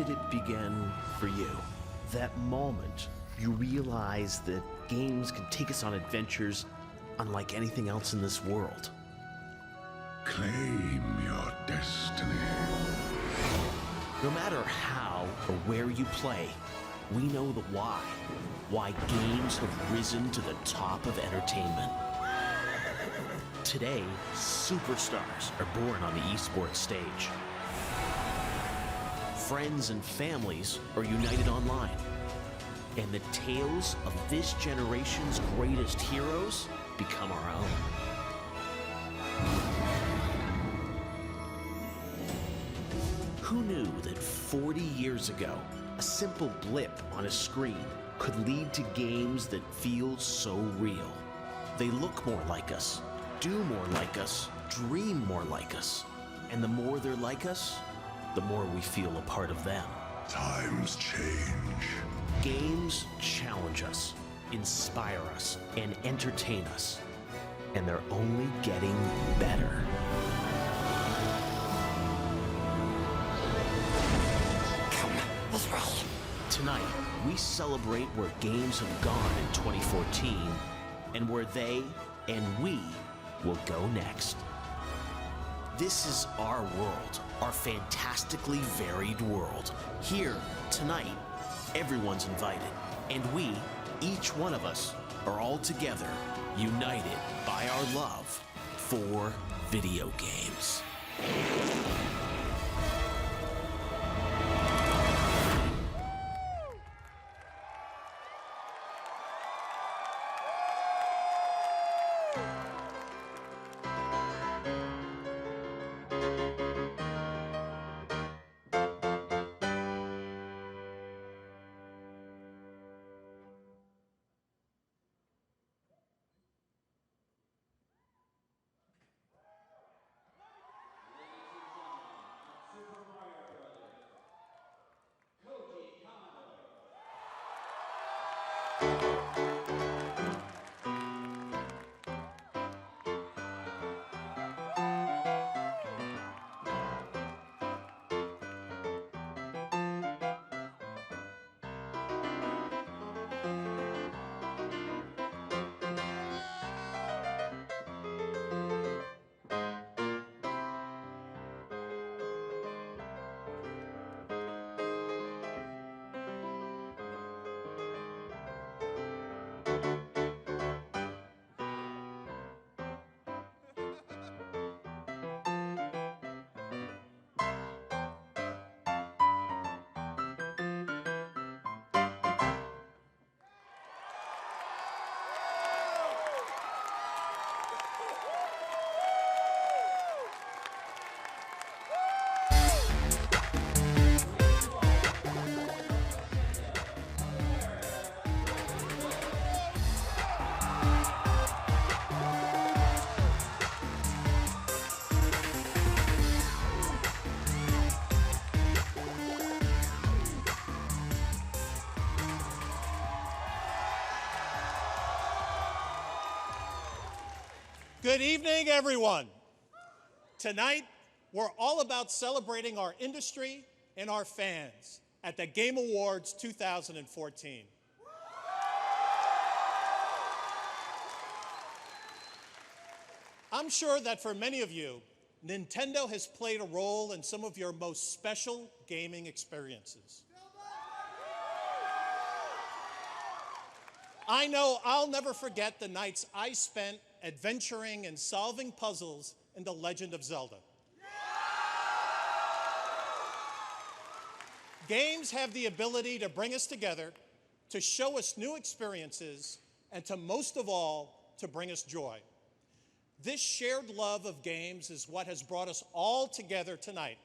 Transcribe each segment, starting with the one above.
did it begin for you? That moment you realize that games can take us on adventures unlike anything else in this world. Claim your destiny. No matter how or where you play, we know the why. Why games have risen to the top of entertainment. Today, superstars are born on the esports stage. Friends and families are united online. And the tales of this generation's greatest heroes become our own. Who knew that 40 years ago, a simple blip on a screen could lead to games that feel so real? They look more like us, do more like us, dream more like us. And the more they're like us, the more we feel a part of them. Times change. Games challenge us, inspire us, and entertain us. And they're only getting better. Come this way. Tonight, we celebrate where games have gone in 2014 and where they and we will go next. This is our world, our fantastically varied world. Here, tonight, everyone's invited, and we, each one of us, are all together, united by our love for video games. Good evening, everyone. Tonight, we're all about celebrating our industry and our fans at the Game Awards 2014. I'm sure that for many of you, Nintendo has played a role in some of your most special gaming experiences. I know I'll never forget the nights I spent adventuring and solving puzzles in The Legend of Zelda. Games have the ability to bring us together, to show us new experiences, and to most of all, to bring us joy. This shared love of games is what has brought us all together tonight,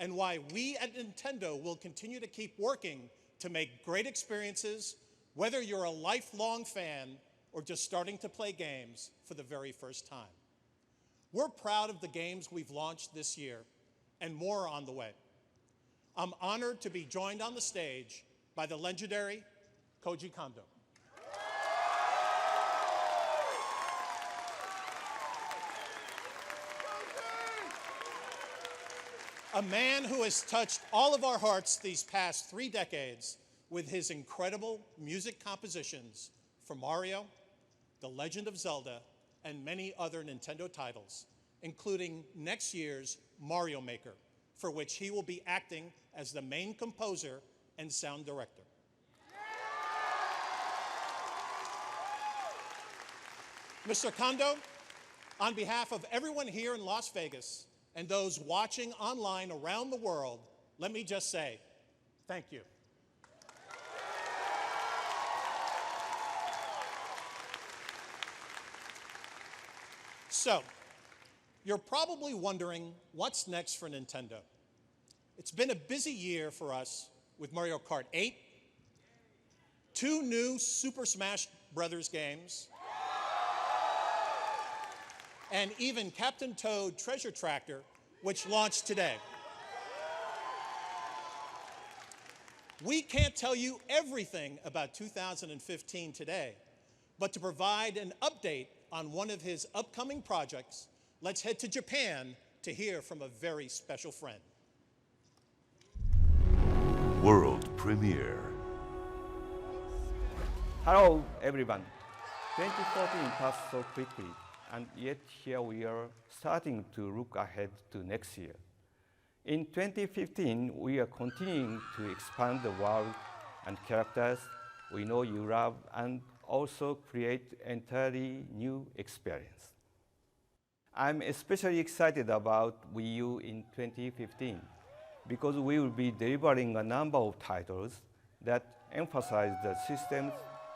and why we at Nintendo will continue to keep working to make great experiences, whether you're a lifelong fan or just starting to play games for the very first time. We're proud of the games we've launched this year, and more on the way. I'm honored to be joined on the stage by the legendary Koji Kondo. A man who has touched all of our hearts these past 3 decades with his incredible music compositions for Mario, The Legend of Zelda, and many other Nintendo titles, including next year's Mario Maker, for which he will be acting as the main composer and sound director. Mr. Kondo, on behalf of everyone here in Las Vegas and those watching online around the world, let me just say thank you. So, you're probably wondering what's next for Nintendo. It's been a busy year for us with Mario Kart 8, 2 new Super Smash Bros. Games, and even Captain Toad Treasure Tractor, which launched today. We can't tell you everything about 2015 today, but to provide an update on one of his upcoming projects, let's head to Japan to hear from a very special friend. World premiere. Hello, everyone. 2014 passed so quickly, and yet here we are starting to look ahead to next year. In 2015, we are continuing to expand the world and characters we know you love and also create entirely new experience. I'm especially excited about Wii U in 2015 because we will be delivering a number of titles that emphasize the system's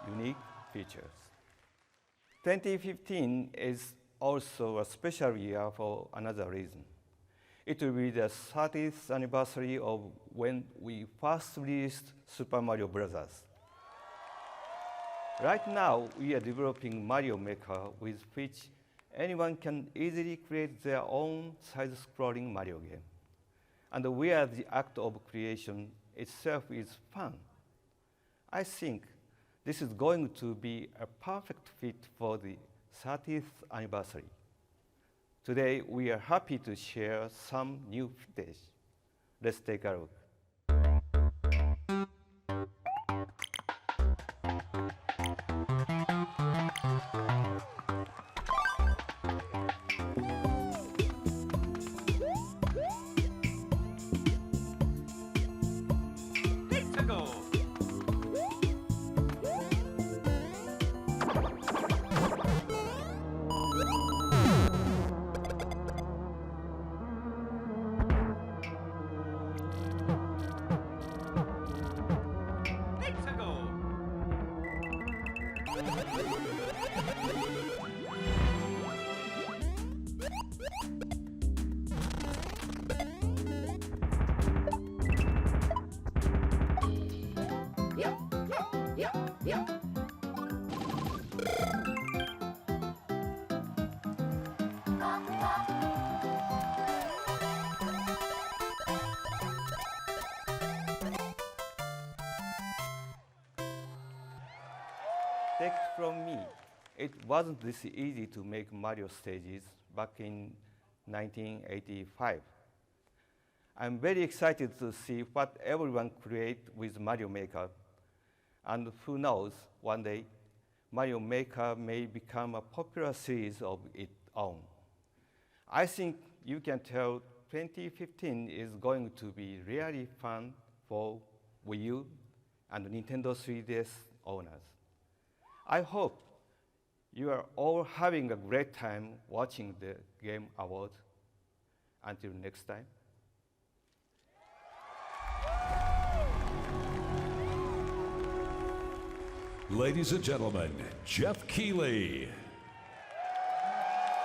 unique features. 2015 is also a special year for another reason. It will be the 30th anniversary of when we first released Super Mario Bros. Right now, we are developing Mario Maker, with which anyone can easily create their own side-scrolling Mario game. And where the act of creation itself is fun. I think this is going to be a perfect fit for the 30th anniversary. Today, we are happy to share some new footage. Let's take a look. Take it from me, it wasn't this easy to make Mario stages back in 1985. I'm very excited to see what everyone creates with Mario Maker. And who knows, one day, Mario Maker may become a popular series of its own. I think you can tell 2015 is going to be really fun for Wii U and Nintendo 3DS owners. I hope you are all having a great time watching the Game Awards. Until next time. Ladies and gentlemen, Jeff Keighley.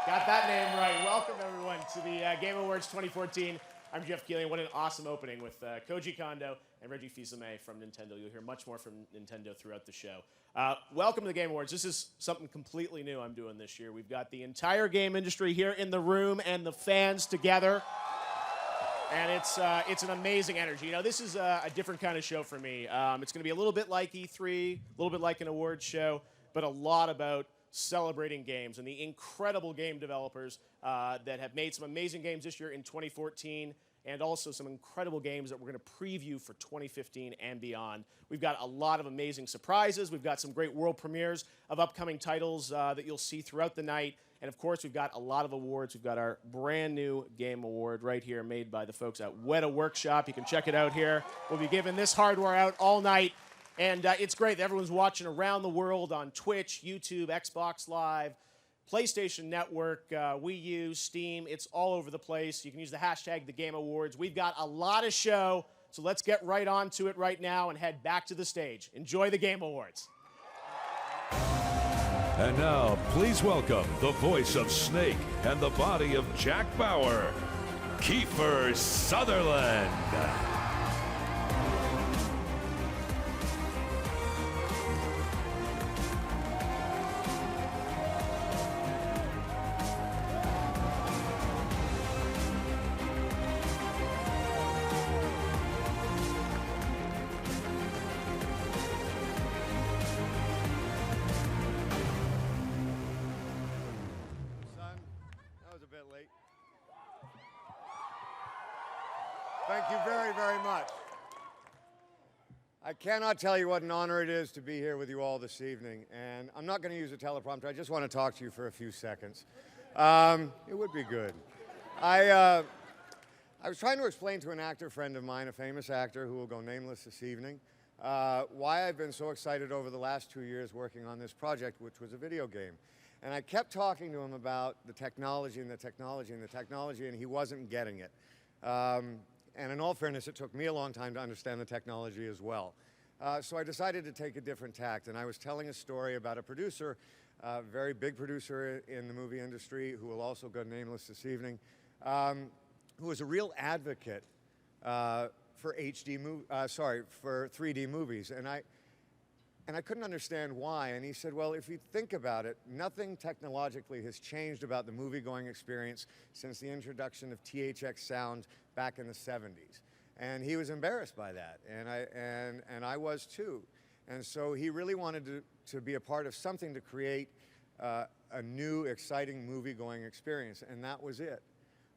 Got that name right. Welcome, everyone, to the Game Awards 2014. I'm Jeff Keighley. What an awesome opening with Koji Kondo and Reggie Fils-Aimé from Nintendo. You'll hear much more from Nintendo throughout the show. Welcome to the Game Awards. This is something completely new I'm doing this year. We've got the entire game industry here in the room and the fans together. And it's an amazing energy. You know, this is a different kind of show for me. It's going to be a little bit like E3, a little bit like an awards show, but a lot about celebrating games and the incredible game developers that have made some amazing games this year in 2014 and also some incredible games that we're going to preview for 2015 and beyond. We've got a lot of amazing surprises. We've got some great world premieres of upcoming titles that you'll see throughout the night. And of course, we've got a lot of awards. We've got our brand new game award right here made by the folks at Weta Workshop. You can check it out here. We'll be giving this hardware out all night. And it's great that everyone's watching around the world on Twitch, YouTube, Xbox Live, PlayStation Network, Wii U, Steam. It's all over the place. You can use the hashtag #TheGameAwards. We've got a lot of show, so let's get right on to it right now and head back to the stage. Enjoy the Game Awards. And now, please welcome the voice of Snake and the body of Jack Bauer, Kiefer Sutherland. Thank you very, very much. I cannot tell you what an honor it is to be here with you all this evening. And I'm not going to use a teleprompter. I just want to talk to you for a few seconds. It would be good. I was trying to explain to an actor friend of mine, a famous actor who will go nameless this evening, why I've been so excited over the last 2 years working on this project, which was a video game. And I kept talking to him about the technology and the technology and the technology, and he wasn't getting it. And in all fairness, it took me a long time to understand the technology as well. So I decided to take a different tact, and I was telling a story about a producer, a very big producer in the movie industry, who will also go nameless this evening, who was a real advocate for for 3D movies. And I couldn't understand why. And he said, well, if you think about it, nothing technologically has changed about the movie-going experience since the introduction of THX sound back in the 70s. And he was embarrassed by that, and I was too. And so he really wanted to be a part of something to create a new, exciting movie-going experience, and that was it.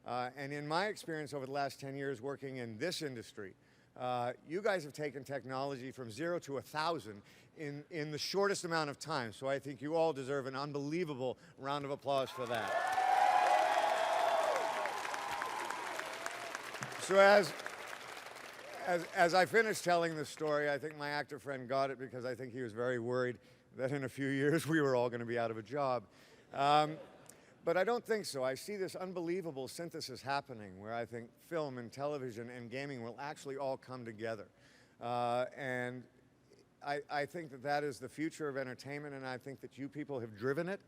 And in my experience over the last 10 years working in this industry, you guys have taken technology from 0 to 1,000 in the shortest amount of time. So I think you all deserve an unbelievable round of applause for that. So as I finished telling the story, I think my actor friend got it, because I think he was very worried that in a few years we were all going to be out of a job. But I don't think so. I see this unbelievable synthesis happening where I think film and television and gaming will actually all come together. And I think that that is the future of entertainment, and I think that you people have driven it.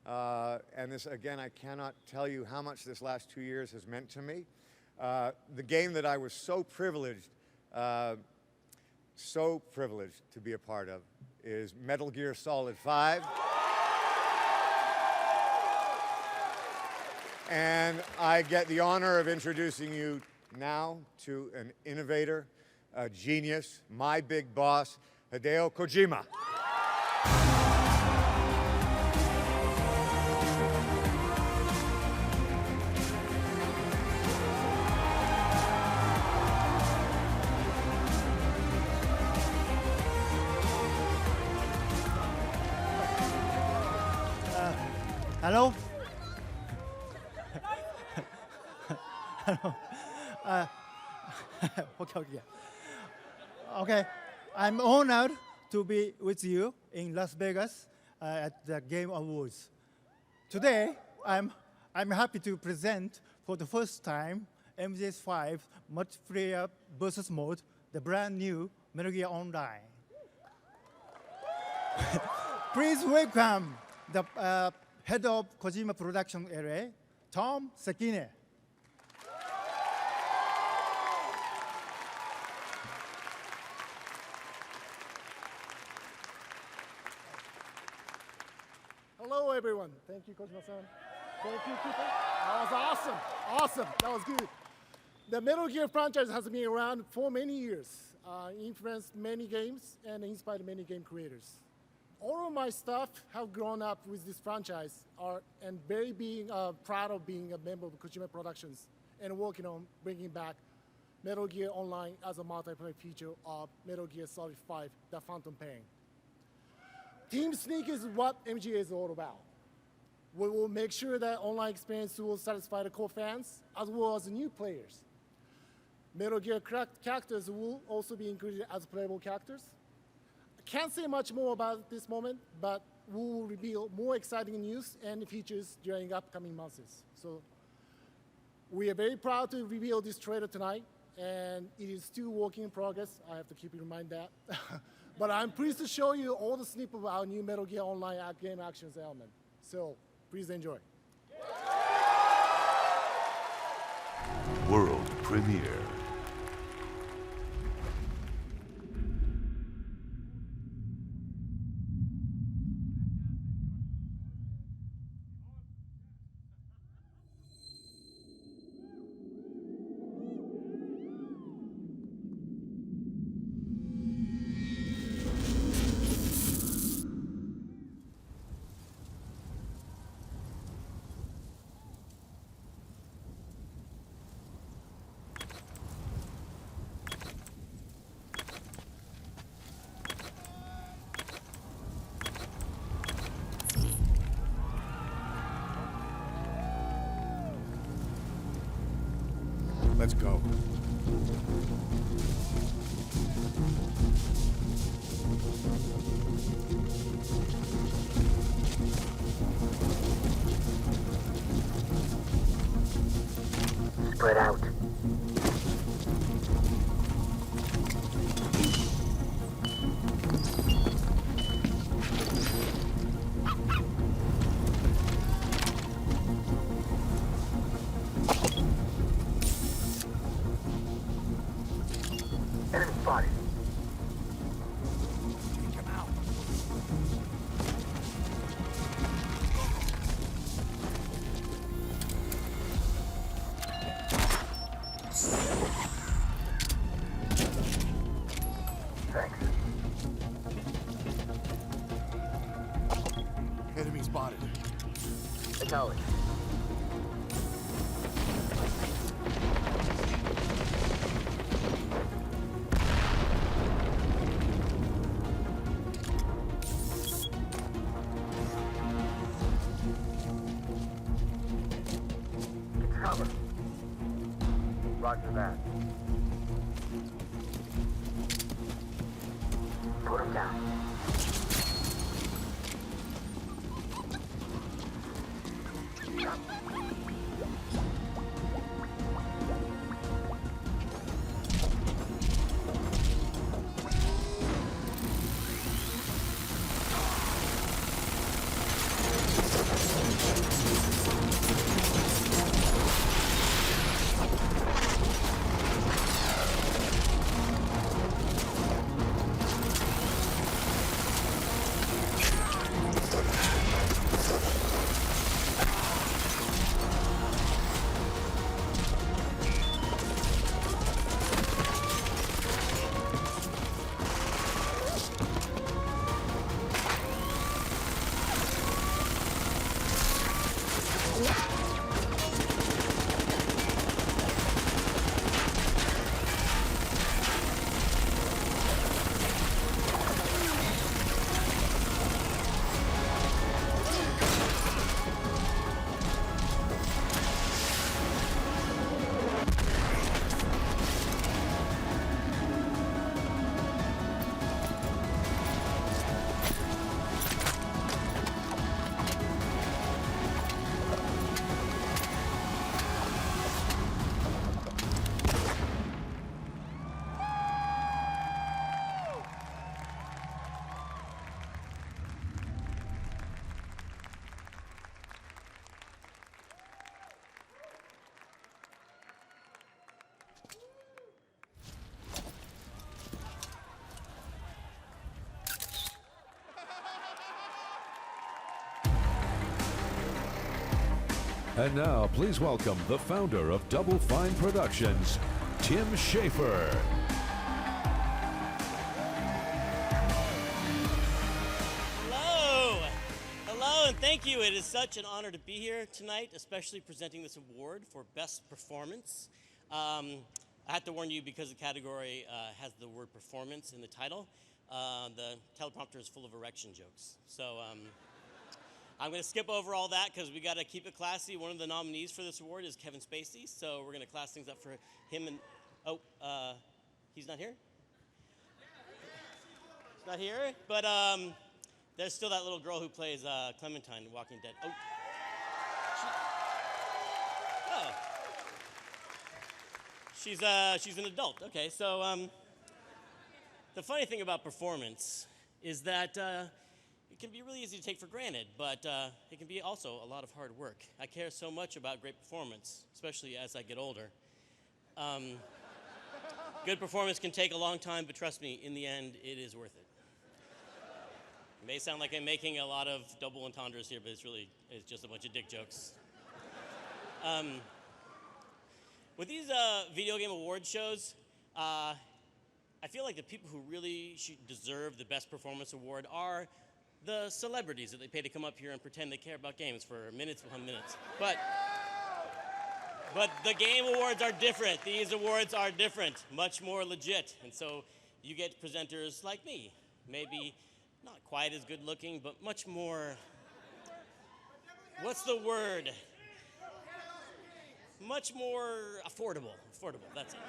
And this, again, I cannot tell you how much this last 2 years has meant to me. The game that I was so privileged to be a part of is Metal Gear Solid 5. And I get the honor of introducing you now to an innovator, a genius, my big boss, Hideo Kojima. Hello? Hello. Okay. I'm honored to be with you in Las Vegas at the Game Awards. Today, I'm happy to present for the first time MGS5 multiplayer versus mode, the brand new Metal Gear Online. Please welcome the head of Kojima Production area, Tom Sekine. Hello, everyone. Thank you, Kojima-san. Thank you, Kiefer. That was awesome. Awesome. That was good. The Metal Gear franchise has been around for many years, influenced many games, and inspired many game creators. All of my staff have grown up with this franchise, and very proud of being a member of Kojima Productions and working on bringing back Metal Gear Online as a multiplayer feature of Metal Gear Solid 5, The Phantom Pain. Team Sneak is what MGA is all about. We will make sure that online experience will satisfy the core fans as well as the new players. Metal Gear characters will also be included as playable characters. I can't say much more about this moment, but we will reveal more exciting news and features during upcoming months. So we are very proud to reveal this trailer tonight, and it is still work in progress. I have to keep in mind that. But I'm pleased to show you all the snippets of our new Metal Gear Online game actions element. So please enjoy. World premiere. Let's go. Spread out. Enemy spotted. Take him out. Thanks. Enemy spotted. Acknowledge. Cover. Roger that. Put him down. And now, please welcome the founder of Double Fine Productions, Tim Schafer. Hello. Hello, and thank you. It is such an honor to be here tonight, especially presenting this award for Best Performance. I have to warn you because the category has the word performance in the title. The teleprompter is full of erection jokes. So I'm going to skip over all that because we got to keep it classy. One of the nominees for this award is Kevin Spacey, so we're going to class things up for him. And he's not here? He's not here, but there's still that little girl who plays Clementine in Walking Dead. She's an adult. Okay, so the funny thing about performance is that it can be really easy to take for granted, but it can be also a lot of hard work. I care so much about great performance, especially as I get older. Good performance can take a long time, but trust me, in the end, it is worth it. It may sound like I'm making a lot of double entendres here, but it's just a bunch of dick jokes. With these video game award shows, I feel like the people who really deserve the Best Performance Award are the celebrities that they pay to come up here and pretend they care about games for minutes upon minutes. But the game awards are different. These awards are different, much more legit. And so you get presenters like me, maybe not quite as good looking, but much more, what's the word? Much more affordable. Affordable, that's it.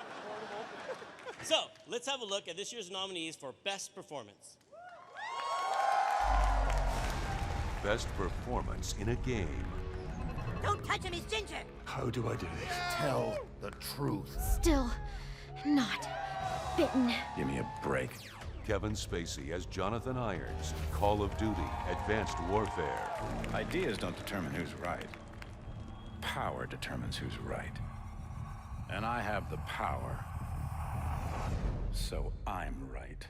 So, let's have a look at this year's nominees for Best Performance. Best performance in a game. Don't touch him, he's ginger! How do I do this? Tell the truth. Still not bitten. Give me a break. Kevin Spacey as Jonathan Irons, Call of Duty, Advanced Warfare. Ideas don't determine who's right. Power determines who's right. And I have the power. So I'm right.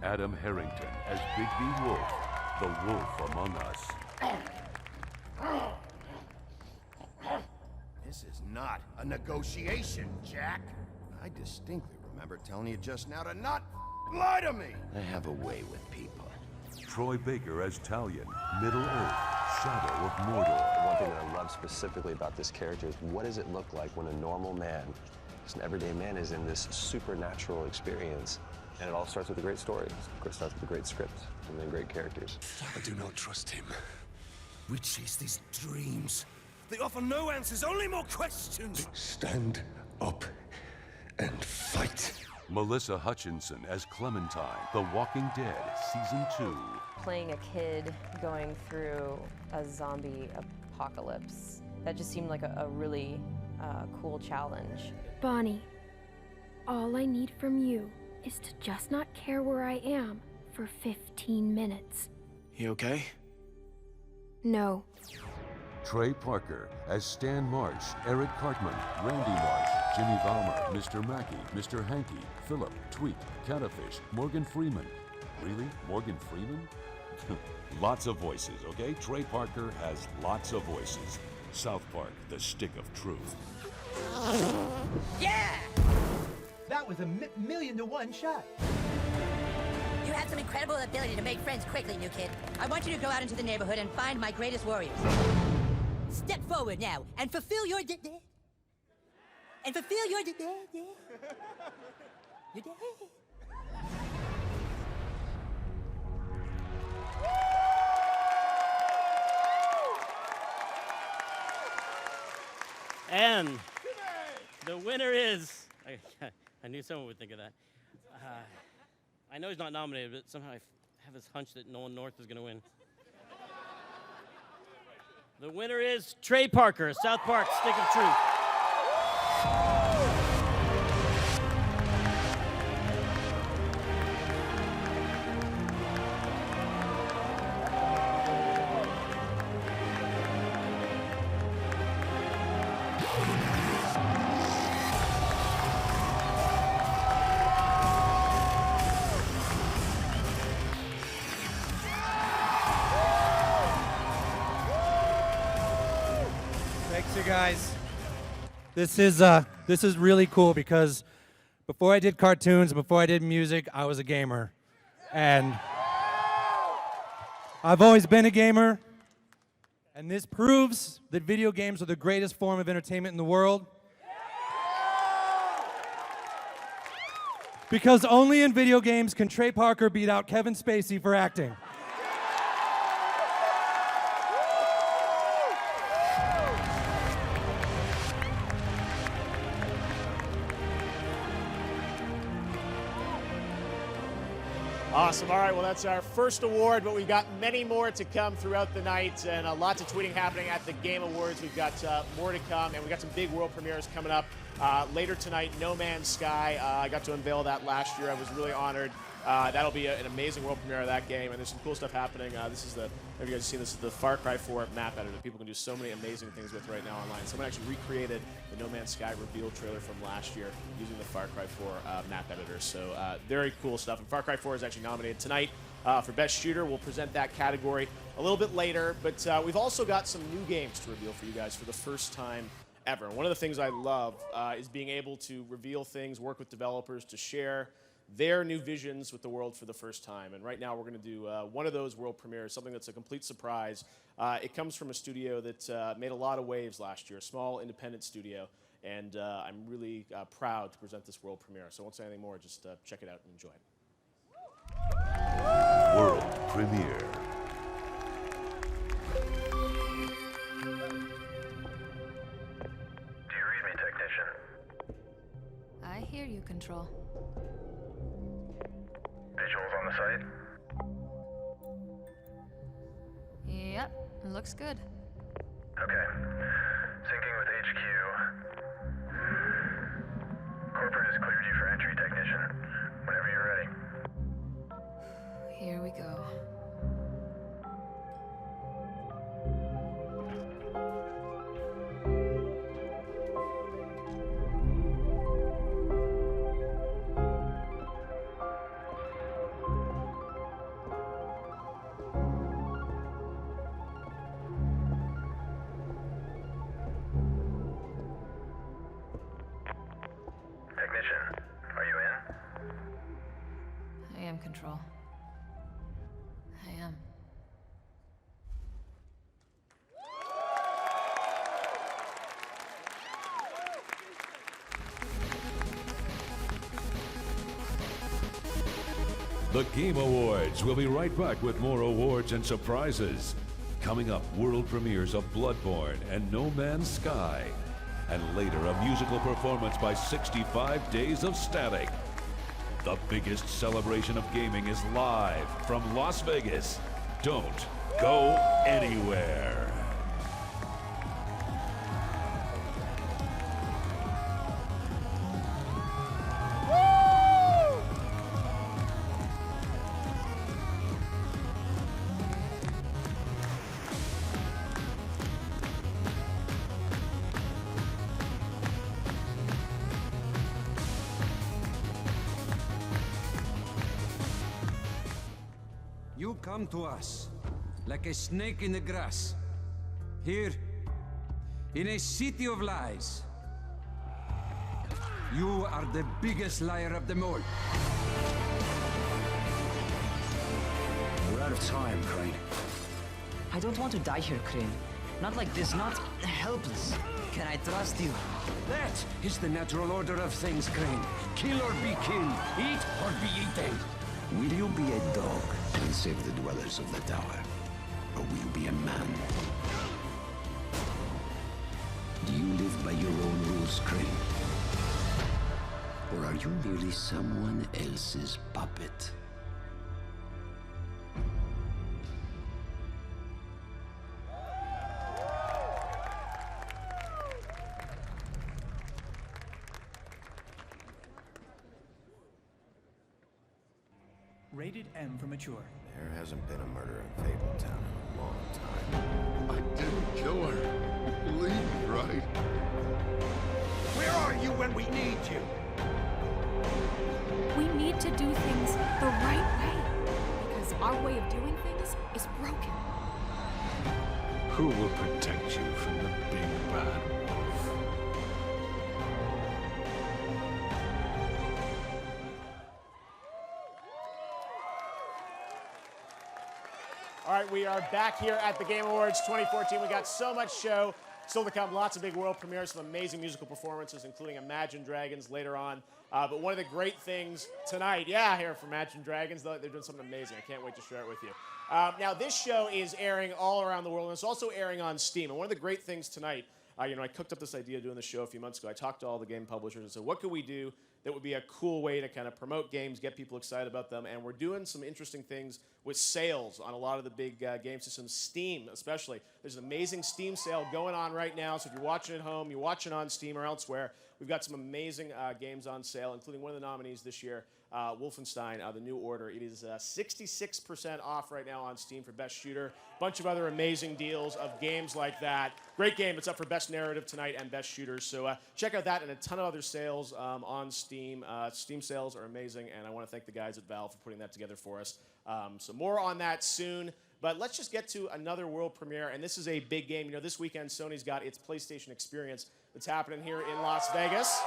Adam Harrington as Bigby Wolf, the wolf among us. This is not a negotiation, Jack. I distinctly remember telling you just now to not lie to me. I have a way with people. Troy Baker as Talion, Middle Earth, Shadow of Mordor. One thing that I love specifically about this character is what does it look like when a normal man, just an everyday man, is in this supernatural experience. And it all starts with a great story. Of course, it starts with a great script and then great characters. I do not trust him. We chase these dreams. They offer no answers, only more questions. Stand up and fight. Melissa Hutchinson as Clementine, The Walking Dead, Season 2. Playing a kid going through a zombie apocalypse, that just seemed like a really cool challenge. Bonnie, all I need from you is to just not care where I am for 15 minutes. You okay? No. Trey Parker as Stan Marsh, Eric Cartman, Randy Marsh, Jimmy Valmer, Mr. Mackey, Mr. Hankey, Philip, Tweet, Catafish, Morgan Freeman. Really? Morgan Freeman? Lots of voices, okay? Trey Parker has lots of voices. South Park, the stick of truth. Yeah! That was a million-to-1 shot. You have some incredible ability to make friends quickly, new kid. I want you to go out into the neighborhood and find my greatest warriors. Step forward now and fulfill your your And the winner is, I knew someone would think of that. I know he's not nominated, but somehow I have this hunch that Nolan North is going to win. The winner is Trey Parker, South Park, Stick of Truth. Thanks, you guys. This is really cool because before I did cartoons, before I did music, I was a gamer. And I've always been a gamer. And this proves that video games are the greatest form of entertainment in the world. Because only in video games can Trey Parker beat out Kevin Spacey for acting. Awesome. All right, well, that's our first award, but we've got many more to come throughout the night and lots of tweeting happening at the Game Awards. We've got more to come, and we've got some big world premieres coming up. Later tonight, No Man's Sky. I got to unveil that last year. I was really honored. That'll be an amazing world premiere of that game, and there's some cool stuff happening. This is the, have you guys seen this? Is the Far Cry 4 map editor that people can do so many amazing things with right now online. Someone actually recreated the No Man's Sky reveal trailer from last year using the Far Cry 4 map editor. So very cool stuff. And Far Cry 4 is actually nominated tonight for Best Shooter. We'll present that category a little bit later, but we've also got some new games to reveal for you guys for the first time ever. And one of the things I love is being able to reveal things, work with developers to share their new visions with the world for the first time. And right now we're going to do one of those world premieres, something that's a complete surprise. It comes from a studio that made a lot of waves last year, a small independent studio. And I'm really proud to present this world premiere. So I won't say anything more, just check it out and enjoy it. World premiere. Do you read me, technician? I hear you, Control. Visuals on the site? Yep, looks good. Okay. Syncing with HQ. Corporate has cleared you for entry, technician. Whenever you're ready. Here we go. Technician, are you in? I am, Control. I am. The Game Awards. We'll be right back with more awards and surprises. Coming up, world premieres of Bloodborne and No Man's Sky. And later, a musical performance by 65 Days of Static. The biggest celebration of gaming is live from Las Vegas. Don't go anywhere. You come to us like a snake in the grass. Here, in a city of lies. You are the biggest liar of them all. We're out of time, Crane. I don't want to die here, Crane. Not like this, not helpless. Can I trust you? That is the natural order of things, Crane. Kill or be killed. Eat or be eaten. Will you be a dog and save the dwellers of the tower? Or will you be a man? Do you live by your own rules, Crane? Or are you merely someone else's puppet? Rated M for mature. There hasn't been a murder in Fabletown in a long time. I didn't kill her. You believe me, right? Where are you when we need you? We need to do things the right way, because our way of doing things is broken. Who will protect you from the big bad wolf? All right, we are back here at the Game Awards 2014. We got so much show Still to come, lots of big world premieres, some amazing musical performances, including Imagine Dragons later on. But one of the great things tonight, here for Imagine Dragons, they're doing something amazing. I can't wait to share it with you. Now, this show is airing all around the world, and it's also airing on Steam. And one of the great things tonight, I cooked up this idea of doing the show a few months ago. I talked to all the game publishers and said, what could we do that would be a cool way to kind of promote games, get people excited about them? And we're doing some interesting things with sales on a lot of the big game systems, Steam especially. There's an amazing Steam sale going on right now, so if you're watching at home, you're watching on Steam or elsewhere, we've got some amazing games on sale, including one of the nominees this year, Wolfenstein, The New Order. It is 66% off right now on Steam for Best Shooter. Bunch of other amazing deals of games like that. Great game. It's up for Best Narrative tonight and Best Shooters. So check out that and a ton of other sales on Steam. Steam sales are amazing, and I want to thank the guys at Valve for putting that together for us. So more on that soon. But let's just get to another world premiere, and this is a big game. This weekend Sony's got its PlayStation Experience that's happening here in Las Vegas.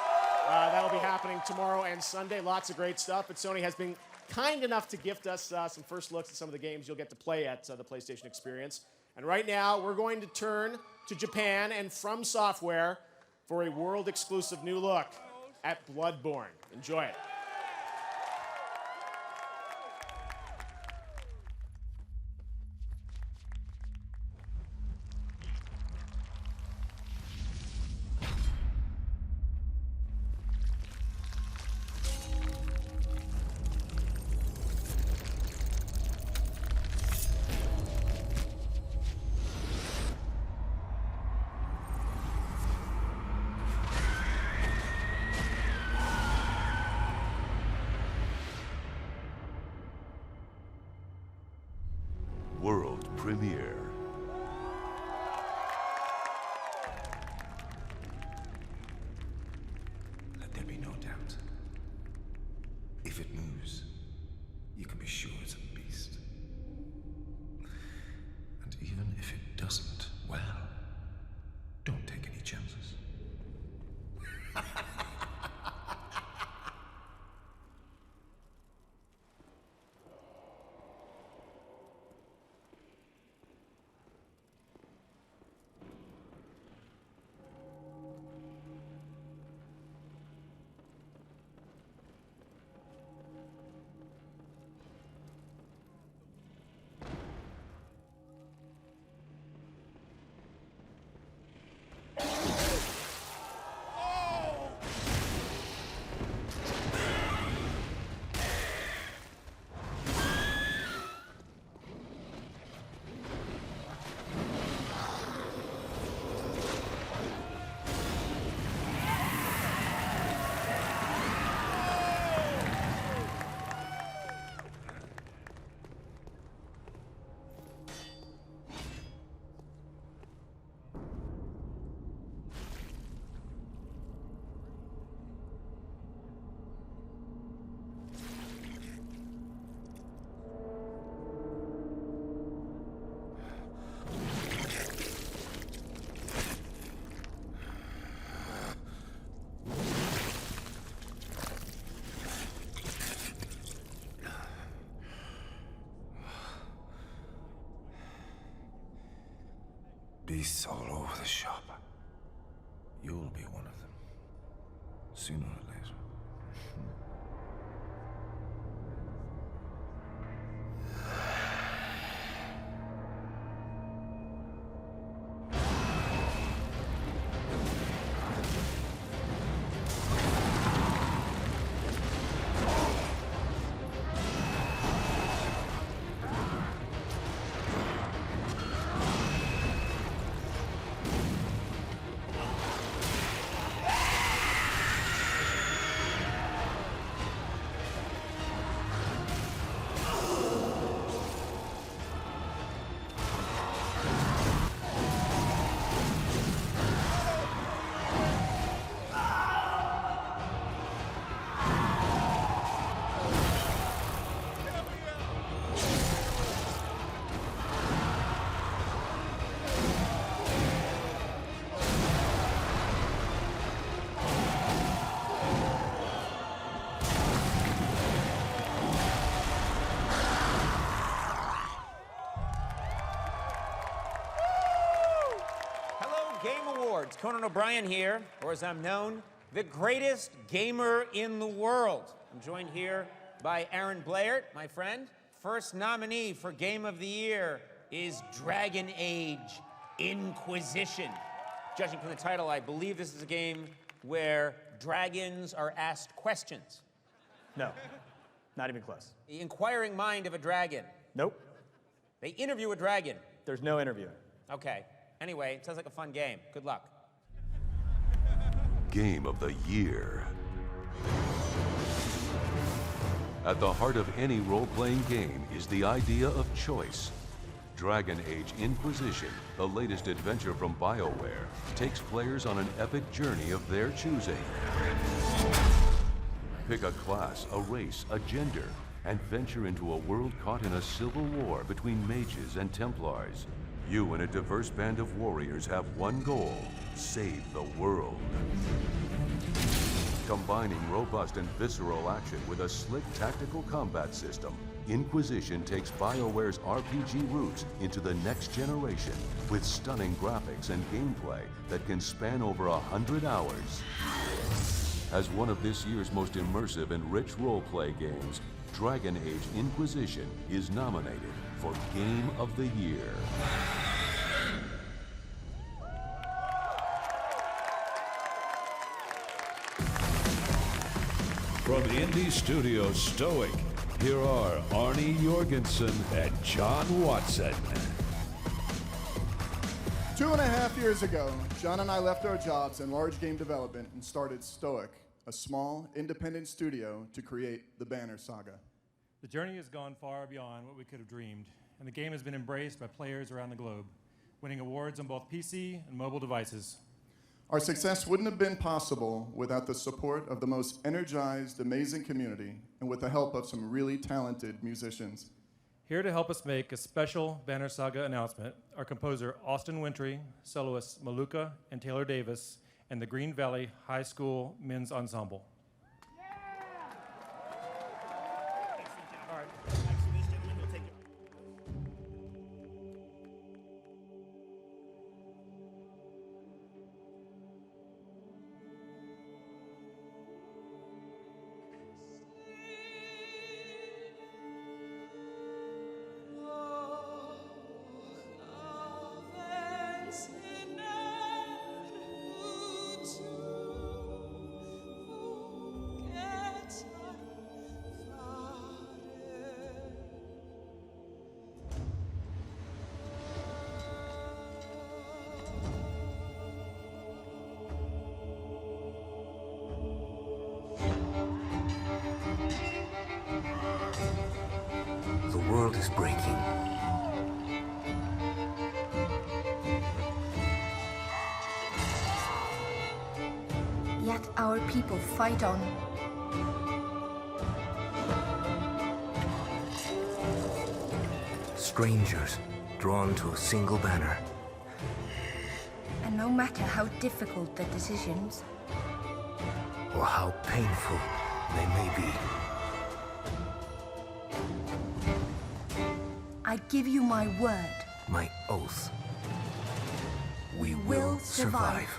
That'll be happening tomorrow and Sunday. Lots of great stuff. But Sony has been kind enough to gift us some first looks at some of the games you'll get to play at the PlayStation Experience. And right now, we're going to turn to Japan and From Software for a world-exclusive new look at Bloodborne. Enjoy it. World premiere. Let there be no doubt. If it moves, you can be sure it's a beast. And even if it doesn't, well, don't take any chances. Beasts all over the shop. You'll be one of them. Sooner or later. Awards. Conan O'Brien here, or as I'm known, the greatest gamer in the world. I'm joined here by Aaron Blair, my friend. First nominee for Game of the Year is Dragon Age Inquisition. Judging from the title, I believe this is a game where dragons are asked questions. No, not even close. The inquiring mind of a dragon. Nope. They interview a dragon. There's no interviewing. Okay. Anyway, it sounds like a fun game. Good luck. Game of the Year. At the heart of any role-playing game is the idea of choice. Dragon Age Inquisition, the latest adventure from BioWare, takes players on an epic journey of their choosing. Pick a class, a race, a gender, and venture into a world caught in a civil war between mages and Templars. You and a diverse band of warriors have one goal: save the world. Combining robust and visceral action with a slick tactical combat system, Inquisition takes BioWare's RPG roots into the next generation with stunning graphics and gameplay that can span over 100 hours. As one of this year's most immersive and rich role-play games, Dragon Age Inquisition is nominated for Game of the Year. From Indie Studio Stoic, here are Arnie Jorgensen and John Watson. 2.5 years ago, John and I left our jobs in large game development and started Stoic, a small, independent studio to create the Banner Saga. The journey has gone far beyond what we could have dreamed, and the game has been embraced by players around the globe, winning awards on both PC and mobile devices. Our success wouldn't have been possible without the support of the most energized, amazing community, and with the help of some really talented musicians. Here to help us make a special Banner Saga announcement are composer Austin Wintry, soloists Maluka and Taylor Davis, and the Green Valley High School Men's Ensemble. The world is breaking. Yet our people fight on. Strangers drawn to a single banner. And no matter how difficult the decisions, Or how painful they may be. I give you my word. My oath. We will survive.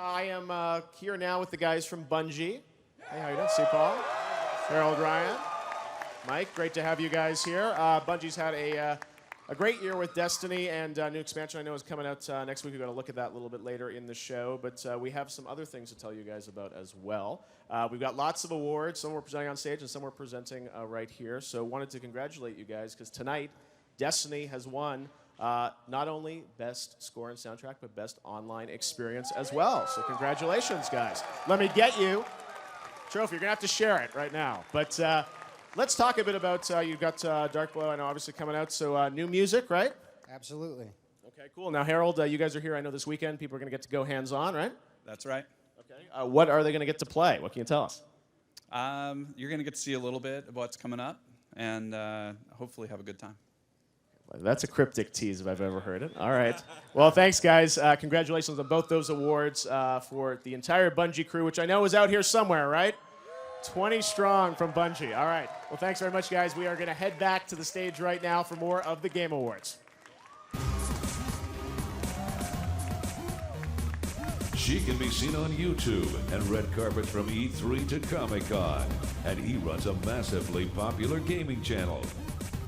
I am here now with the guys from Bungie. Hey, how you doing? See Paul, Harold, Ryan, Mike. Great to have you guys here. Bungie's had a great year with Destiny, and a new expansion I know is coming out next week. We're going to look at that a little bit later in the show, but we have some other things to tell you guys about as well. We've got lots of awards. Some we're presenting on stage, and some we're presenting right here. So wanted to congratulate you guys, because tonight, Destiny has won not only Best Score and Soundtrack, but Best Online Experience as well. So congratulations, guys. Let me get you a trophy. You're going to have to share it right now. But let's talk a bit about, you've got Dark Below, I know, obviously coming out. So new music, right? Absolutely. Okay, cool. Now, Harold, you guys are here, I know, this weekend. People are going to get to go hands-on, right? That's right. Okay. What are they going to get to play? What can you tell us? You're going to get to see a little bit of what's coming up, and hopefully have a good time. That's a cryptic tease if I've ever heard it. All right. Well, thanks, guys. Congratulations on both those awards for the entire Bungie crew, which I know is out here somewhere, right? 20 strong from Bungie. All right. Well, thanks very much, guys. We are going to head back to the stage right now for more of the Game Awards. She can be seen on YouTube and red carpets from E3 to Comic-Con. And he runs a massively popular gaming channel.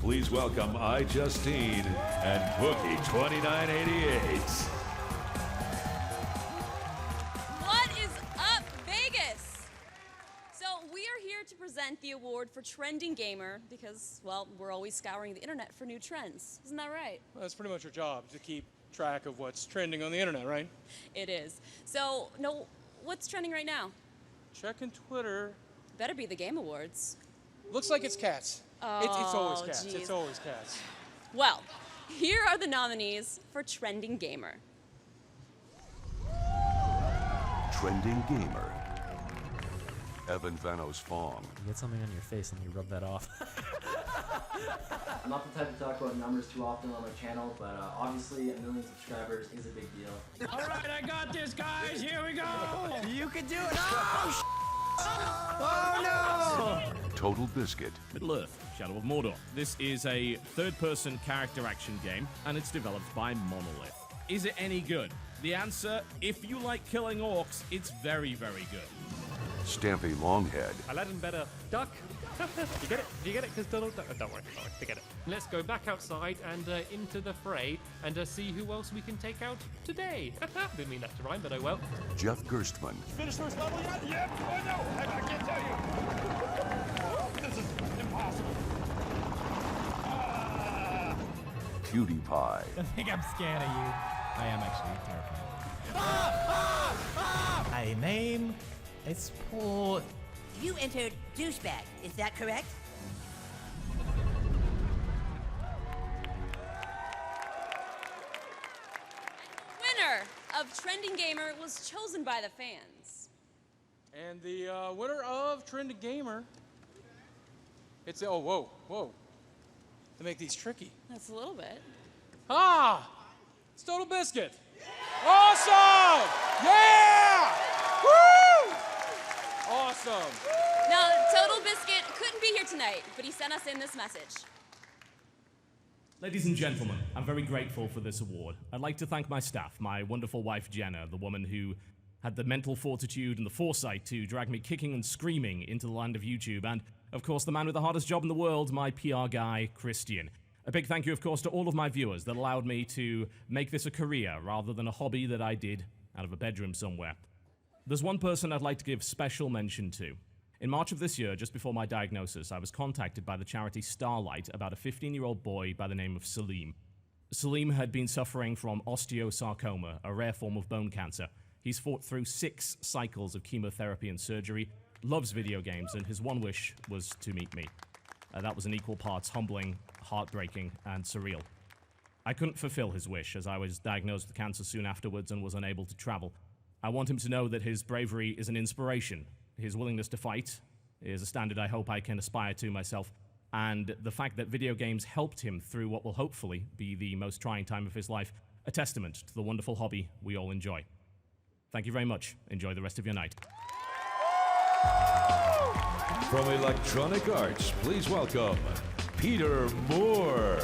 Please welcome iJustine and Bookie2988. What is up, Vegas? So we are here to present the award for Trending Gamer because, well, we're always scouring the internet for new trends. Isn't that right? Well, that's pretty much our job, to keep track of what's trending on the internet, right? It is. So, no, what's trending right now? Checking Twitter. Better be the Game Awards. Looks like it's cats. It's always cats. Geez. It's always cats. Well, here are the nominees for Trending Gamer. Trending Gamer. Evan Vanos Fong. You get something on your face and you rub that off. I'm not the type to talk about numbers too often on my channel, but obviously 1 million subscribers is a big deal. All right, I got this, guys. Here we go. You can do it. Oh, no. Total Biscuit. Middle-earth, Shadow of Mordor. This is a third-person character action game, and it's developed by Monolith. Is it any good? The answer, if you like killing orcs, it's very, very good. Stampy Longhead. Aladdin better duck. You get it? Do you get it? Because Donald Duck. Oh, don't worry, forget it. Let's go back outside and into the fray and see who else we can take out today. Didn't mean that to rhyme, but oh well. Jeff Gerstmann. Finish first level yet? Yep. Oh no, I can't tell you. This is impossible. Cutie Pie. I think I'm scared of you. I am actually terrified. My name is Paul. You entered douchebag, is that correct? Winner of Trending Gamer was chosen by the fans. And the winner of Trending Gamer, it's, oh, whoa. They make these tricky. That's a little bit. It's Total Biscuit. Awesome! Yeah! Woo! Awesome. Now, Total Biscuit couldn't be here tonight, but he sent us in this message. Ladies and gentlemen, I'm very grateful for this award. I'd like to thank my staff, my wonderful wife Jenna, the woman who had the mental fortitude and the foresight to drag me kicking and screaming into the land of YouTube, and, of course, the man with the hardest job in the world, my PR guy, Christian. A big thank you, of course, to all of my viewers that allowed me to make this a career rather than a hobby that I did out of a bedroom somewhere. There's one person I'd like to give special mention to. In March of this year, just before my diagnosis, I was contacted by the charity Starlight about a 15-year-old boy by the name of Salim. Salim had been suffering from osteosarcoma, a rare form of bone cancer. He's fought through 6 cycles of chemotherapy and surgery, loves video games, and his one wish was to meet me. That was in equal parts humbling, heartbreaking, and surreal. I couldn't fulfill his wish, as I was diagnosed with cancer soon afterwards and was unable to travel. I want him to know that his bravery is an inspiration. His willingness to fight is a standard I hope I can aspire to myself, and the fact that video games helped him through what will hopefully be the most trying time of his life, a testament to the wonderful hobby we all enjoy. Thank you very much. Enjoy the rest of your night. From Electronic Arts, please welcome Peter Moore.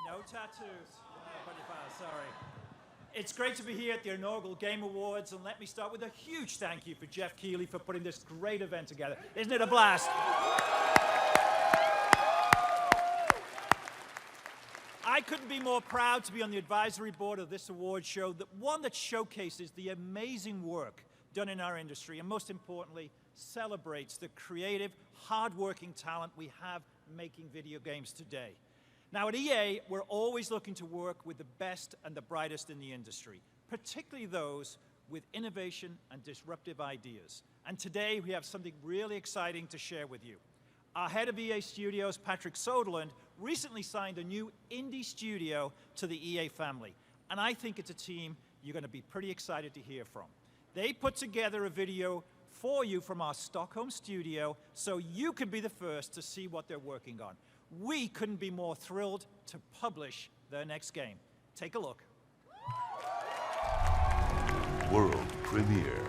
No tattoos. Sorry. It's great to be here at the inaugural Game Awards, and let me start with a huge thank you for Jeff Keighley for putting this great event together. Isn't it a blast? I couldn't be more proud to be on the advisory board of this award show, one that showcases the amazing work done in our industry, and most importantly, celebrates the creative, hard-working talent we have making video games today. Now at EA, we're always looking to work with the best and the brightest in the industry, particularly those with innovation and disruptive ideas. And today we have something really exciting to share with you. Our head of EA Studios, Patrick Sutherland, recently signed a new indie studio to the EA family. And I think it's a team you're going to be pretty excited to hear from. They put together a video for you from our Stockholm studio so you can be the first to see what they're working on. We couldn't be more thrilled to publish their next game. Take a look. World premiere.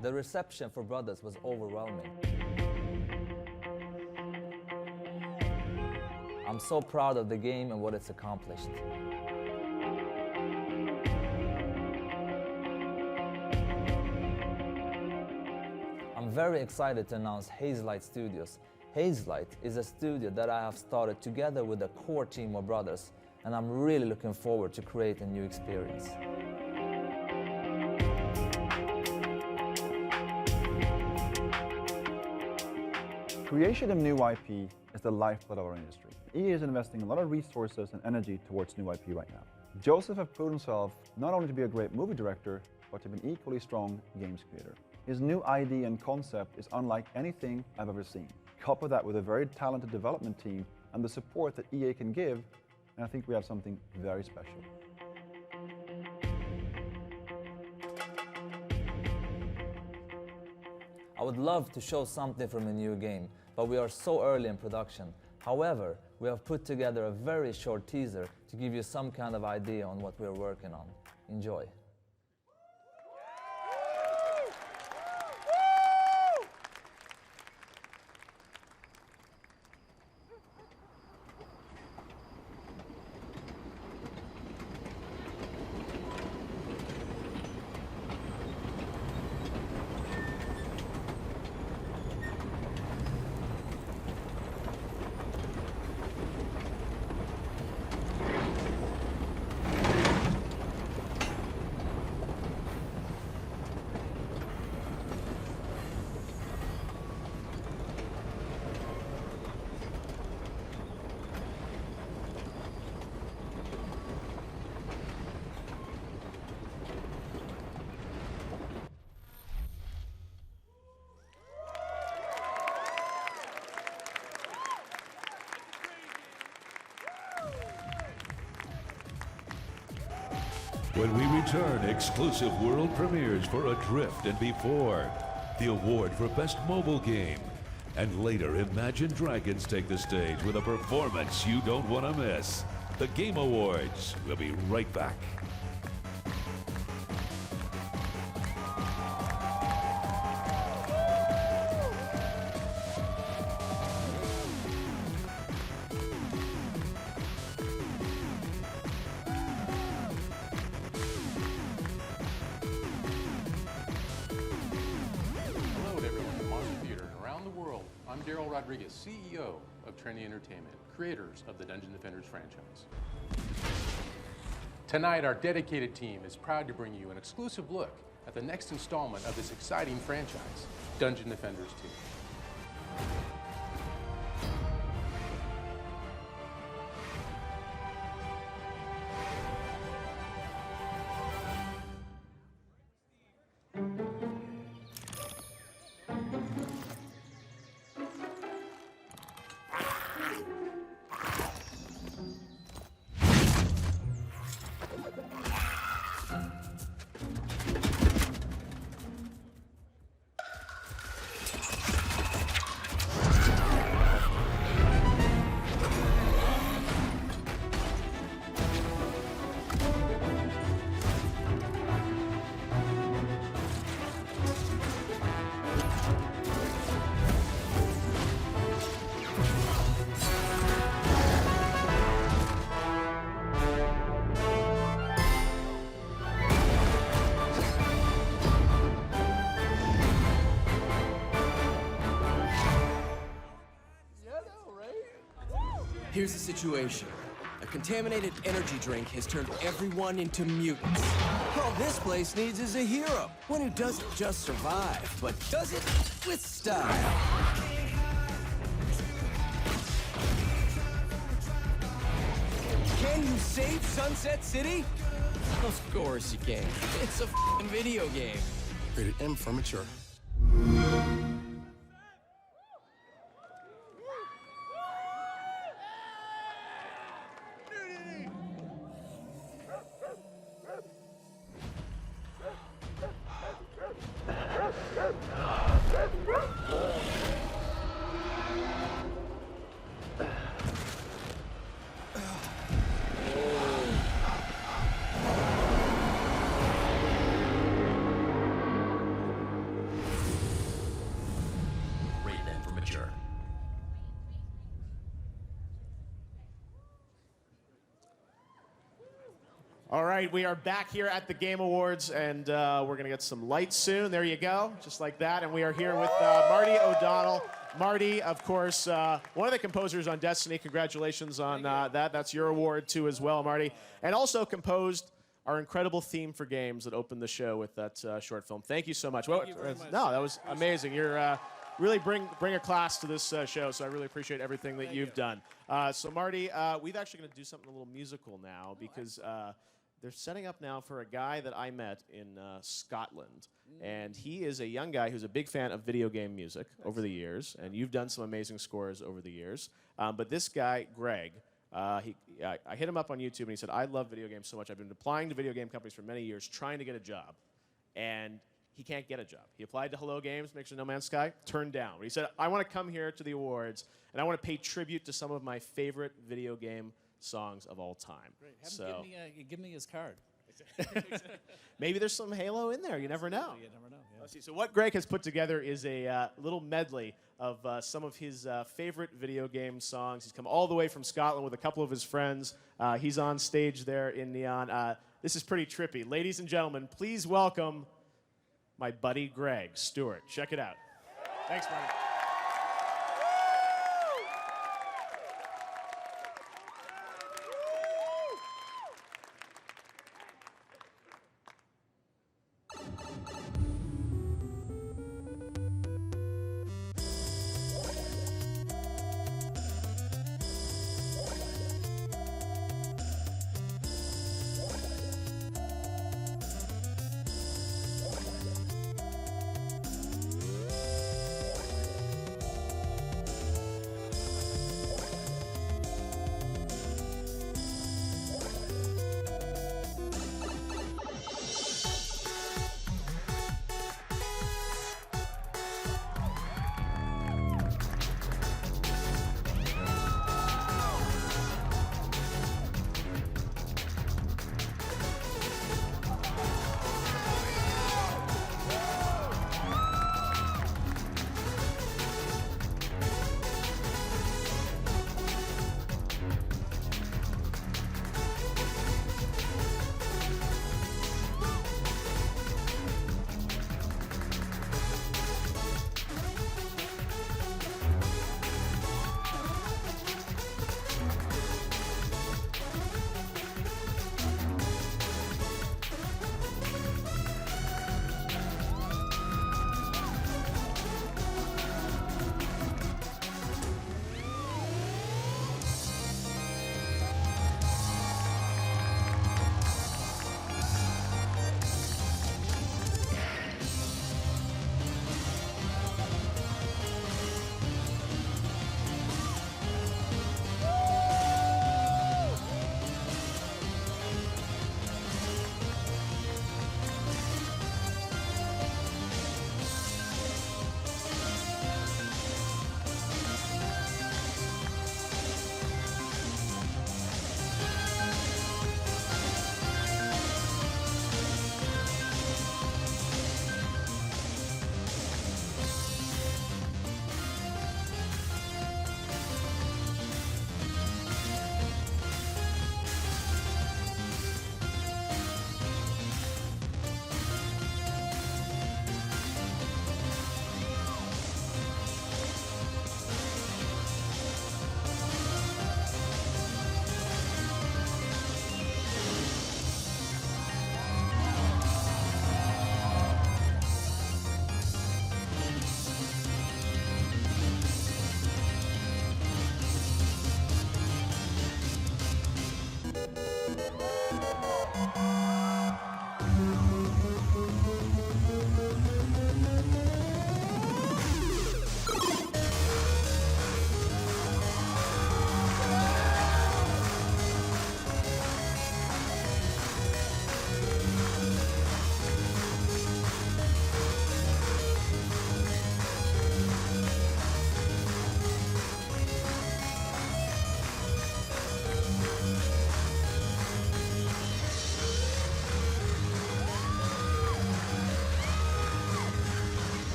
The reception for Brothers was overwhelming. I'm so proud of the game and what it's accomplished. I'm very excited to announce Hazelight Studios. Hazelight is a studio that I have started together with a core team of brothers, and I'm really looking forward to create a new experience. Creation of new IP is the lifeblood of our industry. EA is investing a lot of resources and energy towards new IP right now. Joseph has proved himself not only to be a great movie director, but to be an equally strong games creator. His new idea and concept is unlike anything I've ever seen. Couple that with a very talented development team and the support that EA can give, and I think we have something very special. I would love to show something from a new game, but we are so early in production. However, we have put together a very short teaser to give you some kind of idea on what we are working on. Enjoy. When we return, exclusive world premieres for Adrift and Before, the award for Best Mobile Game, and later Imagine Dragons take the stage with a performance you don't want to miss. The Game Awards. We'll be right back. CEO of Trey Entertainment, creators of the Dungeon Defenders franchise. Tonight, our dedicated team is proud to bring you an exclusive look at the next installment of this exciting franchise, Dungeon Defenders 2. Here's the situation. A contaminated energy drink has turned everyone into mutants. All this place needs is a hero. One who doesn't just survive, but does it with style. Can you save Sunset City? Of course you can. It's a f***ing video game. Rated M for mature. Rated M for mature. All right, we are back here at the Game Awards, and we're going to get some lights soon. There you go, just like that. And we are here with Marty O'Donnell. Marty, of course, one of the composers on Destiny. Congratulations on that. That's your award, too, as well, Marty. And also composed our incredible theme for games that opened the show with that short film. Thank you so much. Thank you very much. No, that was amazing. You're really bring a class to this show, so I really appreciate everything that you've done. So, Marty, we're actually going to do something a little musical now because they're setting up now for a guy that I met in Scotland. And he is a young guy who's a big fan of video game music over the years. And you've done some amazing scores over the years. But this guy, Greg, I hit him up on YouTube and he said, I love video games so much. I've been applying to video game companies for many years trying to get a job. And he can't get a job. He applied to Hello Games, makes No Man's Sky, turned down. But he said, I want to come here to the awards and I want to pay tribute to some of my favorite video game songs of all time. Great. Have him give me his card. Maybe there's some Halo in there. You never know. You never know. Yeah. Let's see. So what Greg has put together is a little medley of some of his favorite video game songs. He's come all the way from Scotland with a couple of his friends. He's on stage there in neon. This is pretty trippy. Ladies and gentlemen, please welcome my buddy Greg Stewart. Check it out. Thanks, Marty.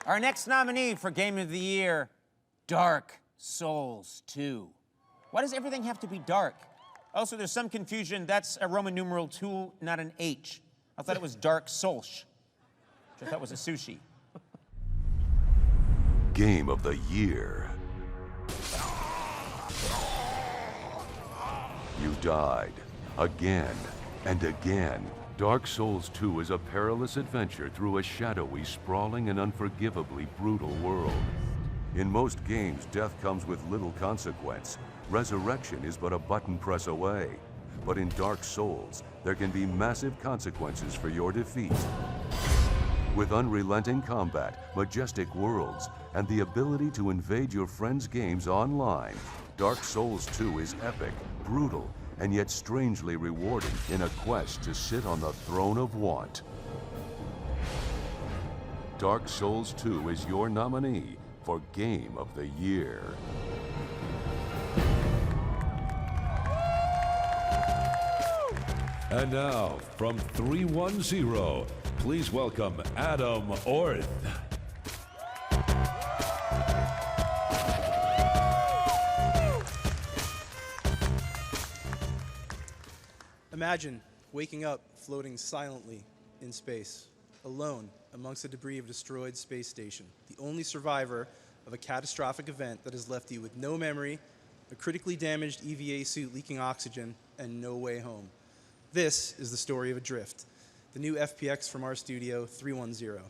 Our next nominee for Game of the Year, Dark Souls 2. Why does everything have to be dark? Also, there's some confusion. That's a Roman numeral 2, not an H. I thought it was Dark Souls, which I thought was a sushi. Game of the Year. You died again and again. Dark Souls 2 is a perilous adventure through a shadowy, sprawling, and unforgivably brutal world. In most games, death comes with little consequence. Resurrection is but a button press away. But in Dark Souls, there can be massive consequences for your defeat. With unrelenting combat, majestic worlds, and the ability to invade your friends' games online, Dark Souls 2 is epic, brutal, and yet strangely rewarding in a quest to sit on the throne of want. Dark Souls 2 is your nominee for Game of the Year. And now, from 310, please welcome Adam Orth. Imagine waking up floating silently in space, alone amongst the debris of a destroyed space station, the only survivor of a catastrophic event that has left you with no memory, a critically damaged EVA suit leaking oxygen, and no way home. This is the story of Adrift, the new FPX from our studio, 310.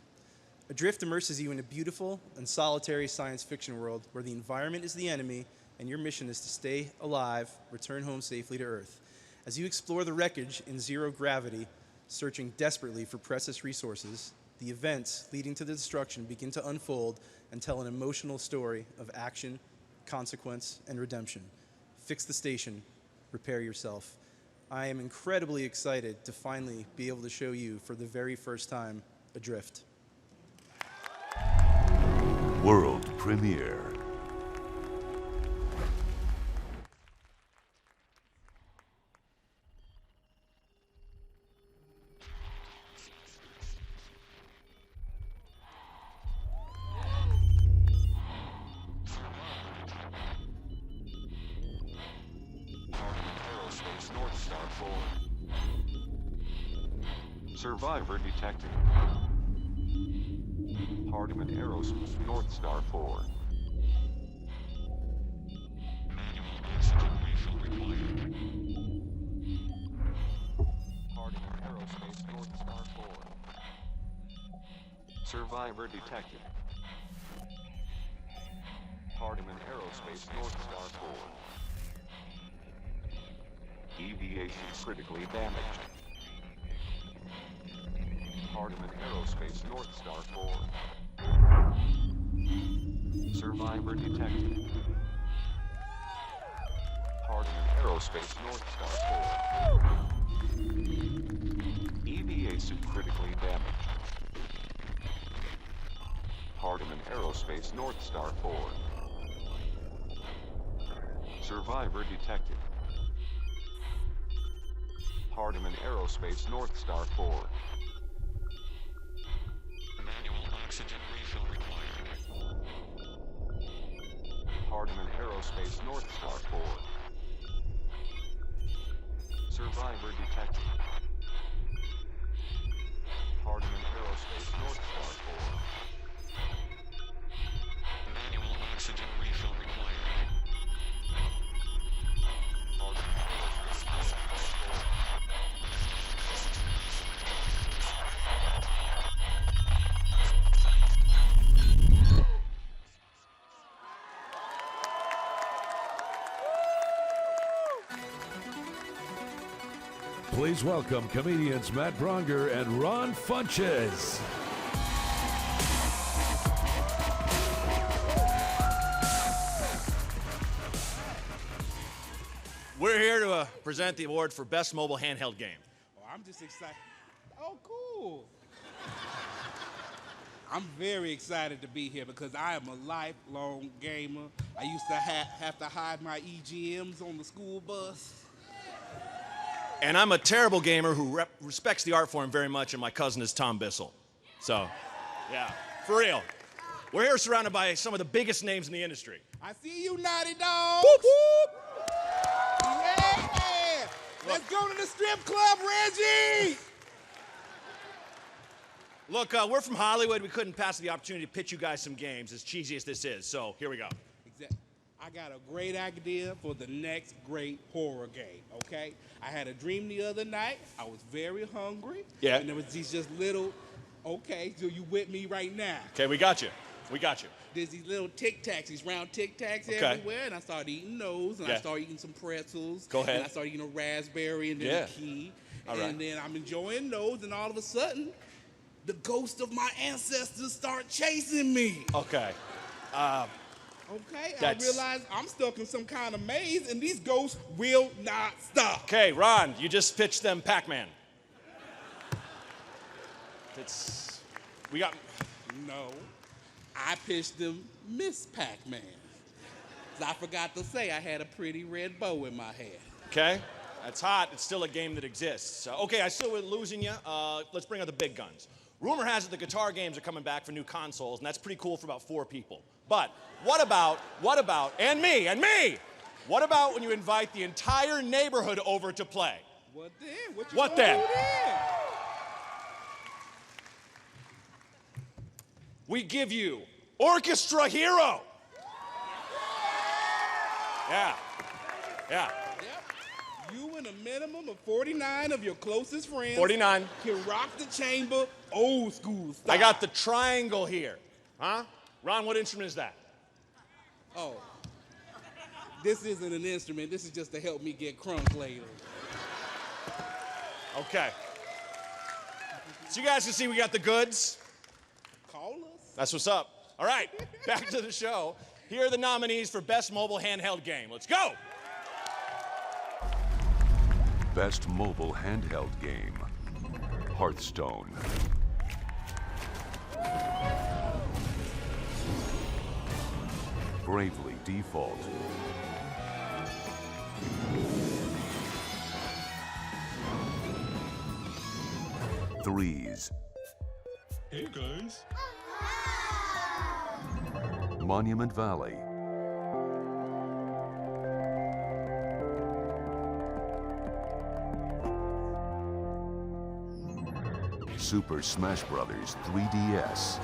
Adrift immerses you in a beautiful and solitary science fiction world where the environment is the enemy and your mission is to stay alive, return home safely to Earth. As you explore the wreckage in zero gravity, searching desperately for precious resources, the events leading to the destruction begin to unfold and tell an emotional story of action, consequence, and redemption. Fix the station, repair yourself. I am incredibly excited to finally be able to show you for the very first time Adrift. World premiere. Survivor detected. Hardiman Aerospace, North Star 4. Manual oxygen refill required. Hardiman Aerospace, North Star 4. Survivor detected. Hardiman Aerospace, North Star 4. Deviation critically damaged. Hardiman Aerospace, North Star 4. Survivor detected. Hardiman Aerospace, North Star 4. EVA suit critically damaged. Hardiman Aerospace, North Star 4. Survivor detected. Hardiman Aerospace, North Star 4. Manual oxygen refill required. Hardiman Aerospace, North Star 4. Survivor detected. Hardiman Aerospace, North Star 4. Manual oxygen refill required. Hardiman Aerospace, North Star 4. Please welcome comedians Matt Bronger and Ron Funches. We're here to present the award for Best Mobile Handheld Game. Oh, I'm just excited. Oh, cool. I'm very excited to be here because I am a lifelong gamer. I used to have to hide my EGMs on the school bus. And I'm a terrible gamer who respects the art form very much, and my cousin is Tom Bissell. So, yeah, for real. We're here surrounded by some of the biggest names in the industry. I see you, Naughty Dogs. Whoop, whoop. Yeah. Let's go to the strip club, Reggie. Look, we're from Hollywood. We couldn't pass the opportunity to pitch you guys some games, as cheesy as this is. So here we go. Exactly. I got a great idea for the next great horror game, okay? I had a dream the other night. I was very hungry. Yeah. And there was these just little, okay, so you with me right now. Okay, we got you. We got you. There's these little Tic Tacs, these round Tic Tacs Okay. everywhere, and I started eating those, and I Yeah. started eating some pretzels. Go ahead. And I started eating a raspberry and then Yeah. a key. All and right. then I'm enjoying those, and all of a sudden, the ghost of my ancestors start chasing me. Okay. Okay, That's- I realize I'm stuck in some kind of maze, and these ghosts will not stop. Okay, Ron, you just pitched them Pac-Man. We got... No, I pitched them Miss Pac-Man. 'Cause I forgot to say I had a pretty red bow in my hair. Okay, that's hot. It's still a game that exists. Okay, I still was losing you. Let's bring out the big guns. Rumor has it the guitar games are coming back for new consoles, and that's pretty cool for about 4 people. But what about, and me, what about when you invite the entire neighborhood over to play? What then? What you What gonna then? do then? We give you Orchestra Hero. Yeah. Yep. You and a minimum of 49 of your closest friends 49. can rock the chamber old school style. I got the triangle here. Huh? Ron, what instrument is that? Oh. This isn't an instrument. This is just to help me get crunk later. Okay. So you guys can see we got the goods. Call us. That's what's up. All right, back to the show. Here are the nominees for Best Mobile Handheld Game. Let's go! Best Mobile Handheld Game. Hearthstone. Bravely Default. Threes. Hey, guys. Monument Valley. Super Smash Bros. 3DS.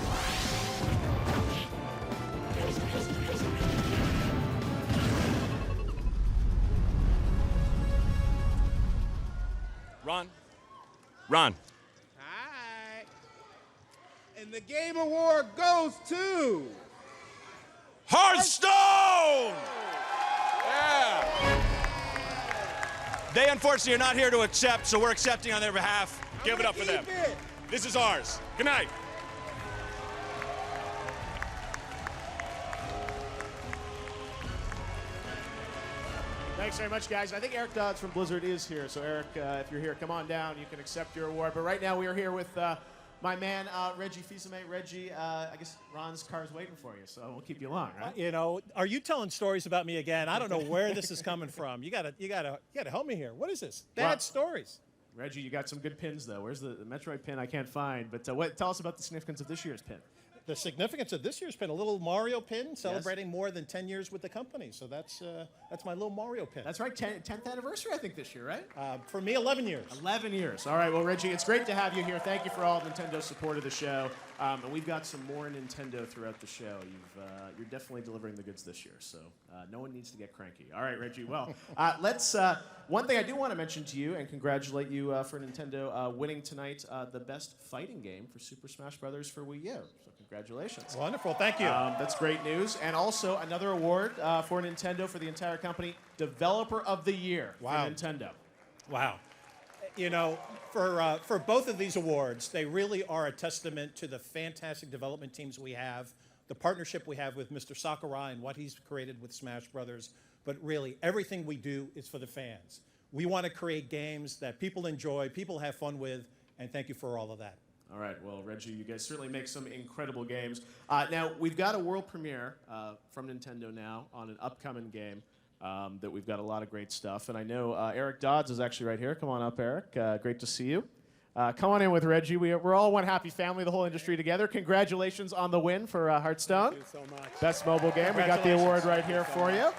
Ron. Hi. And the Game Award goes to Hearthstone! Yeah. They unfortunately are not here to accept, so we're accepting on their behalf. Give it up for them. This is ours. Good night. Thanks very much, guys. I think Eric Dodds from Blizzard is here. So, Eric, if you're here, come on down. You can accept your award. But right now, we are here with my man, Reggie Fils-Aimé. Reggie, I guess Ron's car is waiting for you, so we'll keep you long, right? You know, are you telling stories about me again? I don't know where this is coming from. You gotta help me here. What is this? Bad stories. Reggie, you got some good pins, though. Where's the Metroid pin? I can't find. But tell us about the significance of this year's pin. The significance of this year's pin, a little Mario pin celebrating more than 10 years with the company. So that's my little Mario pin. That's right, 10th anniversary, I think, this year, right? For me, 11 years. 11 years. All right, well, Reggie, it's great to have you here. Thank you for all Nintendo's support of the show. And we've got some more Nintendo throughout the show. You're definitely delivering the goods this year, so no one needs to get cranky. All right, Reggie, well, let's... one thing I do want to mention to you and congratulate you for Nintendo winning tonight the best fighting game for Super Smash Bros. For Wii U. So congratulations. Wonderful, thank you. That's great news. And also another award for Nintendo for the entire company, Developer of the Year for Nintendo. Wow. You know, for both of these awards, they really are a testament to the fantastic development teams we have, the partnership we have with Mr. Sakurai and what he's created with Smash Brothers. But really, everything we do is for the fans. We want to create games that people enjoy, people have fun with, and thank you for all of that. All right, well, Reggie, you guys certainly make some incredible games. Now, we've got a world premiere from Nintendo now on an upcoming game that we've got a lot of great stuff. And I know Eric Dodds is actually right here. Come on up, Eric. Great to see you. Come on in with Reggie. We're all one happy family, the whole industry together. Congratulations on the win for Hearthstone. Thank you so much. Best mobile game. We got the award right here for you.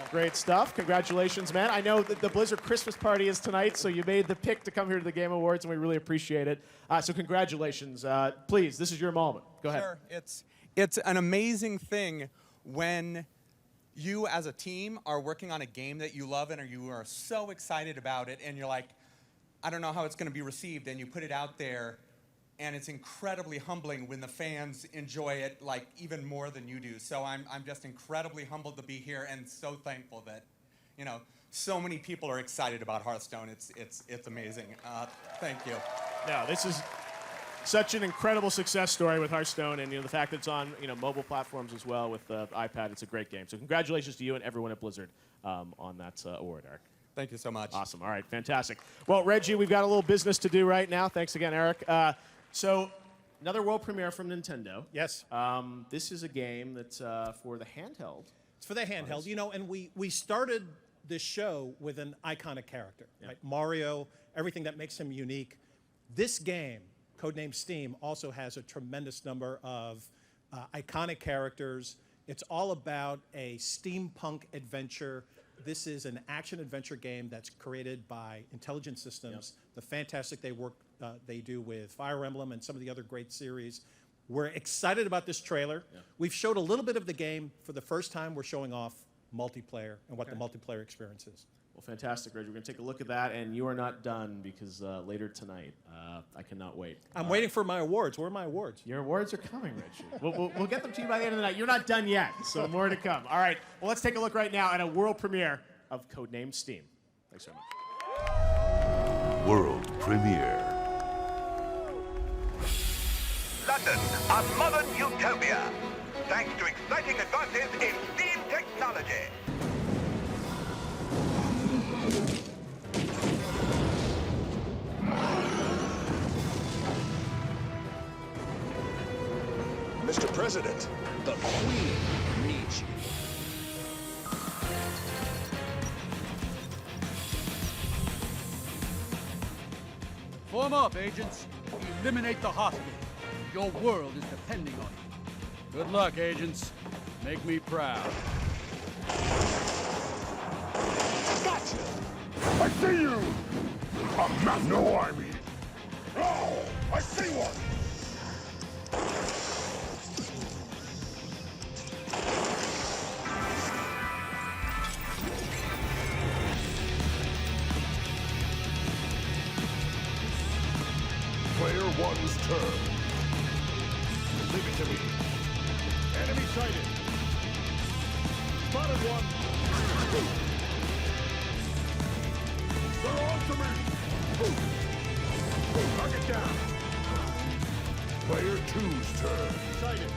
Great stuff. Congratulations, man. I know that the Blizzard Christmas party is tonight, so you made the pick to come here to the Game Awards, and we really appreciate it. So congratulations. Please, this is your moment. Go ahead. Sure. It's an amazing thing when you as a team are working on a game that you love and you are so excited about it, and you're like, I don't know how it's going to be received, and you put it out there, and it's incredibly humbling when the fans enjoy it like even more than you do. So I'm just incredibly humbled to be here and so thankful that, you know, so many people are excited about Hearthstone. It's amazing. Thank you. No, this is such an incredible success story with Hearthstone, and the fact that it's on mobile platforms as well with the iPad. It's a great game. So congratulations to you and everyone at Blizzard on that award, Eric. Thank you so much. Awesome. All right, fantastic. Well, Reggie, we've got a little business to do right now. Thanks again, Eric. So another world premiere from Nintendo. Yes. This is a game that's for the handheld. It's for the handheld, and we started this show with an iconic character, right? Mario, everything that makes him unique. This game, codenamed Steam, also has a tremendous number of iconic characters. It's all about a steampunk adventure. This is an action-adventure game that's created by Intelligent Systems. The fantastic work they do with Fire Emblem and some of the other great series. We're excited about this trailer. We've showed a little bit of the game. For the first time, we're showing off multiplayer and what the multiplayer experience is. Well, fantastic, Reggie. We're going to take a look at that, and you are not done because later tonight, I cannot wait. I'm waiting for my awards. Where are my awards? Your awards are coming, Reggie. We'll get them to you by the end of the night. You're not done yet, so more to come. All right, well, let's take a look right now at a world premiere of codenamed Steam. Thanks so much. World premiere. London, a modern utopia, thanks to exciting advances in steam technology. Mr. President, the Queen needs you. Form up, agents. Eliminate the hostage. Your world is depending on it. Good luck, agents. Make me proud. Gotcha! I see you! A man, no army! Oh, I see one! Player one's turn. Leave it to me. Enemy sighted. Spotted one. They're on to me. Target down. Player two's turn. Sighted.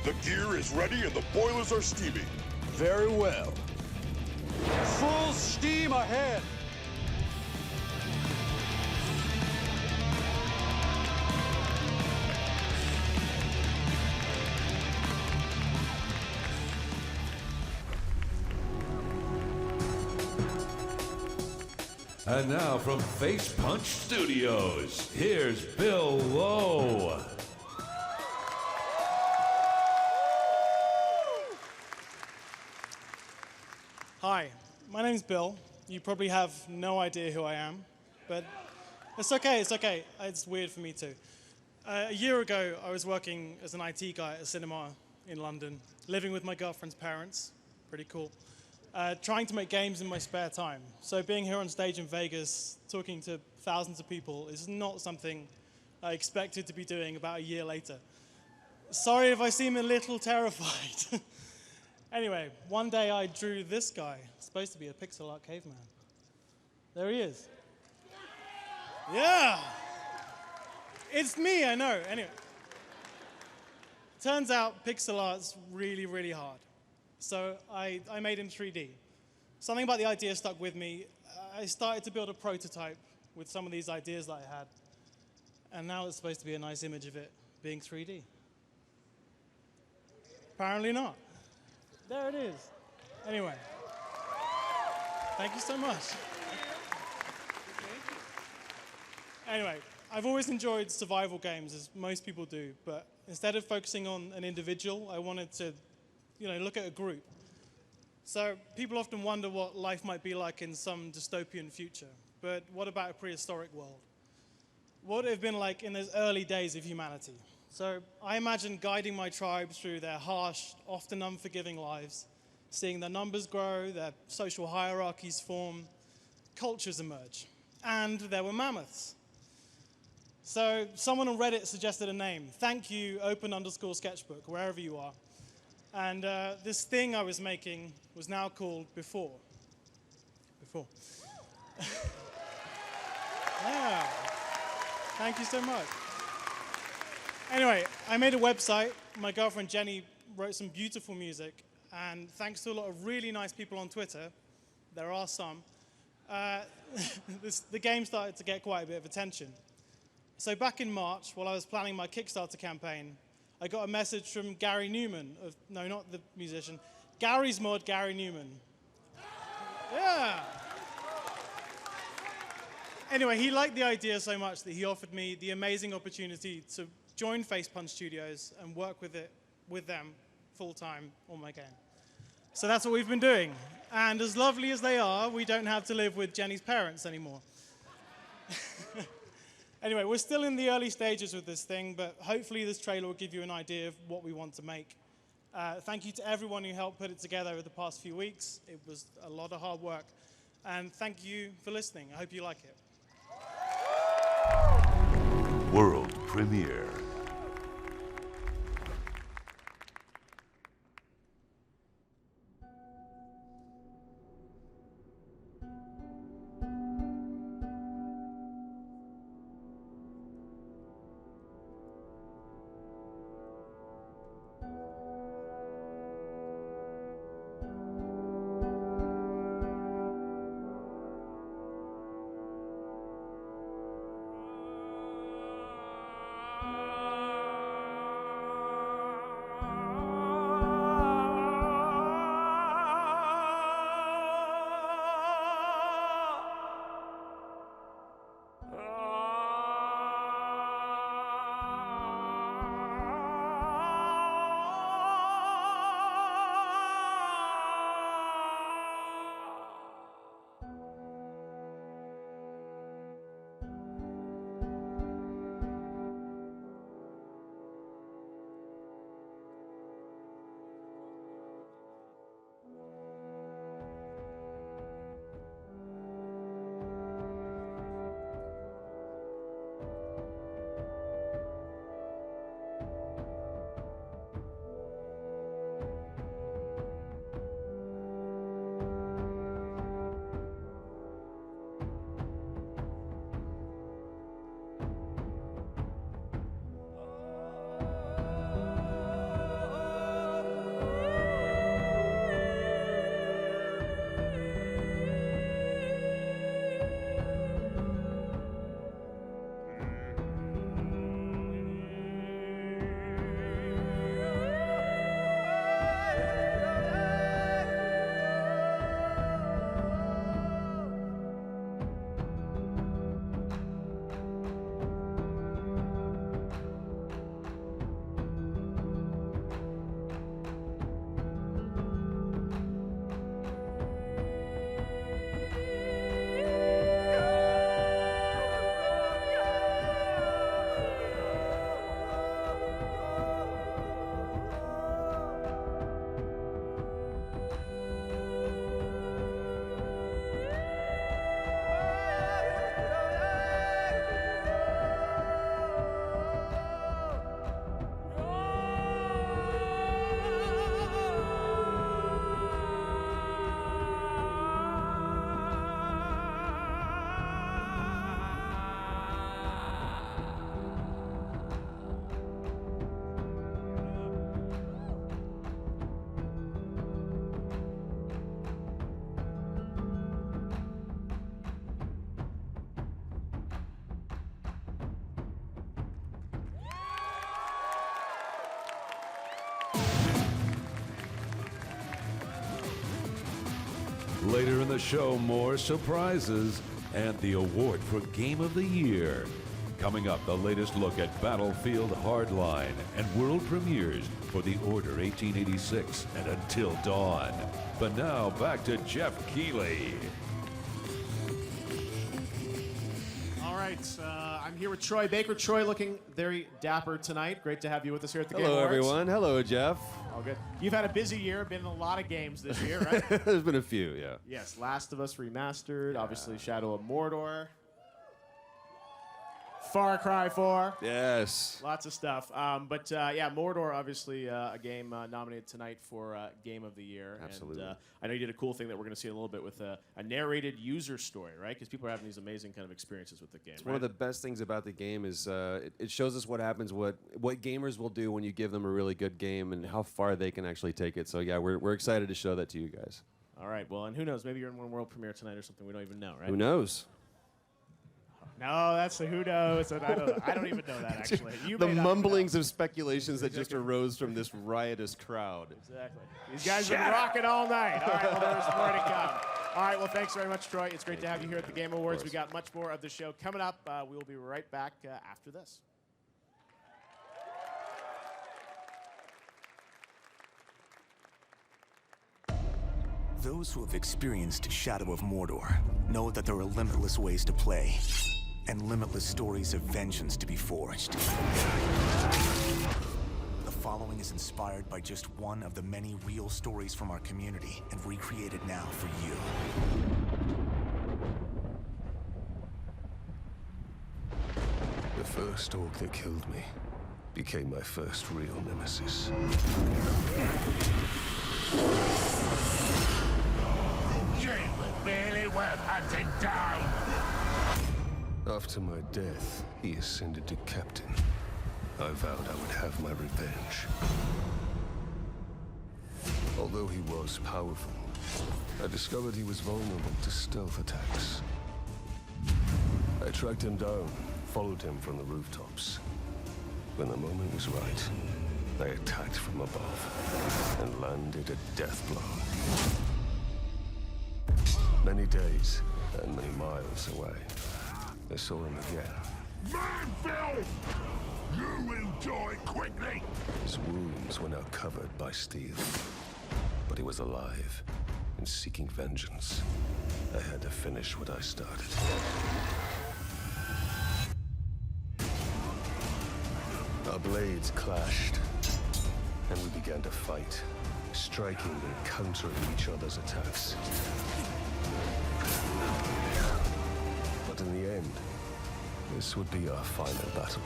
The gear is ready and the boilers are steaming. Very well. Full steam ahead! And now from Face Punch Studios, here's Bill Lowe. Hi, my name's Bill. You probably have no idea who I am, but it's okay, it's okay. It's weird for me too. A year ago, I was working as an IT guy at a cinema in London, living with my girlfriend's parents. Pretty cool. Trying to make games in my spare time. So being here on stage in Vegas, talking to thousands of people is not something I expected to be doing about a year later. Sorry if I seem a little terrified. Anyway, one day I drew this guy, supposed to be a pixel art caveman. There he is. Yeah! It's me, I know. Anyway. Turns out pixel art's really, really hard. So I made him 3D. Something about the idea stuck with me. I started to build a prototype, with some of these ideas that I had. And now it's supposed to be a nice image of it being 3D. Apparently not. There it is. Anyway, thank you so much. Anyway, I've always enjoyed survival games, as most people do, but instead of focusing on an individual, I wanted to, look at a group. So people often wonder what life might be like in some dystopian future, but what about a prehistoric world? What would it have been like in those early days of humanity? So I imagine guiding my tribes through their harsh, often unforgiving lives, seeing their numbers grow, their social hierarchies form, cultures emerge, and there were mammoths. So someone on Reddit suggested a name. Thank you, open_sketchbook, wherever you are. And this thing I was making was now called Before. Before. Yeah. Thank you so much. Anyway, I made a website. My girlfriend Jenny wrote some beautiful music. And thanks to a lot of really nice people on Twitter, there are some, the game started to get quite a bit of attention. So back in March, while I was planning my Kickstarter campaign, I got a message from Gary Newman, no, not the musician, Gary's mod, Gary Newman. Yeah. Anyway, he liked the idea so much that he offered me the amazing opportunity to join Facepunch Studios and work with them full-time on my game. So that's what we've been doing. And as lovely as they are, we don't have to live with Jenny's parents anymore. Anyway, we're still in the early stages with this thing, but hopefully this trailer will give you an idea of what we want to make. Thank you to everyone who helped put it together over the past few weeks. It was a lot of hard work. And thank you for listening. I hope you like it. World premiere. Later in the show, more surprises and the award for Game of the Year. Coming up, the latest look at Battlefield Hardline and world premieres for The Order 1886 and Until Dawn. But now, back to Jeff Keighley. All right, I'm here with Troy Baker. Troy looking very dapper tonight. Great to have you with us here at the Game Hello, Awards. everyone. Hello, Jeff. All good. You've had a busy year, been in a lot of games this year, right? There's been a few, yeah. Yes, Last of Us Remastered, obviously Shadow of Mordor. Far Cry 4. Yes. Lots of stuff. But yeah, Mordor, obviously a game nominated tonight for Game of the Year. Absolutely. And I know you did a cool thing that we're going to see in a little bit with a narrated user story, right? Because people are having these amazing kind of experiences with the game. It's one of the best things about the game is it shows us what happens, what gamers will do when you give them a really good game and how far they can actually take it. So yeah, we're excited to show that to you guys. All right. Well, and who knows? Maybe you're in one world premiere tonight or something. We don't even know, right? Who knows? No, that's the who knows. And I don't even know that, actually. You The may not mumblings of speculations that just arose from this riotous crowd. Exactly. These guys have been rocking all night. All right, well, there's more to come. All right, well, thanks very much, Troy. It's great to have you here at the Game Awards. We got much more of the show coming up. We will be right back after this. Those who have experienced Shadow of Mordor know that there are limitless ways to play and limitless stories of vengeance to be forged. The following is inspired by just one of the many real stories from our community and recreated now for you. The first orc that killed me became my first real nemesis. Really worth hunting down. After my death, he ascended to captain. I vowed I would have my revenge. Although he was powerful, I discovered he was vulnerable to stealth attacks. I tracked him down, followed him from the rooftops. When the moment was right, I attacked from above and landed a death blow. Many days and many miles away, I saw him again. Manfield! You will die quickly! His wounds were now covered by steel, but he was alive and seeking vengeance. I had to finish what I started. Our blades clashed, and we began to fight, striking and countering each other's attacks. But in the end, this would be our final battle.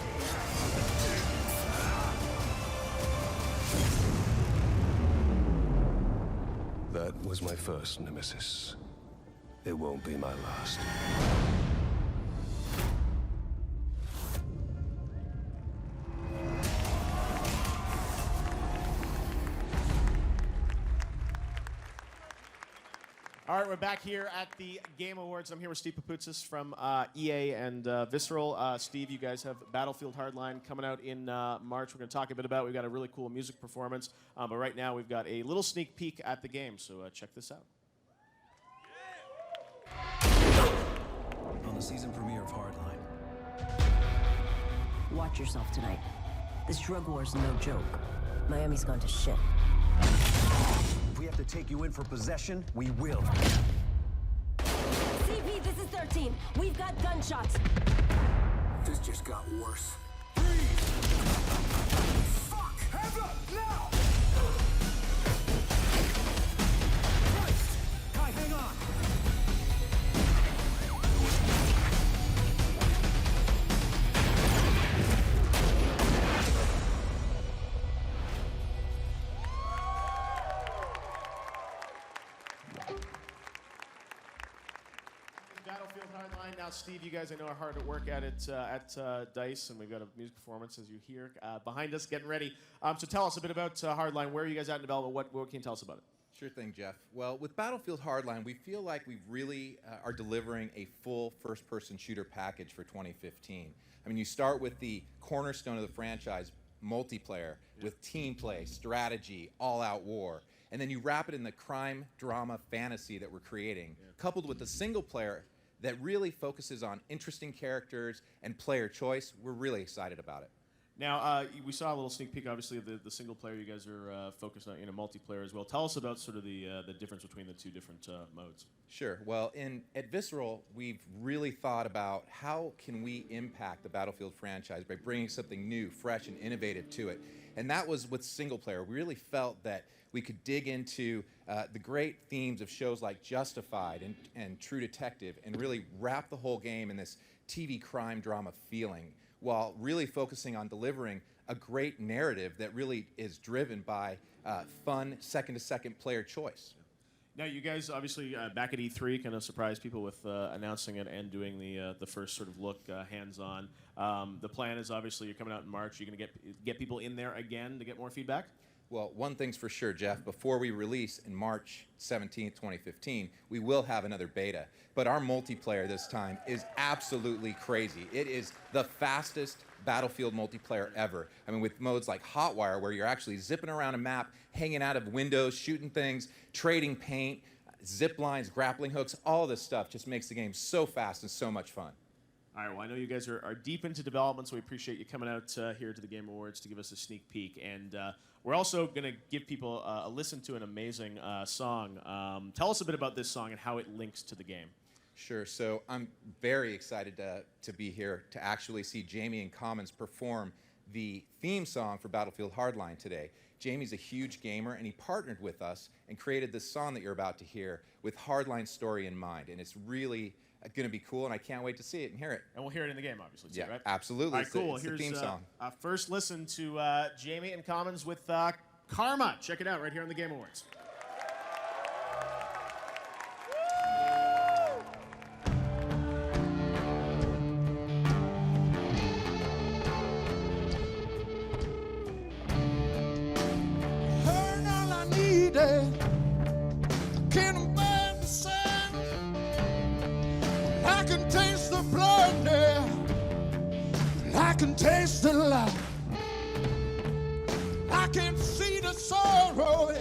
That was my first nemesis. It won't be my last. All right, we're back here at the Game Awards. I'm here with Steve Papoutsis from EA and Visceral. Steve, you guys have Battlefield Hardline coming out in March. We're going to talk a bit about it. We've got a really cool music performance. But right now, we've got a little sneak peek at the game. So check this out. On the season premiere of Hardline. Watch yourself tonight. This drug war's no joke. Miami's gone to shit. If we have to take you in for possession, we will. CP, this is 13. We've got gunshots. This just got worse. Fuck! Hands up, now! Kai, hang on! Battlefield Hardline. Now, Steve, you guys I know are hard at work at it at DICE, and we've got a music performance, as you hear, behind us, getting ready. So tell us a bit about Hardline. Where are you guys at in development? What can you tell us about it? Sure thing, Jeff. Well, with Battlefield Hardline, we feel like we really are delivering a full first-person shooter package for 2015. I mean, you start with the cornerstone of the franchise, multiplayer with team play, strategy, all-out war, and then you wrap it in the crime, drama, fantasy that we're creating, coupled with the single player that really focuses on interesting characters and player choice, we're really excited about it. Now, we saw a little sneak peek, obviously, of the single player. You guys are focused on multiplayer as well. Tell us about sort of the difference between the two different modes. Sure. Well, at Visceral, we've really thought about how can we impact the Battlefield franchise by bringing something new, fresh, and innovative to it. And that was with single player. We really felt that we could dig into the great themes of shows like Justified and True Detective and really wrap the whole game in this TV crime drama feeling, while really focusing on delivering a great narrative that really is driven by fun second-to-second player choice. Now, you guys obviously back at E3 kind of surprised people with announcing it and doing the first sort of look hands-on. The plan is obviously you're coming out in March. You're going to get people in there again to get more feedback? Well, one thing's for sure, Jeff. Before we release in March 17th, 2015, we will have another beta. But our multiplayer this time is absolutely crazy. It is the fastest Battlefield multiplayer ever. I mean, with modes like Hotwire, where you're actually zipping around a map, hanging out of windows, shooting things, trading paint, zip lines, grappling hooks, all of this stuff just makes the game so fast and so much fun. All right, well, I know you guys are deep into development, so we appreciate you coming out here to the Game Awards to give us a sneak peek. And we're also going to give people a listen to an amazing song. Tell us a bit about this song and how it links to the game. Sure. So I'm very excited to be here to actually see Jamie and Commons perform the theme song for Battlefield Hardline today. Jamie's a huge gamer, and he partnered with us and created this song that you're about to hear with Hardline's story in mind. And it's really going to be cool, and I can't wait to see it and hear it. And we'll hear it in the game, obviously, too, yeah, right? Absolutely. All right, cool. It's Here's the theme song. First listen to Jamie and Commons with Karma. Check it out right here on the Game Awards. Heard all I needed. Can't abide the sun. I can taste the blood now. I can taste the light. I can see the sorrow.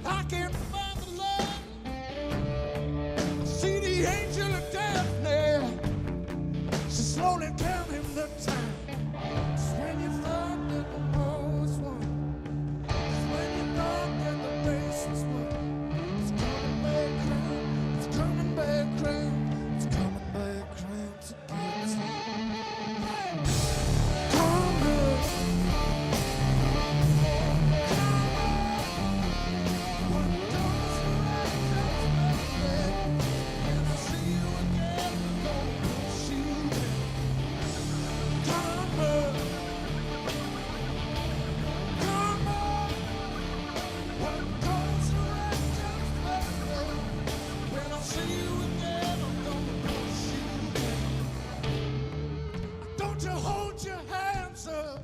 I can find the love. I see the angel of death now. She's slowly counting the time. It's when you thought that the war was won. It's when you thought that the race was won. It's coming back round. It's coming back round. It's coming back round to get you. Don't you hold your hands up.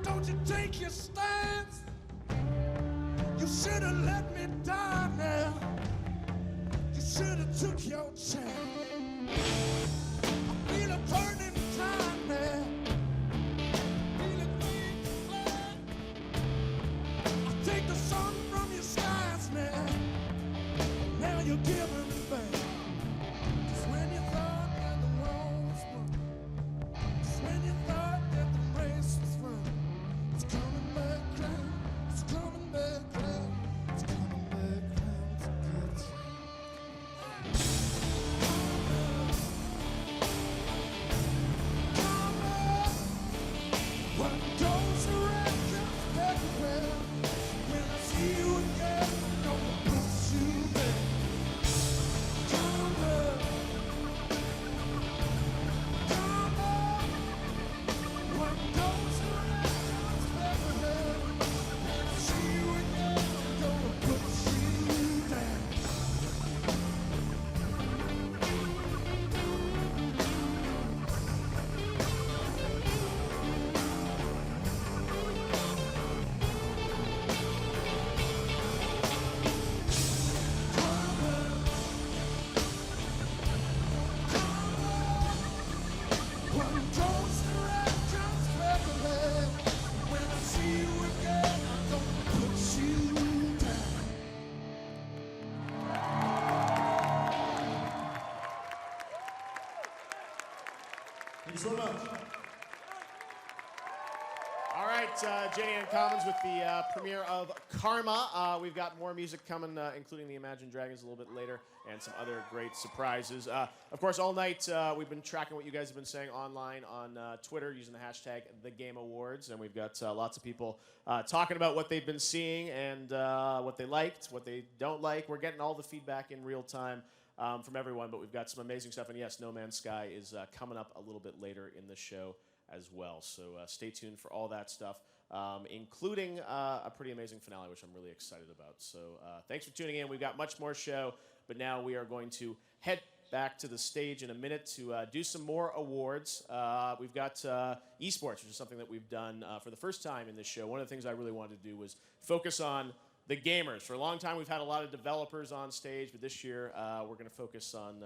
Don't you take your stance. You should have let me die now. You should have took your chance. I feel a burning time now. Feel it being flat. I take the sun from your skies now. Now you're giving it back. Just when you thought that the war was won. Just when you thought that the race was run. It's coming back round. It's coming back round. It's coming back round to get you. What goes around comes back around. When I see you again, I'm gonna push you back. so much. All right, JN Commons with the premiere of Karma. We've got more music coming, including the Imagine Dragons a little bit later, and some other great surprises. Of course, all night we've been tracking what you guys have been saying online on Twitter using the hashtag #TheGameAwards, and we've got lots of people talking about what they've been seeing and what they liked, what they don't like. We're getting all the feedback in real time from everyone, but we've got some amazing stuff. And yes, No Man's Sky is coming up a little bit later in the show as well. So stay tuned for all that stuff, including a pretty amazing finale, which I'm really excited about. So thanks for tuning in. We've got much more show, but now we are going to head back to the stage in a minute to do some more awards. We've got esports, which is something that we've done for the first time in this show. One of the things I really wanted to do was focus on the gamers. For a long time, we've had a lot of developers on stage, but this year we're going to focus on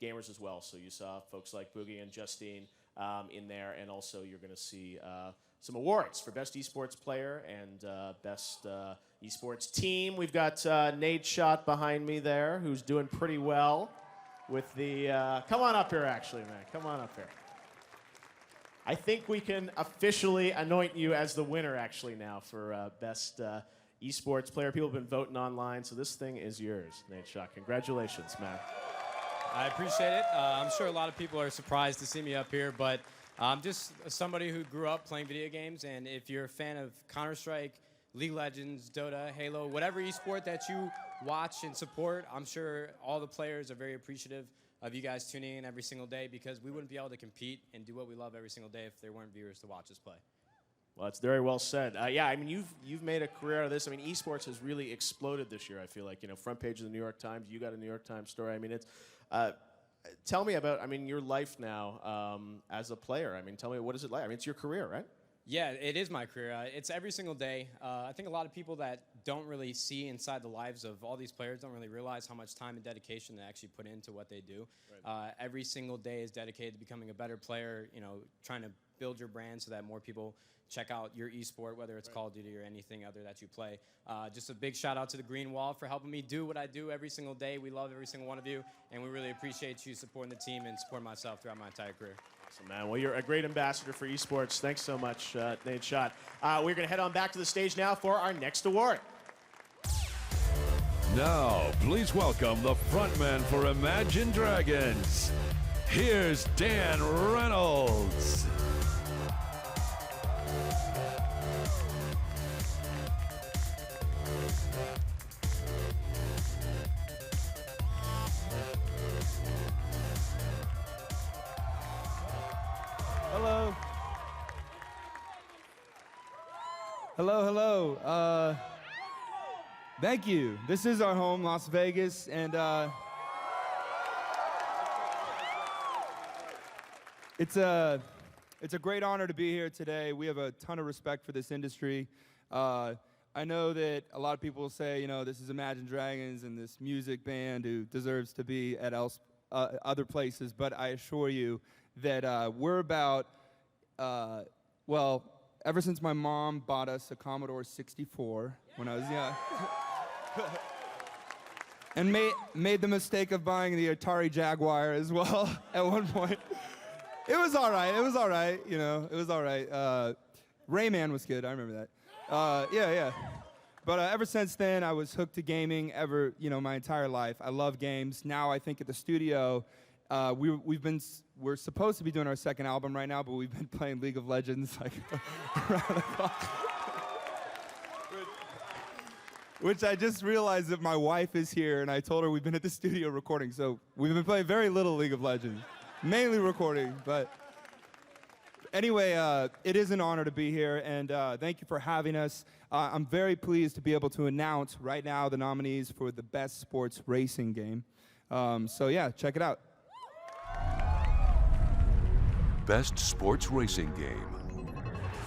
gamers as well. So you saw folks like Boogie and Justine in there, and also you're going to see some awards for Best Esports Player and Best Esports Team. We've got Nate Schott behind me there, who's doing pretty well with the... come on up here, actually, man. Come on up here. I think we can officially anoint you as the winner, actually, now for Best Esports Player. People have been voting online, so this thing is yours, Nate Schott. Congratulations, man. I appreciate it. I'm sure a lot of people are surprised to see me up here, but I'm just somebody who grew up playing video games, and if you're a fan of Counter-Strike, League of Legends, Dota, Halo, whatever esport that you watch and support, I'm sure all the players are very appreciative of you guys tuning in every single day, because we wouldn't be able to compete and do what we love every single day if there weren't viewers to watch us play. Well, it's very well said. Yeah, I mean, you've made a career out of this. I mean, esports has really exploded this year, I feel like. You know, front page of the New York Times, you got a New York Times story. I mean, it's... tell me about, I mean, your life now as a player. I mean, tell me, what is it like? I mean, it's your career, right? Yeah, it is my career. It's every single day. I think a lot of people that don't really see inside the lives of all these players don't really realize how much time and dedication they actually put into what they do. Right. Every single day is dedicated to becoming a better player, you know, trying to build your brand so that more people check out your esport, whether it's Call of Duty or anything other that you play. Just a big shout out to the Green Wall for helping me do what I do every single day. We love every single one of you, and we really appreciate you supporting the team and supporting myself throughout my entire career. Awesome, man. Well, you're a great ambassador for esports. Thanks so much, Nate Schott. We're going to head on back to the stage now for our next award. Now, please welcome the frontman for Imagine Dragons. Here's Dan Reynolds. Hello. Hello. Thank you. This is our home, Las Vegas, and it's a great honor to be here today. We have a ton of respect for this industry. I know that a lot of people will say, you know, this is Imagine Dragons and this music band who deserves to be at other places, but I assure you that we're about, well, ever since my mom bought us a Commodore 64 when I was young, and made the mistake of buying the Atari Jaguar as well at one point. It was all right, you know, it was all right. Rayman was good, I remember that. Yeah. But ever since then, I was hooked to gaming my entire life. I love games. Now I think at the studio, we're supposed to be doing our second album right now, but we've been playing League of Legends like around the clock. Which I just realized that my wife is here, and I told her we've been at the studio recording, so we've been playing very little League of Legends, mainly recording, but anyway, it is an honor to be here, and thank you for having us. I'm very pleased to be able to announce right now the nominees for the Best Sports Racing Game. So yeah, check it out. Best Sports Racing Game,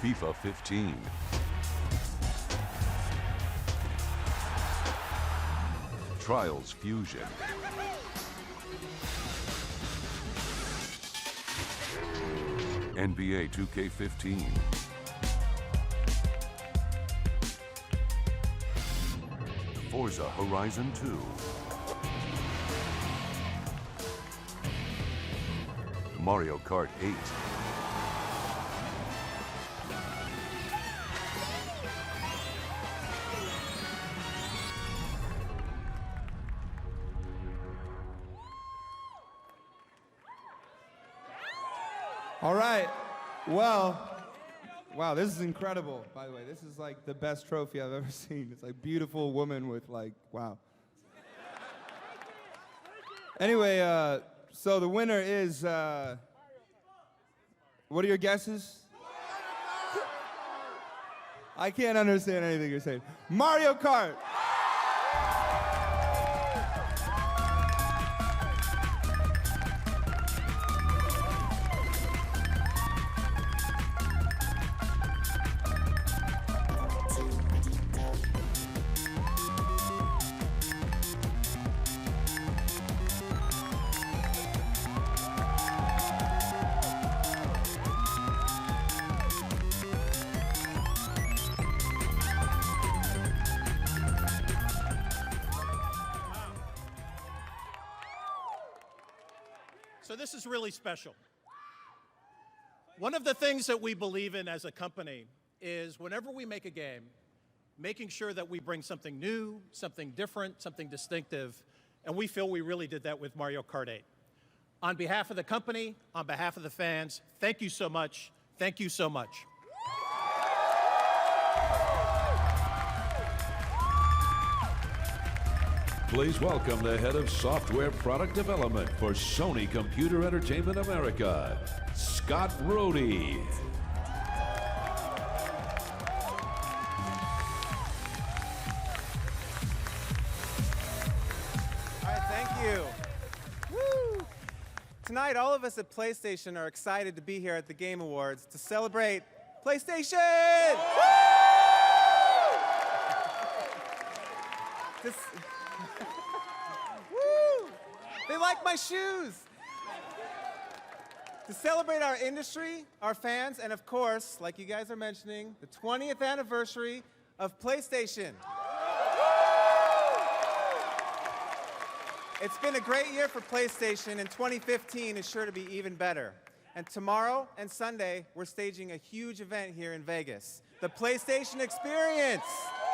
FIFA 15. Trials Fusion. NBA 2K15. Forza Horizon 2. Mario Kart 8. All right. Well, wow, this is incredible, by the way. This is like the best trophy I've ever seen. It's like beautiful woman with like, wow. Anyway, so the winner is, what are your guesses? I can't understand anything you're saying. Mario Kart. So this is really special. One of the things that we believe in as a company is whenever we make a game, making sure that we bring something new, something different, something distinctive, and we feel we really did that with Mario Kart 8. On behalf of the company, on behalf of the fans, thank you so much. Thank you so much. Please welcome the head of software product development for Sony Computer Entertainment America, Scott Rohde. All right, thank you. Woo! Tonight, all of us at PlayStation are excited to be here at the Game Awards to celebrate PlayStation! Woo! Woo! They like my shoes! To celebrate our industry, our fans, and of course, like you guys are mentioning, the 20th anniversary of PlayStation. It's been a great year for PlayStation, and 2015 is sure to be even better. And tomorrow and Sunday, we're staging a huge event here in Vegas, the PlayStation Experience.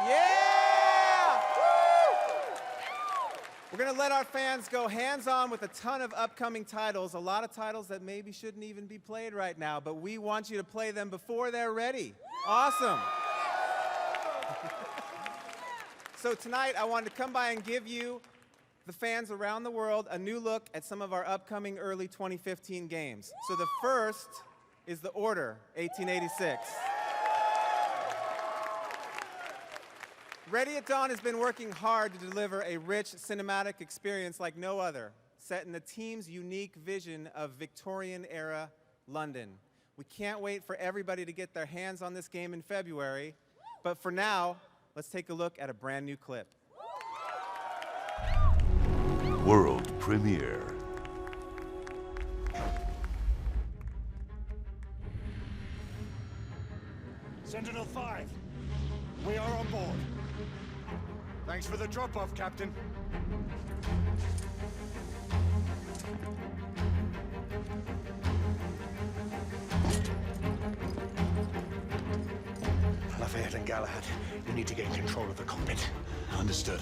Yeah! Woo! We're gonna let our fans go hands-on with a ton of upcoming titles, a lot of titles that maybe shouldn't even be played right now, but we want you to play them before they're ready. Awesome. So tonight, I wanted to come by and give you, the fans around the world, a new look at some of our upcoming early 2015 games. So the first is The Order 1886. Ready at Dawn has been working hard to deliver a rich cinematic experience like no other, set in the team's unique vision of Victorian-era London. We can't wait for everybody to get their hands on this game in February, but for now, let's take a look at a brand new clip. World premiere. Sentinel-5, we are on board. Thanks for the drop-off, Captain. Lafayette and Galahad, you need to get control of the cockpit. Understood.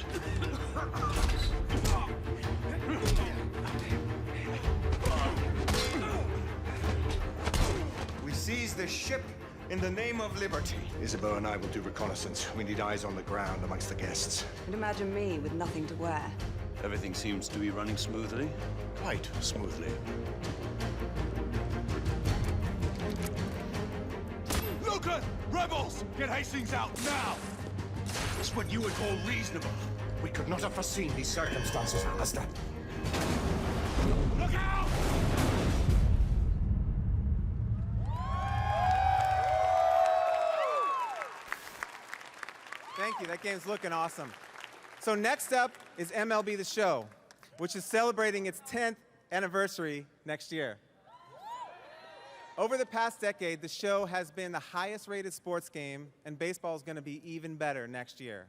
We seize the ship in the name of liberty. Isabeau and I will do reconnaissance. We need eyes on the ground amongst the guests. And imagine me with nothing to wear. Everything seems to be running smoothly. Quite smoothly. Lucas! Rebels! Get Hastings out now! It's what you would call reasonable. We could not have foreseen these circumstances, Alistair. Look out! Thank you, that game's looking awesome. So next up is MLB The Show, which is celebrating its 10th anniversary next year. Over the past decade, the show has been the highest rated sports game, and baseball is going to be even better next year.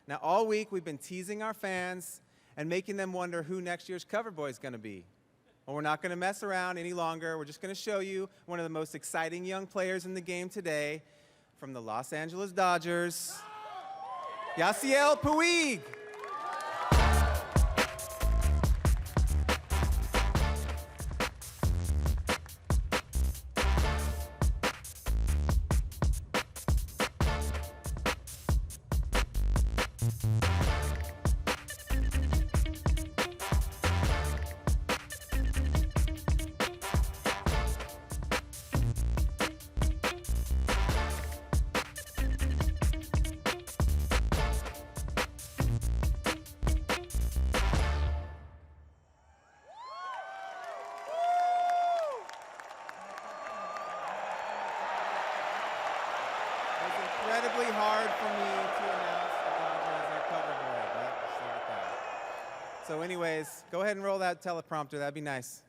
Now, all week, we've been teasing our fans and making them wonder who next year's cover boy is going to be. Well, we're not going to mess around any longer. We're just going to show you one of the most exciting young players in the game today from the Los Angeles Dodgers, Yasiel Puig. hard for me to announce the Dodger as their cover boy, but just leave it there. So anyways, go ahead and roll that teleprompter. That'd be nice.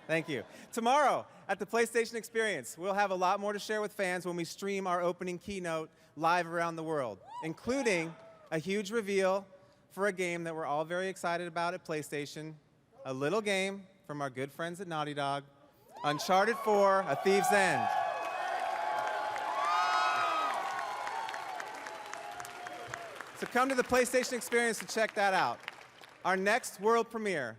Thank you. Tomorrow at the PlayStation Experience, we'll have a lot more to share with fans when we stream our opening keynote live around the world, including a huge reveal for a game that we're all very excited about at PlayStation, a little game from our good friends at Naughty Dog, Uncharted 4: A Thief's End. So come to the PlayStation Experience to check that out. Our next world premiere.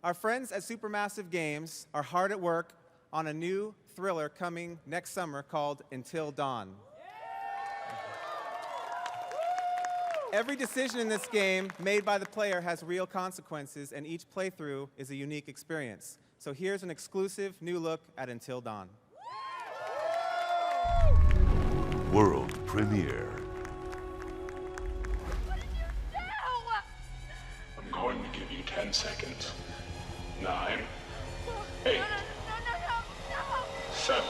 Our friends at Supermassive Games are hard at work on a new thriller coming next summer called Until Dawn. Every decision in this game made by the player has real consequences, and each playthrough is a unique experience. So here's an exclusive new look at Until Dawn. World premiere. I'm going to give you 10 seconds. 9, 8, 7.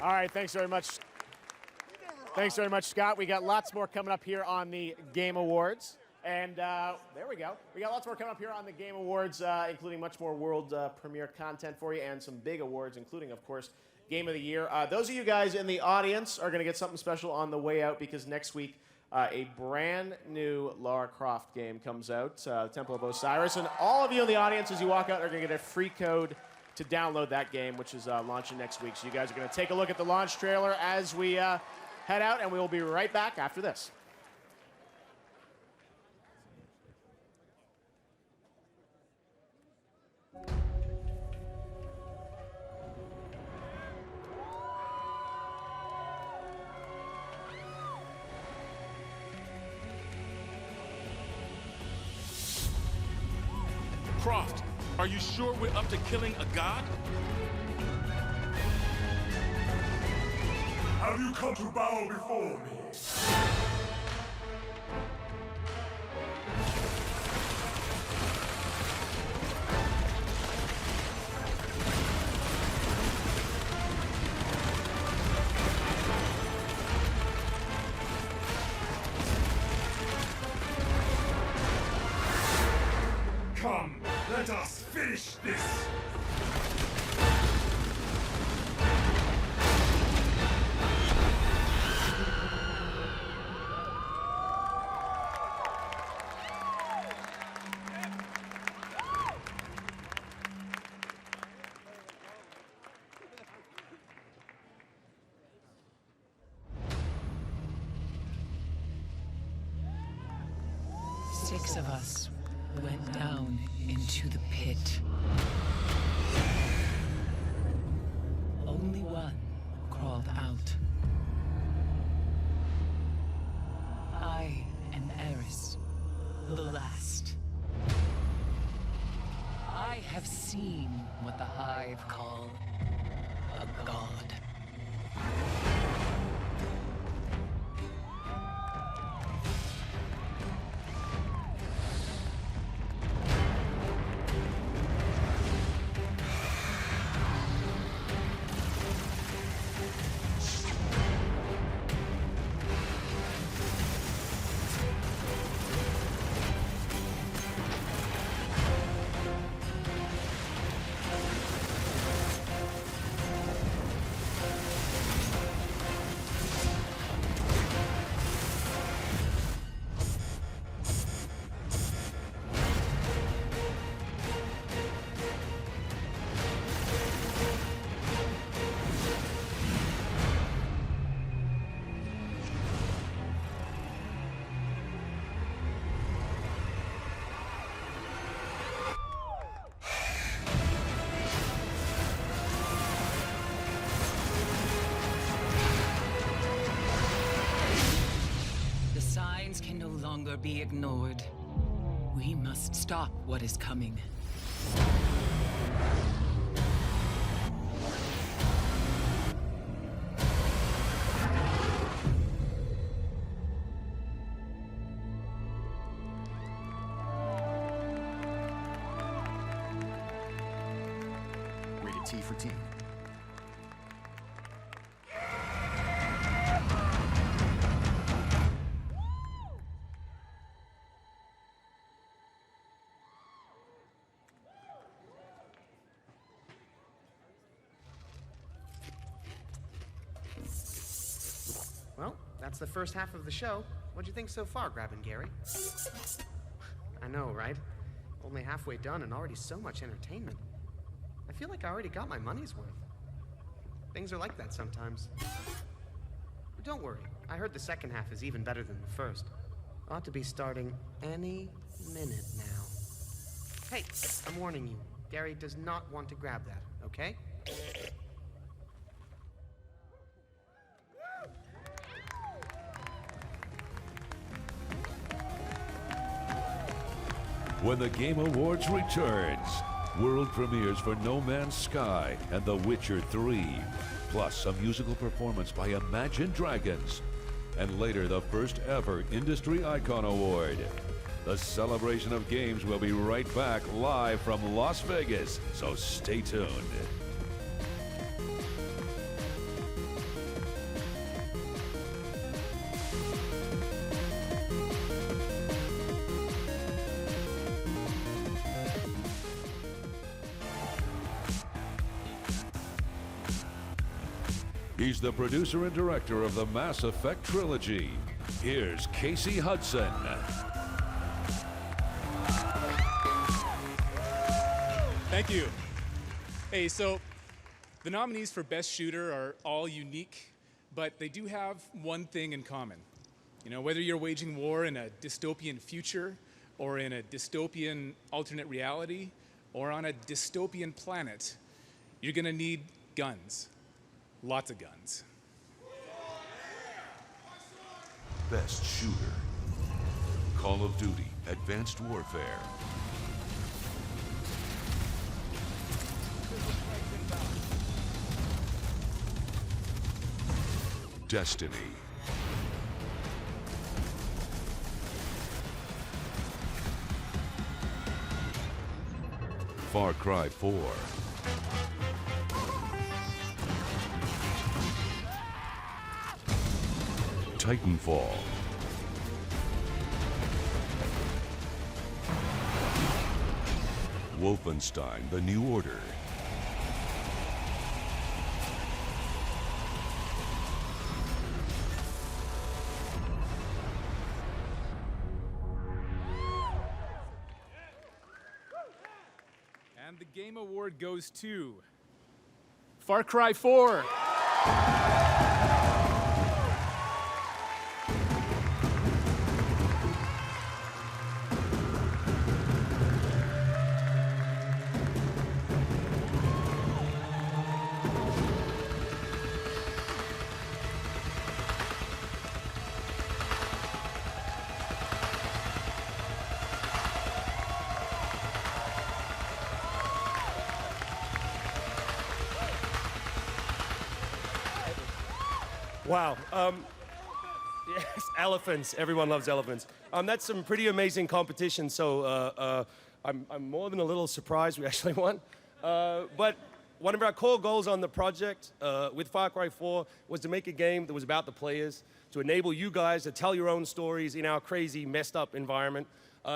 All right, thanks very much. Thanks very much, Scott. We got lots more coming up here on the Game Awards. And there we go. We got lots more coming up here on the Game Awards, including much more world premiere content for you and some big awards, including, of course, Game of the Year. Those of you guys in the audience are going to get something special on the way out because next week a brand new Lara Croft game comes out, Temple of Osiris. And all of you in the audience, as you walk out, are going to get a free code to download that game, which is launching next week. So you guys are going to take a look at the launch trailer as we head out, and we will be right back after this. Croft, are you sure we're up to killing a god? Have you come to bow before me? Come, let us finish this! Six of us went down into the pit. Only one crawled out. I am Eris, the last. I have seen what the Hive call a god. longer be ignored. We must stop what is coming. Rated T for teen. Well, that's the first half of the show. What'd you think so far, Grabbin' Gary? I know, right? Only halfway done and already so much entertainment. I feel like I already got my money's worth. Things are like that sometimes. But don't worry, I heard the second half is even better than the first. Ought to be starting any minute now. Hey, I'm warning you. Gary does not want to grab that, okay? When the Game Awards returns, world premieres for No Man's Sky and The Witcher 3, plus a musical performance by Imagine Dragons, and later the first ever Industry Icon Award. The celebration of games will be right back live from Las Vegas, so stay tuned. He's the producer and director of the Mass Effect trilogy. Here's Casey Hudson. Thank you. Hey, so the nominees for Best Shooter are all unique, but they do have one thing in common. You know, whether you're waging war in a dystopian future, or in a dystopian alternate reality, or on a dystopian planet, you're gonna need guns. Lots of guns. Best Shooter. Call of Duty: Advanced Warfare. Destiny. Far Cry 4. Titanfall. Wolfenstein: The New Order. And the Game Award goes to Far Cry 4. Wow. Yes, elephants. Everyone loves elephants. That's some pretty amazing competition. So I'm more than a little surprised we actually won. But one of our core goals on the project with Far Cry 4 was to make a game that was about the players, to enable you guys to tell your own stories in our crazy, messed up environment.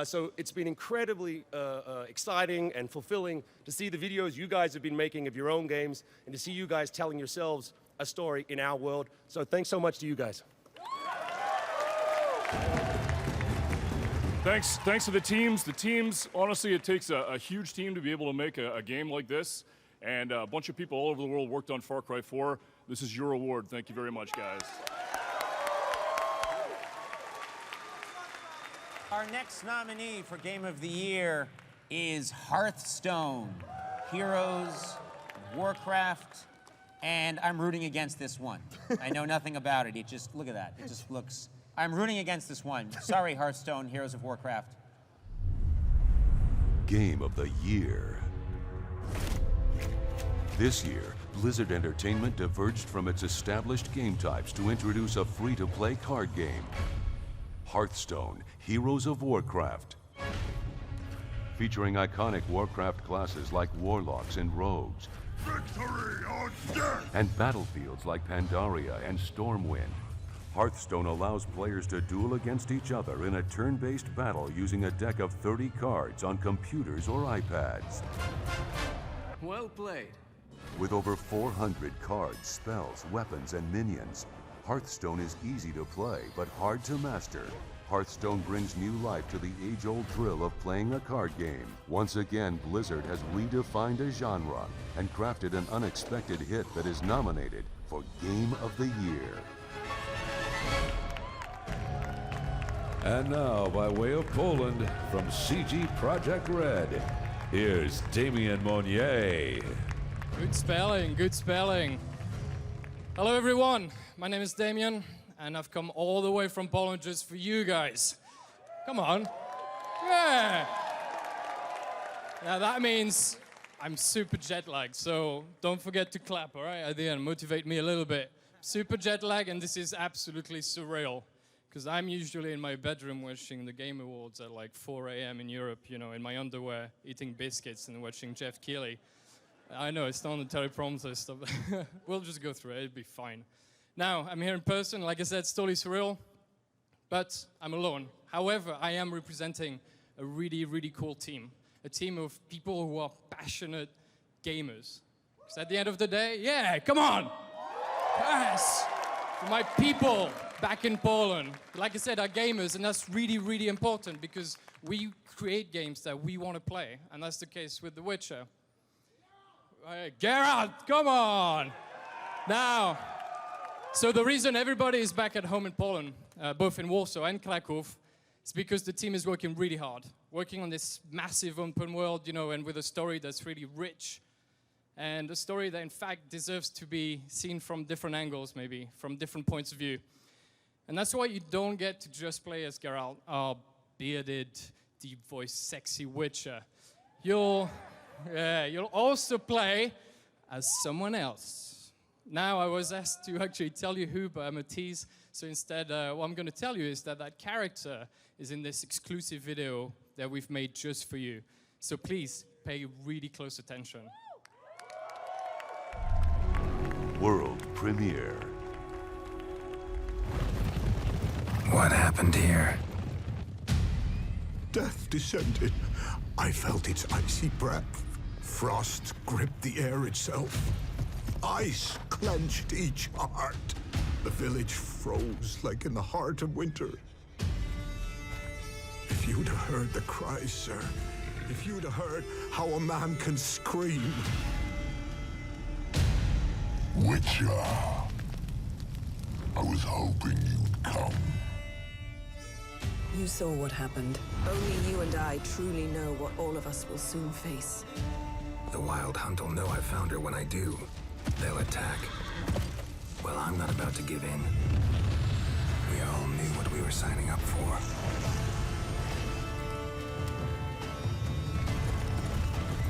So it's been incredibly exciting and fulfilling to see the videos you guys have been making of your own games and to see you guys telling yourselves a story in our world. So thanks so much to you guys. Thanks to the teams. The teams, honestly, it takes a huge team to be able to make a game like this. And a bunch of people all over the world worked on Far Cry 4. This is your award. Thank you very much, guys. Our next nominee for Game of the Year is Hearthstone, Heroes, Warcraft, and I'm rooting against this one. I know nothing about it. It just, look at that. It just looks I'm rooting against this one. Sorry, Hearthstone, Heroes of Warcraft. Game of the Year. This year, Blizzard Entertainment diverged from its established game types to introduce a free-to-play card game. Hearthstone, Heroes of Warcraft. Featuring iconic Warcraft classes like Warlocks and Rogues. Victory or death! And battlefields like Pandaria and Stormwind. Hearthstone allows players to duel against each other in a turn-based battle using a deck of 30 cards on computers or iPads. Well played. With over 400 cards, spells, weapons, and minions, Hearthstone is easy to play but hard to master. Hearthstone brings new life to the age-old thrill of playing a card game. Once again, Blizzard has redefined a genre and crafted an unexpected hit that is nominated for Game of the Year. And now, by way of Poland, from CG Project Red, here's Damien Monnier. Good spelling, good spelling. Hello everyone, my name is Damien, and I've come all the way from Poland just for you guys. Come on. Yeah. Now that means I'm super jet lagged, so don't forget to clap, all right, at the end, motivate me a little bit. Super jet lag, and this is absolutely surreal, because I'm usually in my bedroom watching the Game Awards at like 4 a.m. in Europe, you know, in my underwear, eating biscuits and watching Jeff Keighley. I know, it's not on the teleprompter stuff. We'll just go through it, it'll be fine. Now, I'm here in person, like I said, it's totally surreal, but I'm alone. However, I am representing a really, really cool team. A team of people who are passionate gamers. Because at the end of the day, yeah, come on! Yes! For my people back in Poland, like I said, are gamers, and that's really, really important because we create games that we want to play, and that's the case with The Witcher. Geralt, come on! Now, so the reason everybody is back at home in Poland, both in Warsaw and Krakow, is because the team is working really hard, working on this massive open world, you know, and with a story that's really rich, and a story that in fact deserves to be seen from different angles, maybe, from different points of view. And that's why you don't get to just play as Geralt, our bearded, deep-voiced, sexy Witcher. You'll also play as someone else. Now, I was asked to actually tell you who, but I'm a tease. So instead, what I'm going to tell you is that that character is in this exclusive video that we've made just for you. So please, pay really close attention. World premiere. What happened here? Death descended. I felt its icy breath. Frost gripped the air itself. Ice clenched each heart. The village froze like in the heart of winter. If you'd have heard the cries, sir, if you'd have heard how a man can scream. Witcher, I was hoping you'd come. You saw what happened. Only you and I truly know what all of us will soon face. The Wild Hunt will know I found her when I do. They'll attack. Well, I'm not about to give in. We all knew what we were signing up for.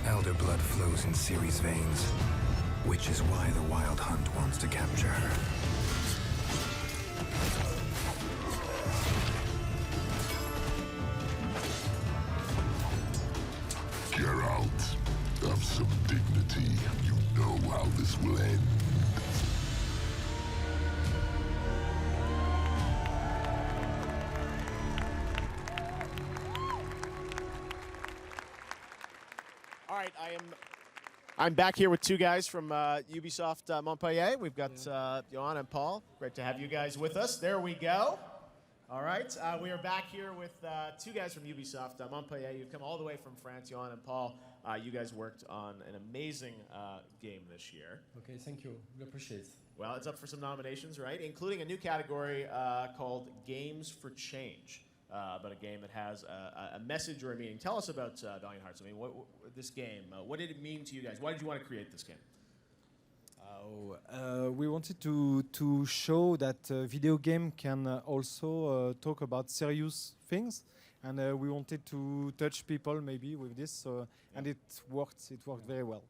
Elder blood flows in Ciri's veins, which is why the Wild Hunt wants to capture her. Geralt, have some dignity. You know how this will end. All right, I'm back here with two guys from Ubisoft Montpellier. We've got Johan and Paul. Great to have you guys with us. There we go. All right, we are back here with two guys from Ubisoft Montpellier. You've come all the way from France, Johan and Paul. You guys worked on an amazing game this year. Okay, thank you. We appreciate it. Well, it's up for some nominations, right? Including a new category called Games for Change. About a game that has a message or a meaning. Tell us about Valiant Hearts. I mean, this game, what did it mean to you guys? Why did you want to create this game? We wanted to show that video game can also talk about serious things, and we wanted to touch people maybe with this, and it worked. It worked very well.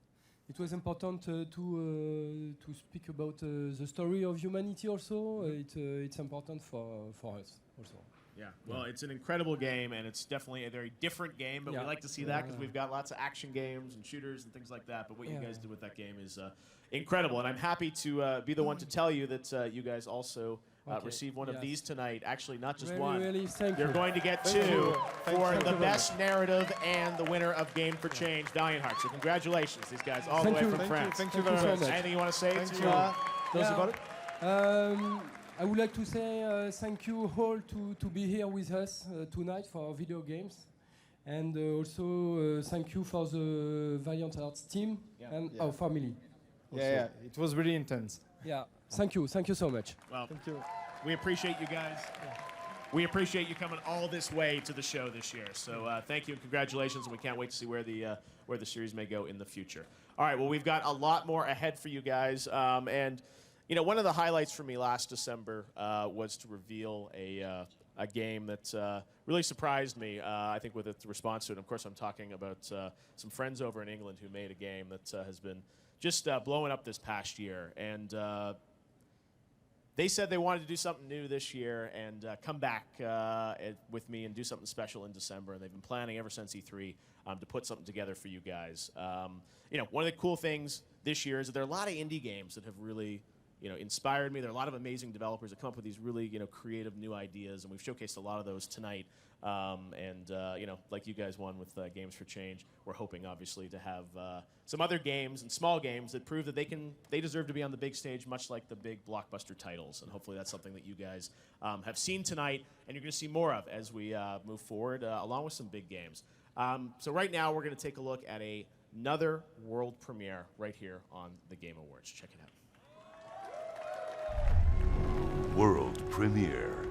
It was important to speak about the story of humanity also. It's important for us also. Yeah, well, it's an incredible game, and it's definitely a very different game, but we like to see that because we've got lots of action games and shooters and things like that, but what you guys did with that game is incredible, and I'm happy to be the one to tell you that you guys also received one of these tonight. Actually, not just one. You're going to get two for the best narrative and the winner of Game for Change, Valiant Heart. So congratulations, these guys, all the way from France. Thank you very much. Anything you want to say to those about it? I would like to say thank you all to be here with us tonight for our video games. And also thank you for the Valiant Hearts team and our family. Yeah, it was really intense. Yeah, thank you so much. Well, thank you. We appreciate you guys. We appreciate you coming all this way to the show this year. So thank you and congratulations, and we can't wait to see where the series may go in the future. All right, well, we've got a lot more ahead for you guys, and you know, one of the highlights for me last December was to reveal a game that really surprised me, I think, with its response to it. Of course, I'm talking about some friends over in England who made a game that has been just blowing up this past year. And they said they wanted to do something new this year and come back with me and do something special in December. And they've been planning ever since E3 to put something together for you guys. You know, one of the cool things this year is that there are a lot of indie games that have really inspired me. There are a lot of amazing developers that come up with these really, creative new ideas, and we've showcased a lot of those tonight. Like you guys won with Games for Change, we're hoping, obviously, to have some other games and small games that prove that they deserve to be on the big stage, much like the big blockbuster titles. And hopefully that's something that you guys have seen tonight, and you're going to see more of as we move forward, along with some big games. So right now, we're going to take a look at another world premiere right here on the Game Awards. Check it out. World premiere.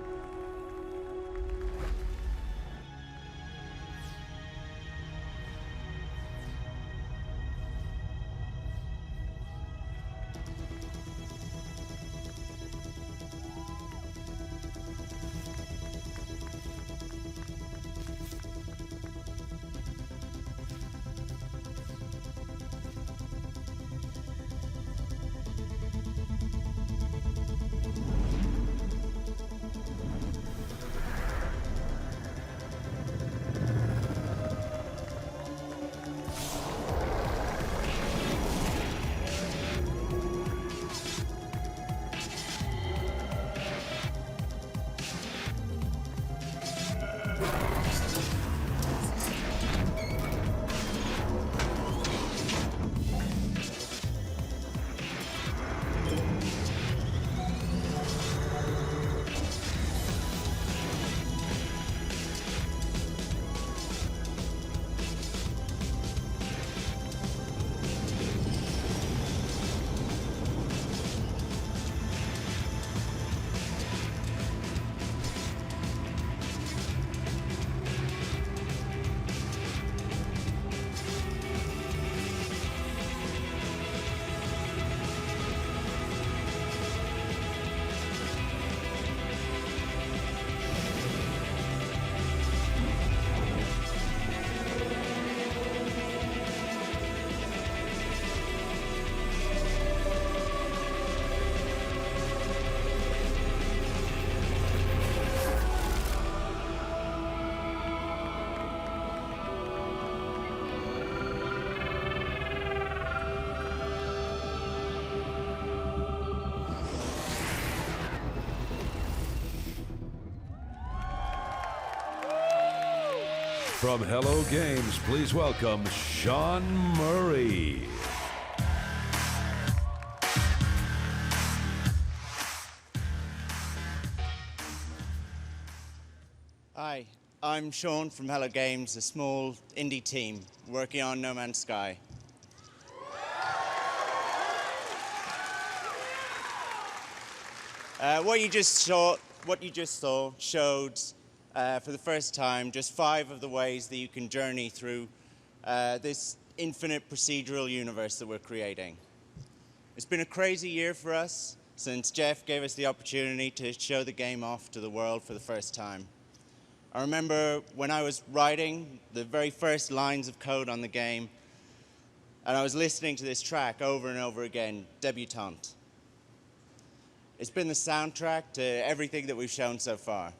From Hello Games, please welcome Sean Murray. Hi, I'm Sean from Hello Games, a small indie team working on No Man's Sky. What you just saw showed for the first time just 5 of the ways that you can journey through this infinite procedural universe that we're creating. It's been a crazy year for us since Jeff gave us the opportunity to show the game off to the world for the first time. I remember when I was writing the very first lines of code on the game, and I was listening to this track over and over again, Debutante. It's been the soundtrack to everything that we've shown so far.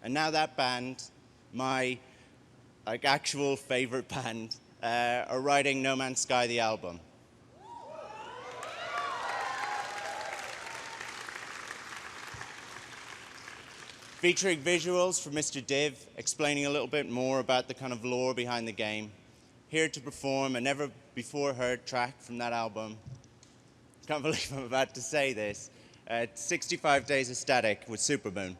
And now that band, my actual favorite band, are writing No Man's Sky, the album. Featuring visuals from Mr. Div, explaining a little bit more about the kind of lore behind the game. Here to perform a never-before-heard track from that album. Can't believe I'm about to say this. 65 Days of Static with Supermoon.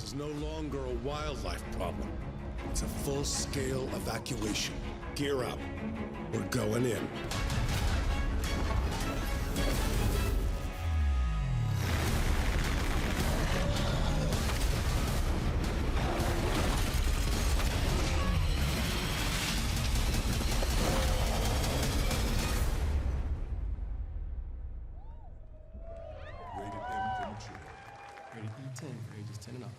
This is no longer a wildlife problem. It's a full-scale evacuation. Gear up. We're going in. Rated M for mature. Rated E10 for ages 10 and up.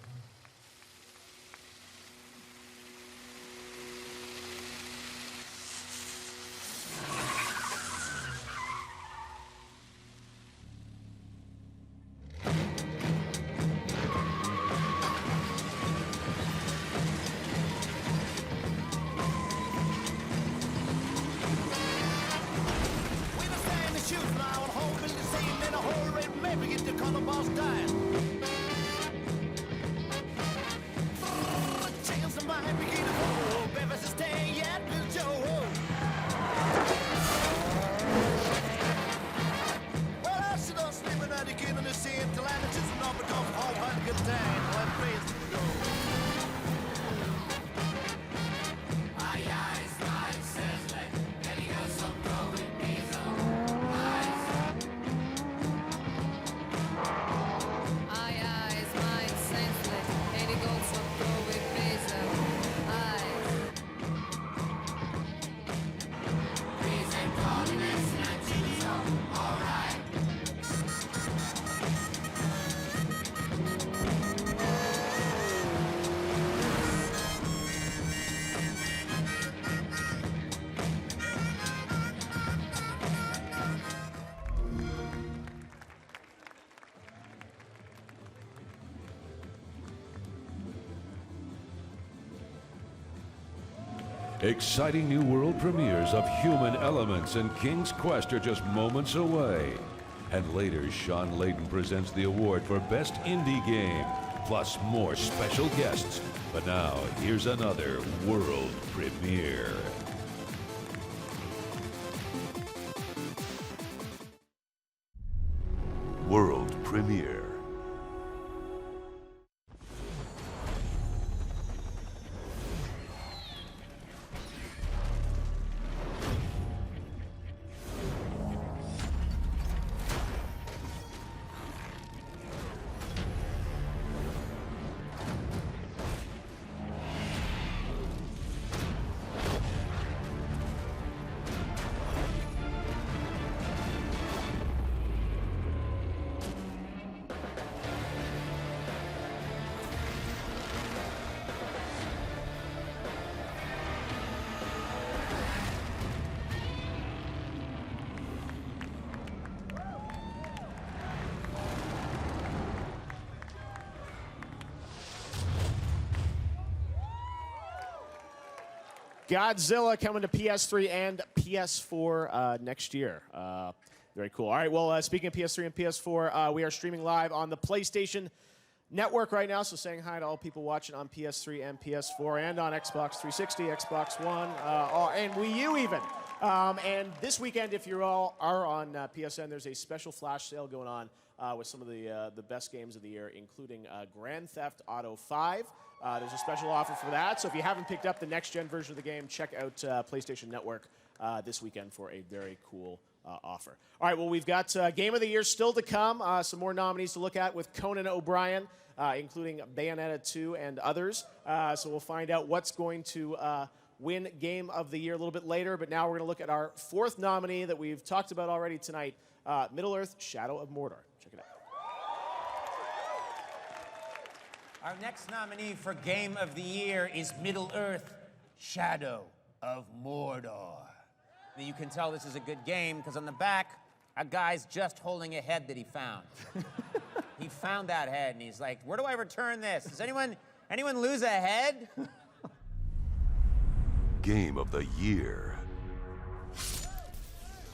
Exciting new world premieres of Human Elements and King's Quest are just moments away. And later, Sean Layden presents the award for Best Indie Game, plus more special guests. But now, here's another world premiere. World premiere. Godzilla coming to PS3 and PS4 next year. Very cool. All right, well, speaking of PS3 and PS4, we are streaming live on the PlayStation Network right now, so saying hi to all people watching on PS3 and PS4 and on Xbox 360, Xbox One, and Wii U even. And this weekend, if you all are on PSN, there's a special flash sale going on with some of the best games of the year, including Grand Theft Auto 5. There's a special offer for that. So if you haven't picked up the next-gen version of the game, check out PlayStation Network this weekend for a very cool offer. All right, well, we've got Game of the Year still to come. Some more nominees to look at with Conan O'Brien, including Bayonetta 2 and others. So we'll find out what's going to win Game of the Year a little bit later. But now we're going to look at our fourth nominee that we've talked about already tonight, Middle-earth: Shadow of Mordor. Check it out. Our next nominee for Game of the Year is Middle-earth: Shadow of Mordor. Now, you can tell this is a good game because on the back, a guy's just holding a head that he found. He found that head and he's like, where do I return this? Does anyone lose a head? Game of the Year.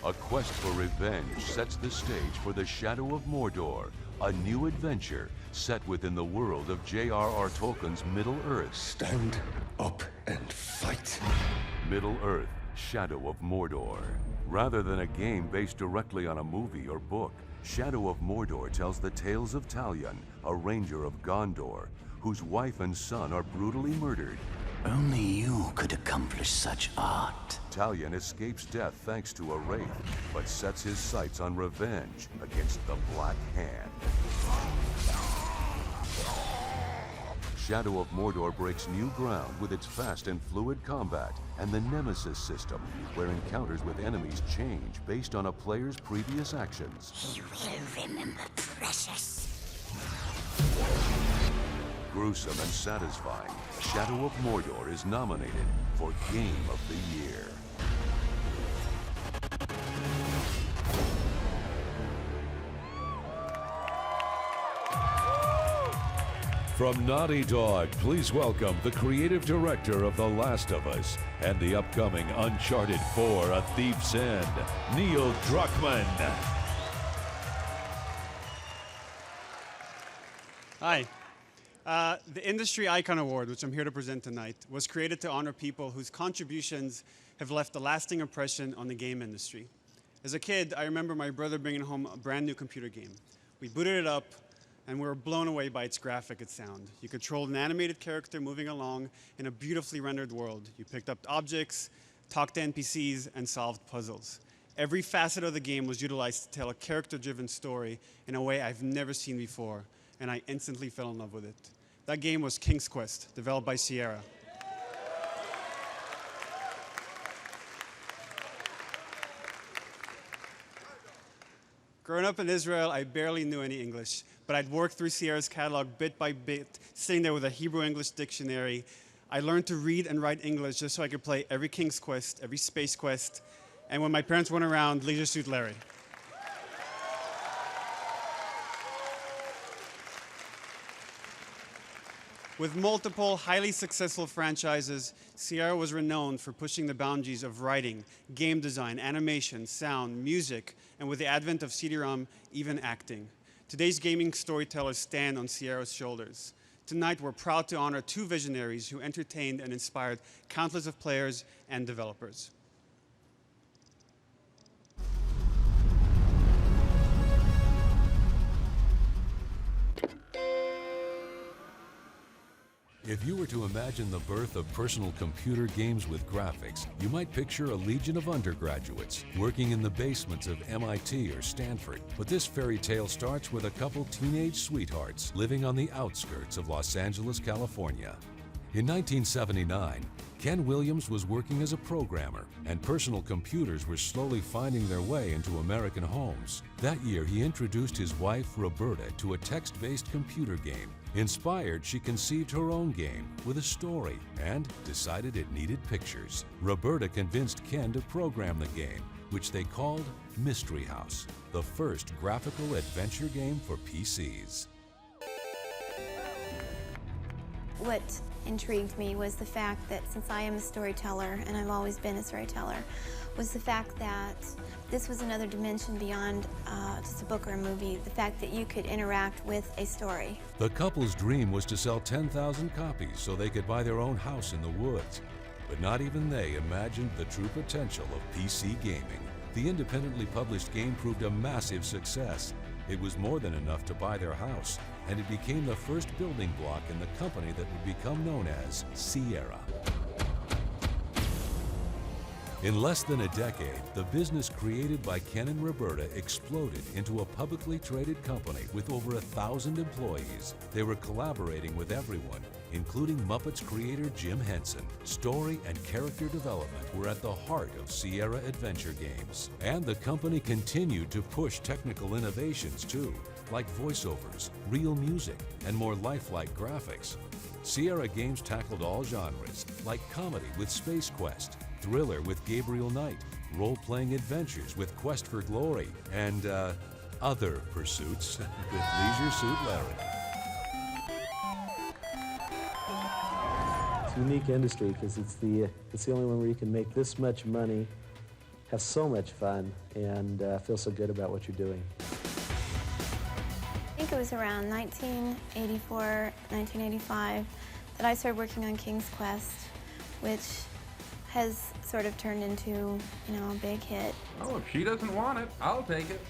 A quest for revenge sets the stage for the Shadow of Mordor, a new adventure set within the world of J.R.R. Tolkien's Middle-earth. Stand up and fight. Middle-earth: Shadow of Mordor. Rather than a game based directly on a movie or book, Shadow of Mordor tells the tales of Talion, a ranger of Gondor, whose wife and son are brutally murdered. Only you could accomplish such art. Talion escapes death thanks to a wraith, but sets his sights on revenge against the Black Hand. Shadow of Mordor breaks new ground with its fast and fluid combat and the Nemesis system, where encounters with enemies change based on a player's previous actions. He will remember precious. Gruesome and satisfying, Shadow of Mordor is nominated for Game of the Year. From Naughty Dog, please welcome the creative director of The Last of Us and the upcoming Uncharted 4: A Thief's End, Neil Druckmann. Hi. The Industry Icon Award, which I'm here to present tonight, was created to honor people whose contributions have left a lasting impression on the game industry. As a kid, I remember my brother bringing home a brand new computer game. We booted it up, and we were blown away by its graphic and sound. You controlled an animated character moving along in a beautifully rendered world. You picked up objects, talked to NPCs, and solved puzzles. Every facet of the game was utilized to tell a character-driven story in a way I've never seen before, and I instantly fell in love with it. That game was King's Quest, developed by Sierra. Growing up in Israel, I barely knew any English, but I'd worked through Sierra's catalog bit by bit, sitting there with a Hebrew-English dictionary. I learned to read and write English just so I could play every King's Quest, every Space Quest, and when my parents weren't around, Leisure Suit Larry. With multiple highly successful franchises, Sierra was renowned for pushing the boundaries of writing, game design, animation, sound, music, and with the advent of CD-ROM, even acting. Today's gaming storytellers stand on Sierra's shoulders. Tonight, we're proud to honor two visionaries who entertained and inspired countless of players and developers. If you were to imagine the birth of personal computer games with graphics, you might picture a legion of undergraduates working in the basements of MIT or Stanford. But this fairy tale starts with a couple teenage sweethearts living on the outskirts of Los Angeles, California. In 1979, Ken Williams was working as a programmer, and personal computers were slowly finding their way into American homes. That year, he introduced his wife, Roberta, to a text-based computer game. Inspired, she conceived her own game with a story and decided it needed pictures. Roberta convinced Ken to program the game, which they called Mystery House, the first graphical adventure game for PCs. What intrigued me was the fact that since I am a storyteller, and I've always been a storyteller, was the fact that this was another dimension beyond just a book or a movie, the fact that you could interact with a story. The couple's dream was to sell 10,000 copies so they could buy their own house in the woods. But not even they imagined the true potential of PC gaming. The independently published game proved a massive success. It was more than enough to buy their house, and it became the first building block in the company that would become known as Sierra. In less than a decade, the business created by Ken and Roberta exploded into a publicly traded company with over 1,000 employees. They were collaborating with everyone, including Muppets creator Jim Henson. Story and character development were at the heart of Sierra Adventure Games. And the company continued to push technical innovations too, like voiceovers, real music, and more lifelike graphics. Sierra Games tackled all genres, like comedy with Space Quest, thriller with Gabriel Knight, role-playing adventures with Quest for Glory, and other pursuits with Leisure Suit Larry. It's a unique industry because it's the only one where you can make this much money, have so much fun, and feel so good about what you're doing. I think it was around 1984, 1985 that I started working on King's Quest, which has sort of turned into, a big hit. Oh, if she doesn't want it, I'll take it.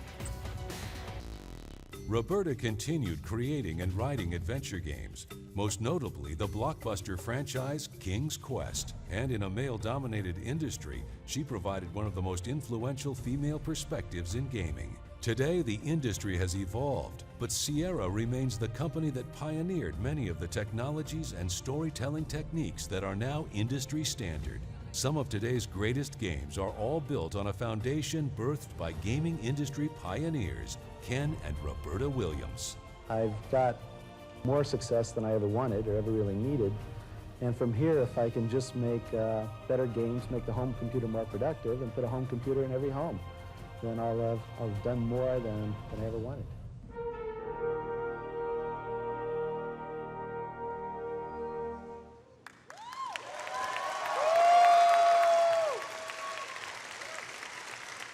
Roberta continued creating and writing adventure games, most notably the blockbuster franchise King's Quest. And in a male-dominated industry, she provided one of the most influential female perspectives in gaming. Today, the industry has evolved, but Sierra remains the company that pioneered many of the technologies and storytelling techniques that are now industry standard. Some of today's greatest games are all built on a foundation birthed by gaming industry pioneers, Ken and Roberta Williams. I've got more success than I ever wanted or ever really needed. And from here, if I can just make better games, make the home computer more productive, and put a home computer in every home, then I'll have done more than I ever wanted.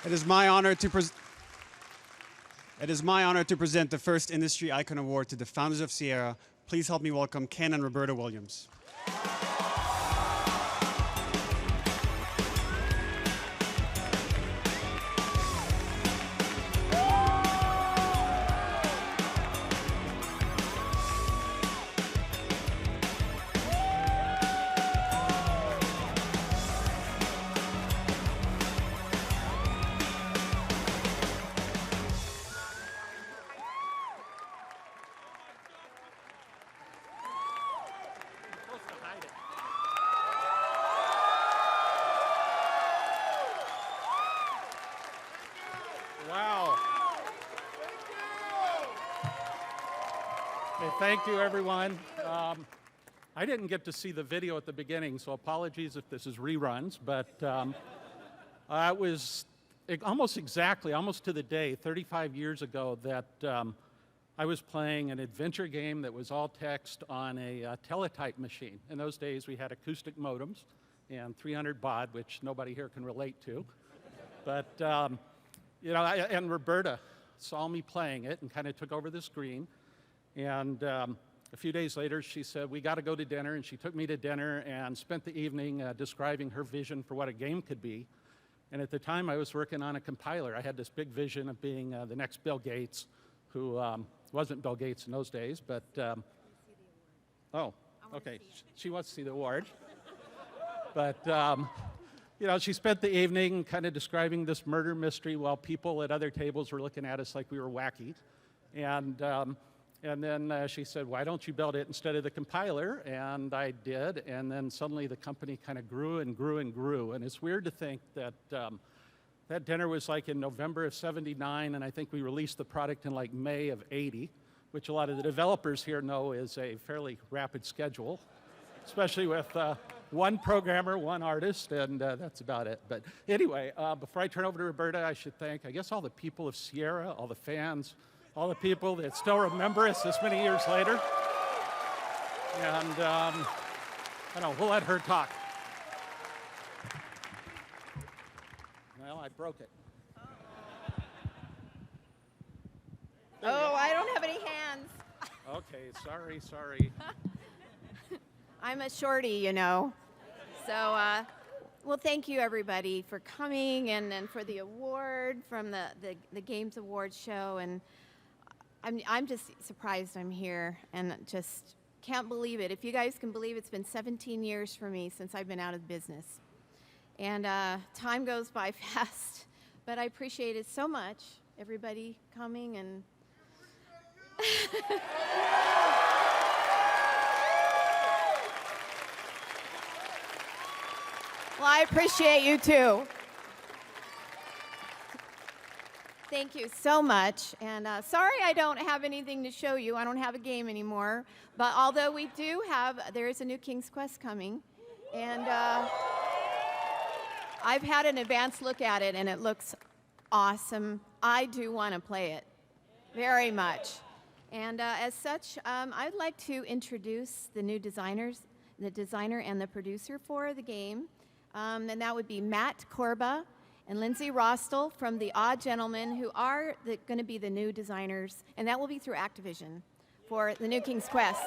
It is my honor to present the first Industry Icon Award to the founders of Sierra. Please help me welcome Ken and Roberta Williams. Wow. Hey, thank you, everyone. I didn't get to see the video at the beginning, so apologies if this is reruns, but it was almost exactly, almost to the day, 35 years ago that I was playing an adventure game that was all text on a teletype machine. In those days, we had acoustic modems and 300 baud, which nobody here can relate to. But, you know, and Roberta saw me playing it and kind of took over the screen. And a few days later, she said, we got to go to dinner. And she took me to dinner and spent the evening describing her vision for what a game could be. And at the time, I was working on a compiler. I had this big vision of being the next Bill Gates, who wasn't Bill Gates in those days, but, oh, okay, she wants to see the award. But, you know, she spent the evening kind of describing this murder mystery while people at other tables were looking at us like we were wacky. And then she said, why don't you build it instead of the compiler? And I did, and then suddenly the company kind of grew and grew and grew. And it's weird to think that that dinner was like in November of '79, and I think we released the product in like May of '80, which a lot of the developers here know is a fairly rapid schedule, especially with one programmer, one artist, and that's about it. But anyway, before I turn over to Roberta, I should thank, I guess, all the people of Sierra, all the fans, all the people that still remember us this many years later. And I don't know, we'll let her talk. Well, I broke it. Oh, I don't have any hands. Okay, sorry. I'm a shorty, you know. So, well, thank you, everybody, for coming and for the award from the Games Awards show. And I'm just surprised I'm here and just can't believe it. If you guys can believe it's been 17 years for me since I've been out of business. And time goes by fast, but I appreciate it so much, everybody coming and... Well, I appreciate you too. Thank you so much. And sorry I don't have anything to show you. I don't have a game anymore. But although we do have, there is a new King's Quest coming. And I've had an advanced look at it, and it looks awesome. I do want to play it very much. And as such, I'd like to introduce the new designers, the designer and the producer for the game. And that would be Matt Korba and Lindsey Rostel from The Odd Gentlemen, who are going to be the new designers. And that will be through Activision for the new King's Quest.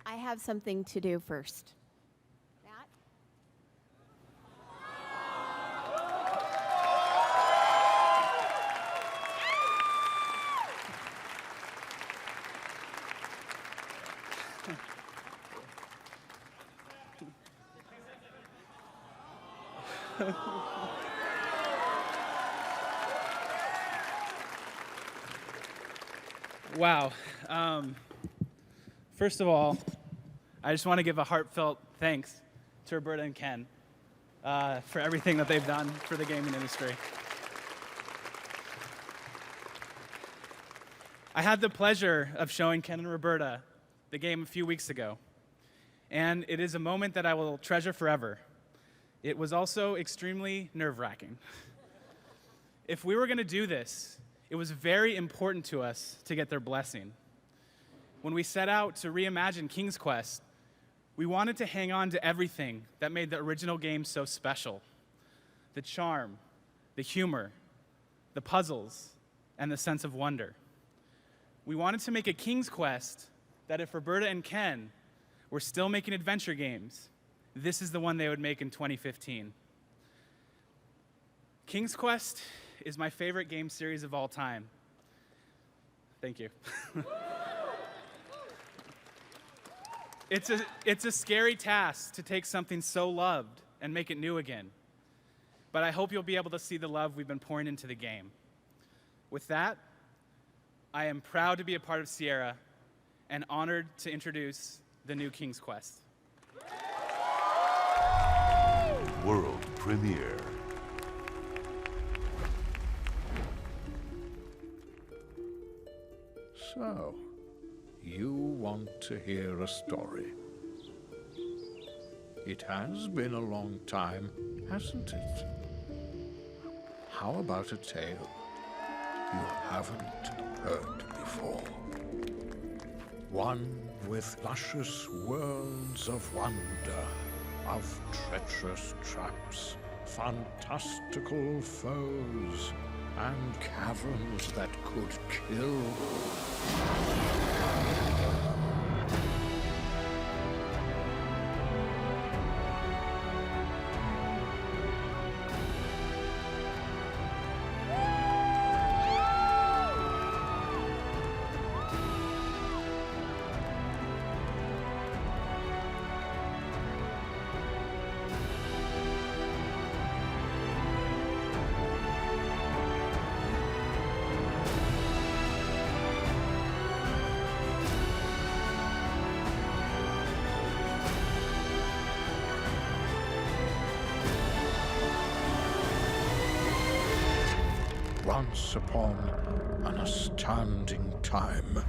I have something to do first. Wow. First of all, I just want to give a heartfelt thanks to Roberta and Ken for everything that they've done for the gaming industry. I had the pleasure of showing Ken and Roberta the game a few weeks ago, and it is a moment that I will treasure forever. It was also extremely nerve-wracking. If we were going to do this, it was very important to us to get their blessing. When we set out to reimagine King's Quest, we wanted to hang on to everything that made the original game so special. The charm, the humor, the puzzles, and the sense of wonder. We wanted to make a King's Quest that if Roberta and Ken were still making adventure games, this is the one they would make in 2015. King's Quest is my favorite game series of all time. Thank you. It's a scary task to take something so loved and make it new again. But I hope you'll be able to see the love we've been pouring into the game. With that, I am proud to be a part of Sierra and honored to introduce the new King's Quest. World premiere. So, you want to hear a story. It has been a long time, hasn't it? How about a tale you haven't heard before? One with luscious worlds of wonder, of treacherous traps, fantastical foes, and caverns that could kill. Once upon an astounding time.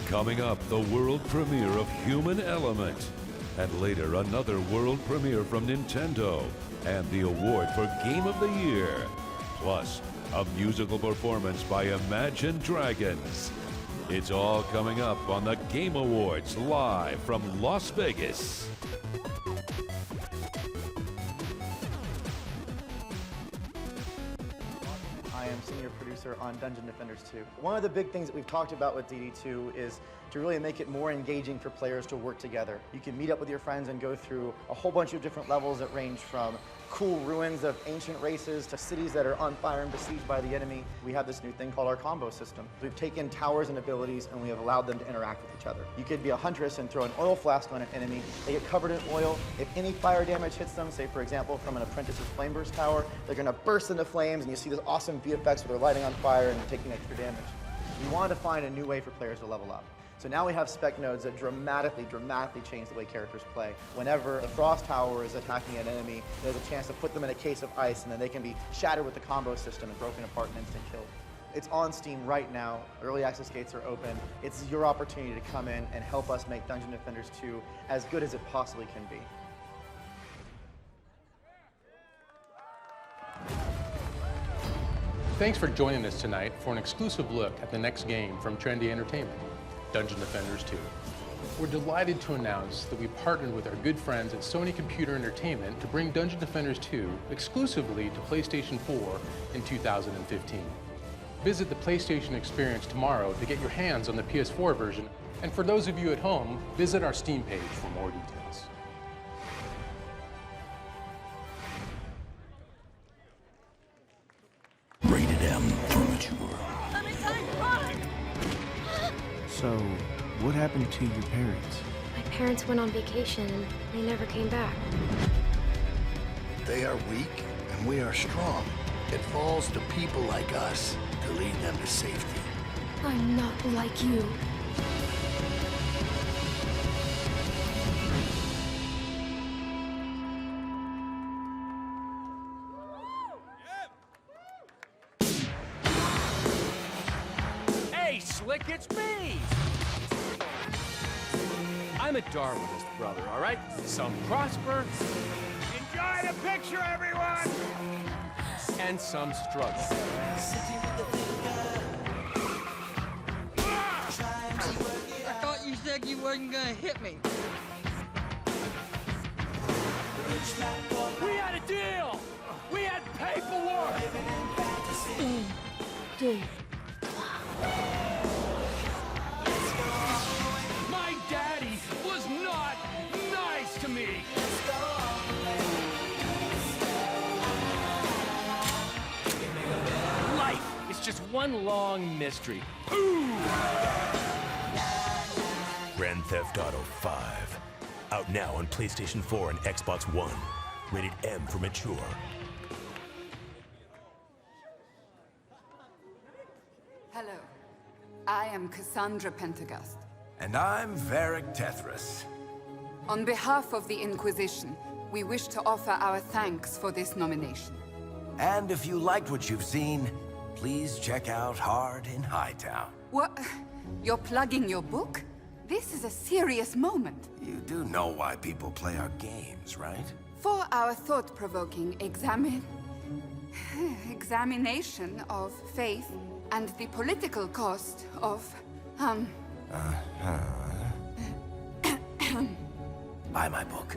Coming up, the world premiere of Human Element. And later, another world premiere from Nintendo. And the award for Game of the Year. Plus, a musical performance by Imagine Dragons. It's all coming up on the Game Awards, live from Las Vegas. I am senior producer on Dungeon Defenders 2. One of the big things that we've talked about with DD2 is to really make it more engaging for players to work together. You can meet up with your friends and go through a whole bunch of different levels that range from cool ruins of ancient races to cities that are on fire and besieged by the enemy. We have this new thing called our combo system. We've taken towers and abilities and we have allowed them to interact with each other. You could be a huntress and throw an oil flask on an enemy. They get covered in oil. If any fire damage hits them, say for example from an apprentice's flame burst tower, they're gonna burst into flames and you see this awesome VFX where they're lighting on fire and taking extra damage. We wanted to find a new way for players to level up. So now we have spec nodes that dramatically change the way characters play. Whenever a frost tower is attacking an enemy, there's a chance to put them in a case of ice and then they can be shattered with the combo system and broken apart and instant killed. It's on Steam right now. Early access gates are open. It's your opportunity to come in and help us make Dungeon Defenders 2 as good as it possibly can be. Thanks for joining us tonight for an exclusive look at the next game from Trendy Entertainment, Dungeon Defenders 2. We're delighted to announce that we partnered with our good friends at Sony Computer Entertainment to bring Dungeon Defenders 2 exclusively to PlayStation 4 in 2015. Visit the PlayStation Experience tomorrow to get your hands on the PS4 version, and for those of you at home, visit our Steam page for more details. Rated M for mature. So, what happened to your parents? My parents went on vacation and they never came back. They are weak and we are strong. It falls to people like us to lead them to safety. I'm not like you. Hey, Slick, it's me! I'm a Darwinist, brother, all right? Some prosper. Enjoy the picture, everyone! And some struggle. I thought you said you wasn't gonna hit me. We had a deal! We had paperwork! My daddy was not nice to me! Life is just one long mystery. Grand Theft Auto 5. Out now on PlayStation 4 and Xbox One. Rated M for mature. Hello. I am Cassandra Pentagast. And I'm Varric Tethras. On behalf of the Inquisition, we wish to offer our thanks for this nomination. And if you liked what you've seen, please check out Hard in Hightown. What? You're plugging your book? This is a serious moment. You do know why people play our games, right? For our thought-provoking examination of faith and the political cost of, Buy my book.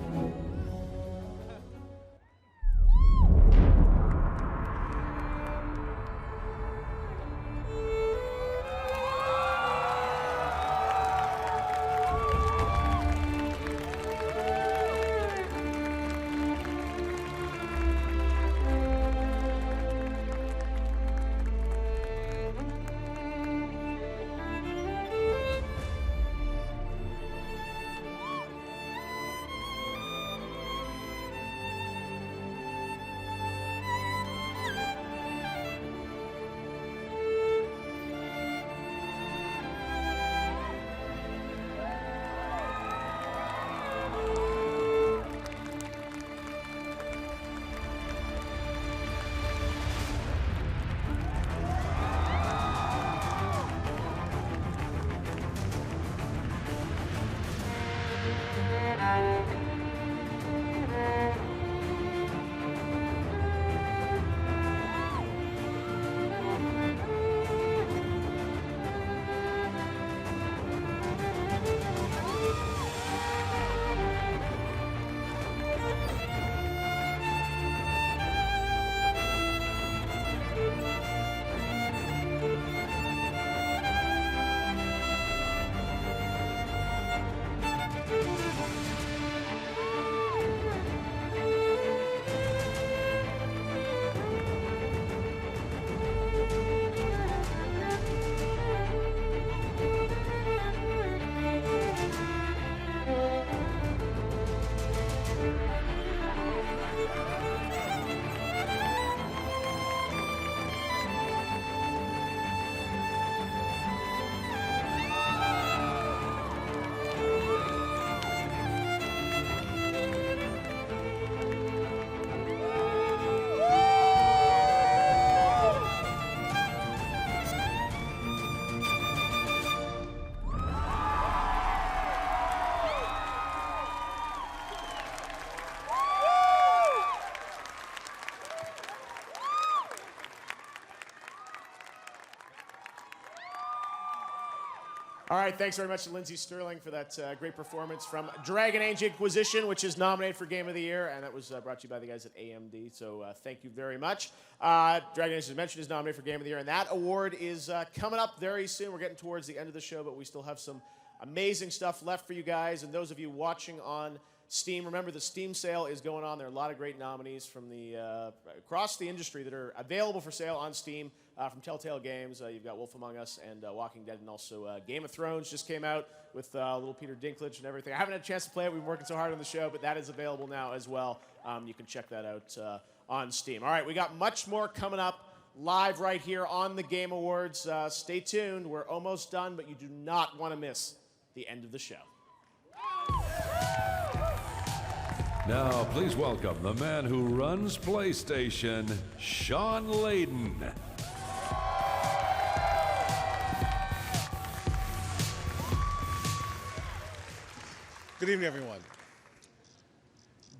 All right, thanks very much to Lindsey Stirling for that great performance from Dragon Age Inquisition, which is nominated for Game of the Year, and that was brought to you by the guys at AMD, so thank you very much. Dragon Age, as mentioned, is nominated for Game of the Year, and that award is coming up very soon. We're getting towards the end of the show, but we still have some amazing stuff left for you guys, and those of you watching on Steam, remember the Steam sale is going on. There are a lot of great nominees from across the industry that are available for sale on Steam from Telltale Games. You've got Wolf Among Us and Walking Dead, and also Game of Thrones just came out with little Peter Dinklage and everything. I haven't had a chance to play it. We've been working so hard on the show, but that is available now as well. You can check that out on Steam. All right, we got much more coming up live right here on the Game Awards. Stay tuned. We're almost done, but you do not want to miss the end of the show. Now, please welcome the man who runs PlayStation, Sean Layden. Good evening, everyone.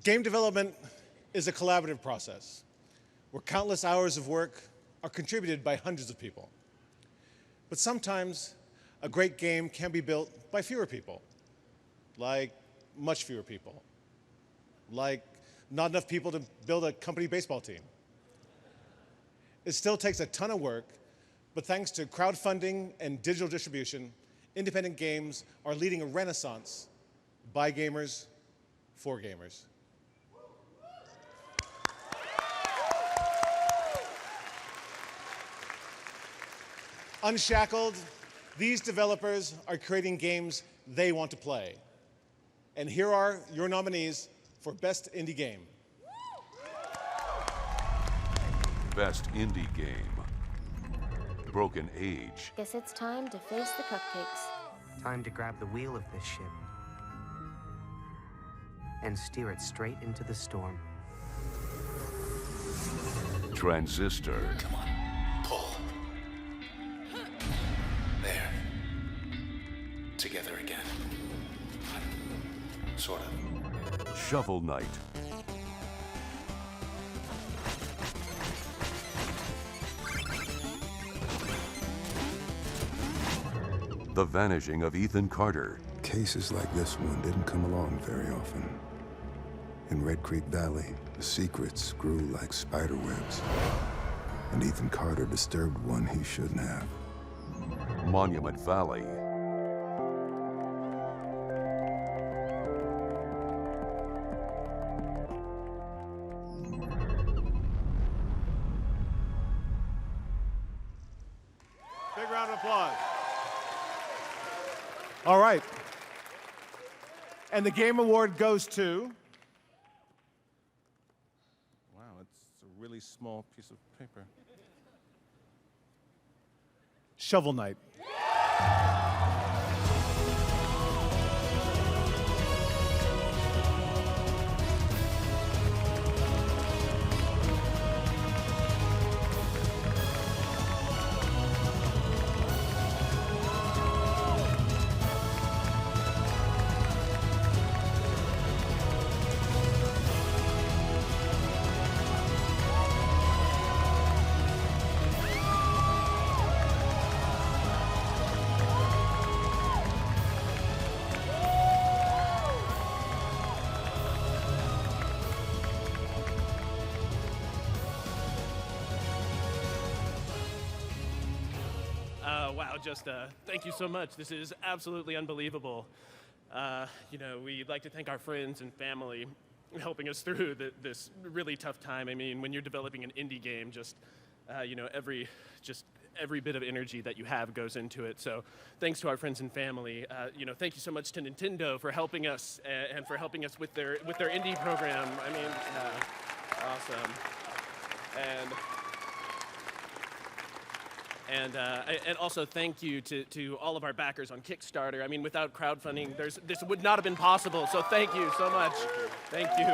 Game development is a collaborative process where countless hours of work are contributed by hundreds of people. But sometimes a great game can be built by fewer people, like much fewer people, like not enough people to build a company baseball team. It still takes a ton of work, but thanks to crowdfunding and digital distribution, independent games are leading a renaissance by gamers, for gamers. Unshackled, these developers are creating games they want to play. And here are your nominees for Best Indie Game. Best Indie Game. Broken Age. Guess it's time to face the cupcakes. Time to grab the wheel of this ship and steer it straight into the storm. Transistor. Come on, pull. There. Together again. Sort of. Shovel Knight. The Vanishing of Ethan Carter. Cases like this one didn't come along very often. In Red Creek Valley, the secrets grew like spider webs. And Ethan Carter disturbed one he shouldn't have. Monument Valley. Big round of applause. All right. And the Game Award goes to... Wow, it's a really small piece of paper. Shovel Knight. Wow, just thank you so much. This is absolutely unbelievable. You know, we'd like to thank our friends and family helping us through this really tough time. I mean, when you're developing an indie game, just, you know, every bit of energy that you have goes into it. So thanks to our friends and family. You know, thank you so much to Nintendo for helping us and for helping us with their indie program. I mean, awesome. And also thank you to all of our backers on Kickstarter. I mean, without crowdfunding, this would not have been possible. So thank you so much. Thank you.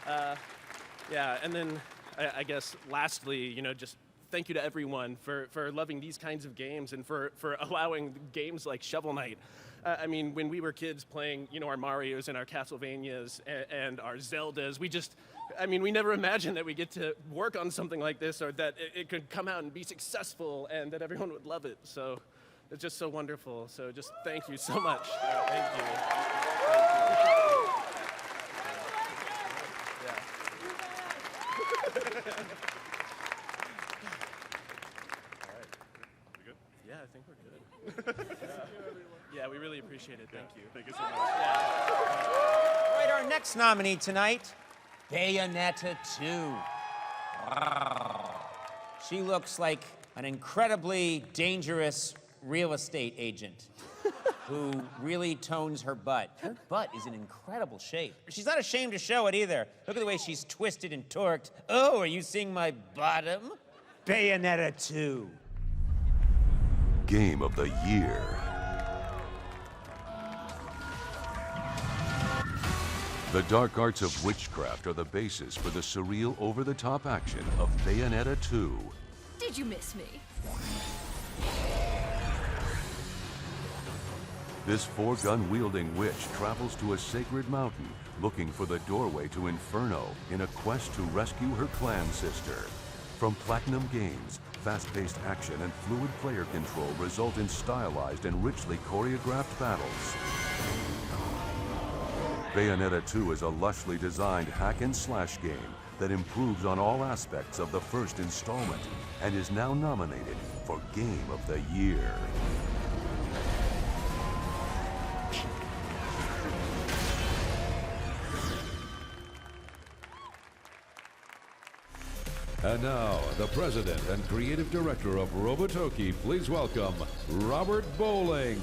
Yeah. Yeah. And then I guess lastly, you know, just thank you to everyone for loving these kinds of games and for allowing games like Shovel Knight. I mean, when we were kids playing, you know, our Marios and our Castlevanias and our Zeldas, we never imagined that we get to work on something like this or that it could come out and be successful and that everyone would love it. So It's just so wonderful. So just thank you so much. Thank you. Yeah, I think we're good. Yeah, we really appreciate it. Thank you. Thank you so much. All right, our next nominee tonight, Bayonetta 2. Wow. She looks like an incredibly dangerous real estate agent who really tones her butt. Her butt is in incredible shape. She's not ashamed to show it either. Look at the way she's twisted and torqued. Oh, are you seeing my bottom? Bayonetta 2. Game of the Year. The dark arts of witchcraft are the basis for the surreal, over-the-top action of Bayonetta 2. Did you miss me? This four-gun-wielding witch travels to a sacred mountain looking for the doorway to Inferno in a quest to rescue her clan sister. From Platinum Games, fast-paced action and fluid player control result in stylized and richly choreographed battles. Bayonetta 2 is a lushly designed hack-and-slash game that improves on all aspects of the first installment and is now nominated for Game of the Year. And now, the president and creative director of Robotoki, please welcome Robert Bowling.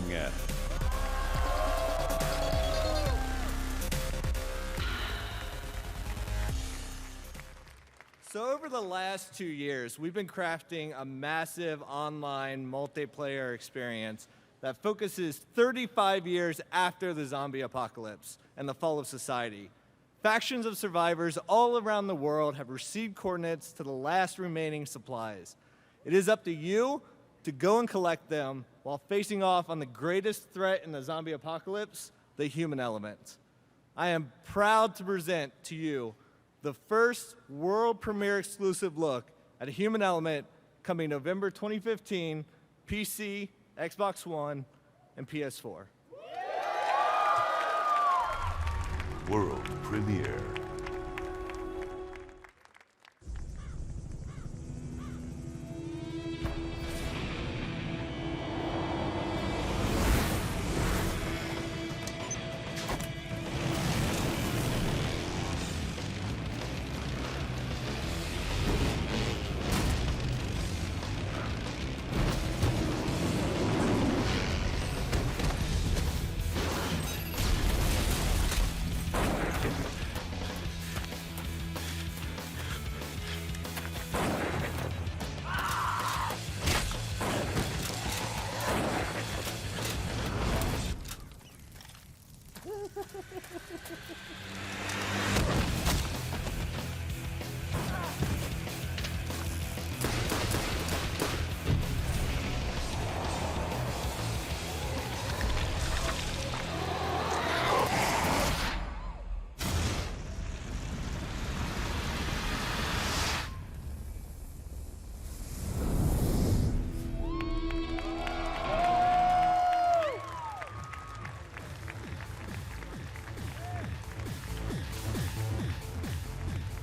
So over the last 2 years, we've been crafting a massive online multiplayer experience that focuses 35 years after the zombie apocalypse and the fall of society. Factions of survivors all around the world have received coordinates to the last remaining supplies. It is up to you to go and collect them while facing off on the greatest threat in the zombie apocalypse, the human element. I am proud to present to you the first world premiere exclusive look at a human element coming November 2015, PC, Xbox One, and PS4. World premiere.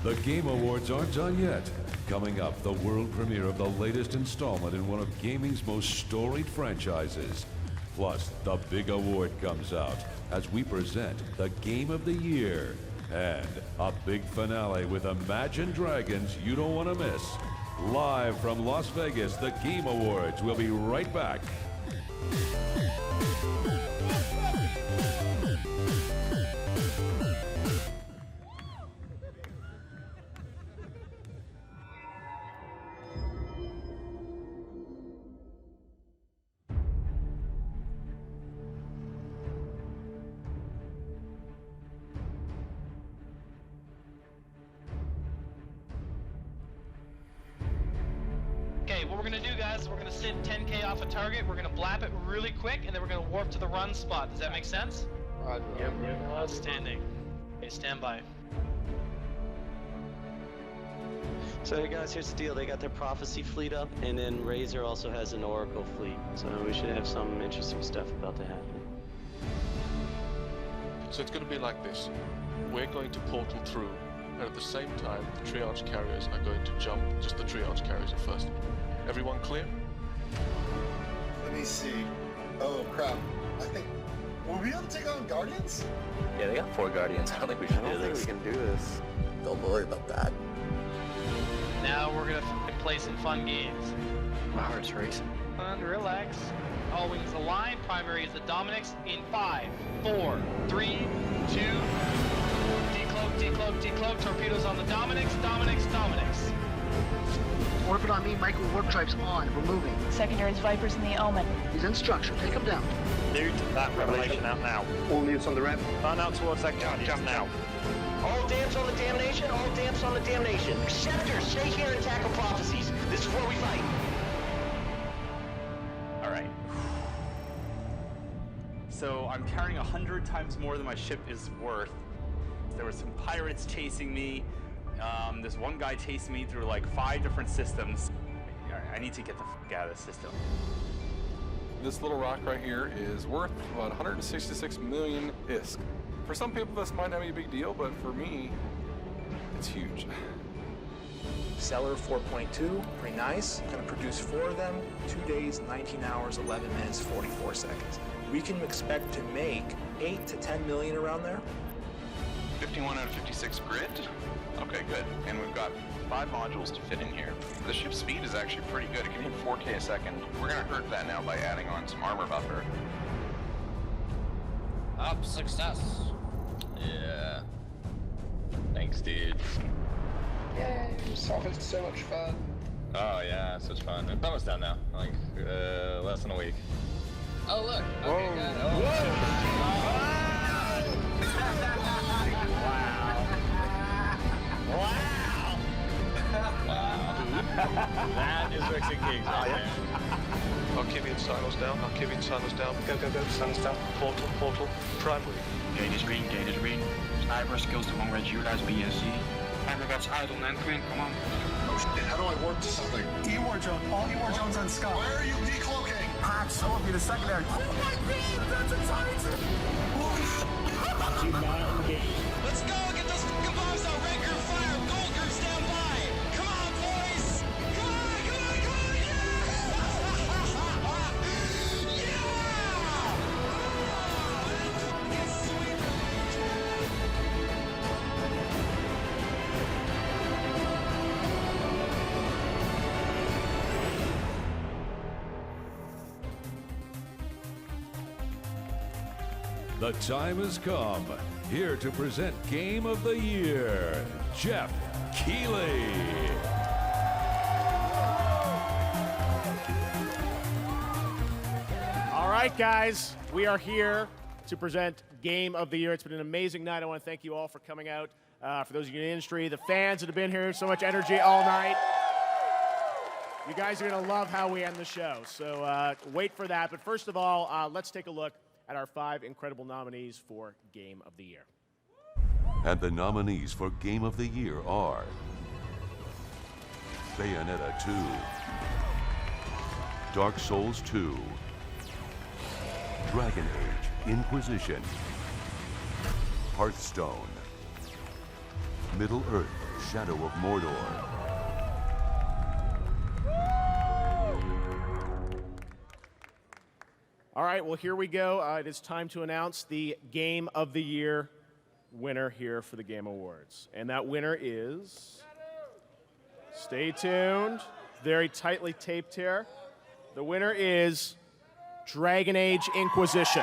The Game Awards aren't done yet. Coming up, the world premiere of the latest installment in one of gaming's most storied franchises. Plus, the big award comes out as we present the Game of the Year. And a big finale with Imagine Dragons you don't want to miss. Live from Las Vegas, the Game Awards. We'll be right back. Okay, what we're gonna do, guys, we're gonna sit 10K off a target, we're gonna blap it really quick, and then we're gonna warp to the run spot. Does that make sense? Roger. Yep. Outstanding. Okay, stand by. So hey guys, here's the deal. They got their Prophecy fleet up, and then Razor also has an Oracle fleet. So we should have some interesting stuff about to happen. So it's going to be like this. We're going to portal through, and at the same time, the triage carriers are going to jump. Just the triage carriers at first. Everyone clear? Let me see. Oh crap. I think... Will we be able to take on Guardians? Yeah, they got 4 Guardians. I don't think we should do this. we can do this. Don't worry about that. Now we're gonna play some fun games. My heart's racing. And relax. All wings align. Primary is the Dominics in 5, 4, 3, 2. Decloak, decloak, decloak. Torpedoes on the Dominics. Dominics, Dominics. Orbit on me, micro warp drives on. We're moving. Secondaries, Vipers, and the Omen. He's in structure. Take him down. Nude, that revelation out now. All newts on the ramp. Burn out towards that jump now. All damps on the damnation. All damps on the damnation. Scepter, stay here and tackle prophecies. This is where we fight. All right. So I'm carrying 100 times more than my ship is worth. There were some pirates chasing me. This one guy chased me through like 5 different systems. I need to get the f out of the system. This little rock right here is worth about 166 million ISK. For some people, this might not be a big deal, but for me, it's huge. Seller 4.2, pretty nice. Gonna produce 4 of them, 2 days, 19 hours, 11 minutes, 44 seconds. We can expect to make 8 to 10 million around there. 51 out of 56 grid. Okay, good. And we've got 5 modules to fit in here. The ship's speed is actually pretty good. It can hit 4K a second. We're gonna hurt that now by adding on some armor buffer. Up, success. Yeah. Thanks, dude. Yay, Sophos, so much fun. Oh yeah, such fun. It's almost done now. Like less than a week. Oh look. Okay, good. Oh, wow. That is Rexy Kings right there. Archivian silos down. Archivian silos down. Go, go, go. Silos down. Portal, portal. Primary. Gate is green, gate is green. Sniper skills to 1 red utilize BSC. Aggregates idle and green, come on. Oh shit, how do I warp to something? E-war drone. All E-war drones on Scott. Where are you decloaking? Patch, so will be the secondary. Oh my god, that's a Titan! Do not engage. Let's go get those fucking bombs out. Red group fire. Gold group stand by. Come on, boys. Come on, come on, come on. The time has come. Here to present Game of the Year, Jeff Keighley. All right, guys, we are here to present Game of the Year. It's been an amazing night. I want to thank you all for coming out. For those of you in the industry, the fans that have been here, so much energy all night. You guys are going to love how we end the show. So wait for that. But first of all, let's take a look at our 5 incredible nominees for Game of the Year. And the nominees for Game of the Year are Bayonetta 2, Dark Souls 2, Dragon Age Inquisition, Hearthstone, Middle-earth Shadow of Mordor, All right, well, here we go. It is time to announce the Game of the Year winner here for the Game Awards. And that winner is... Stay tuned. Very tightly taped here. The winner is Dragon Age Inquisition.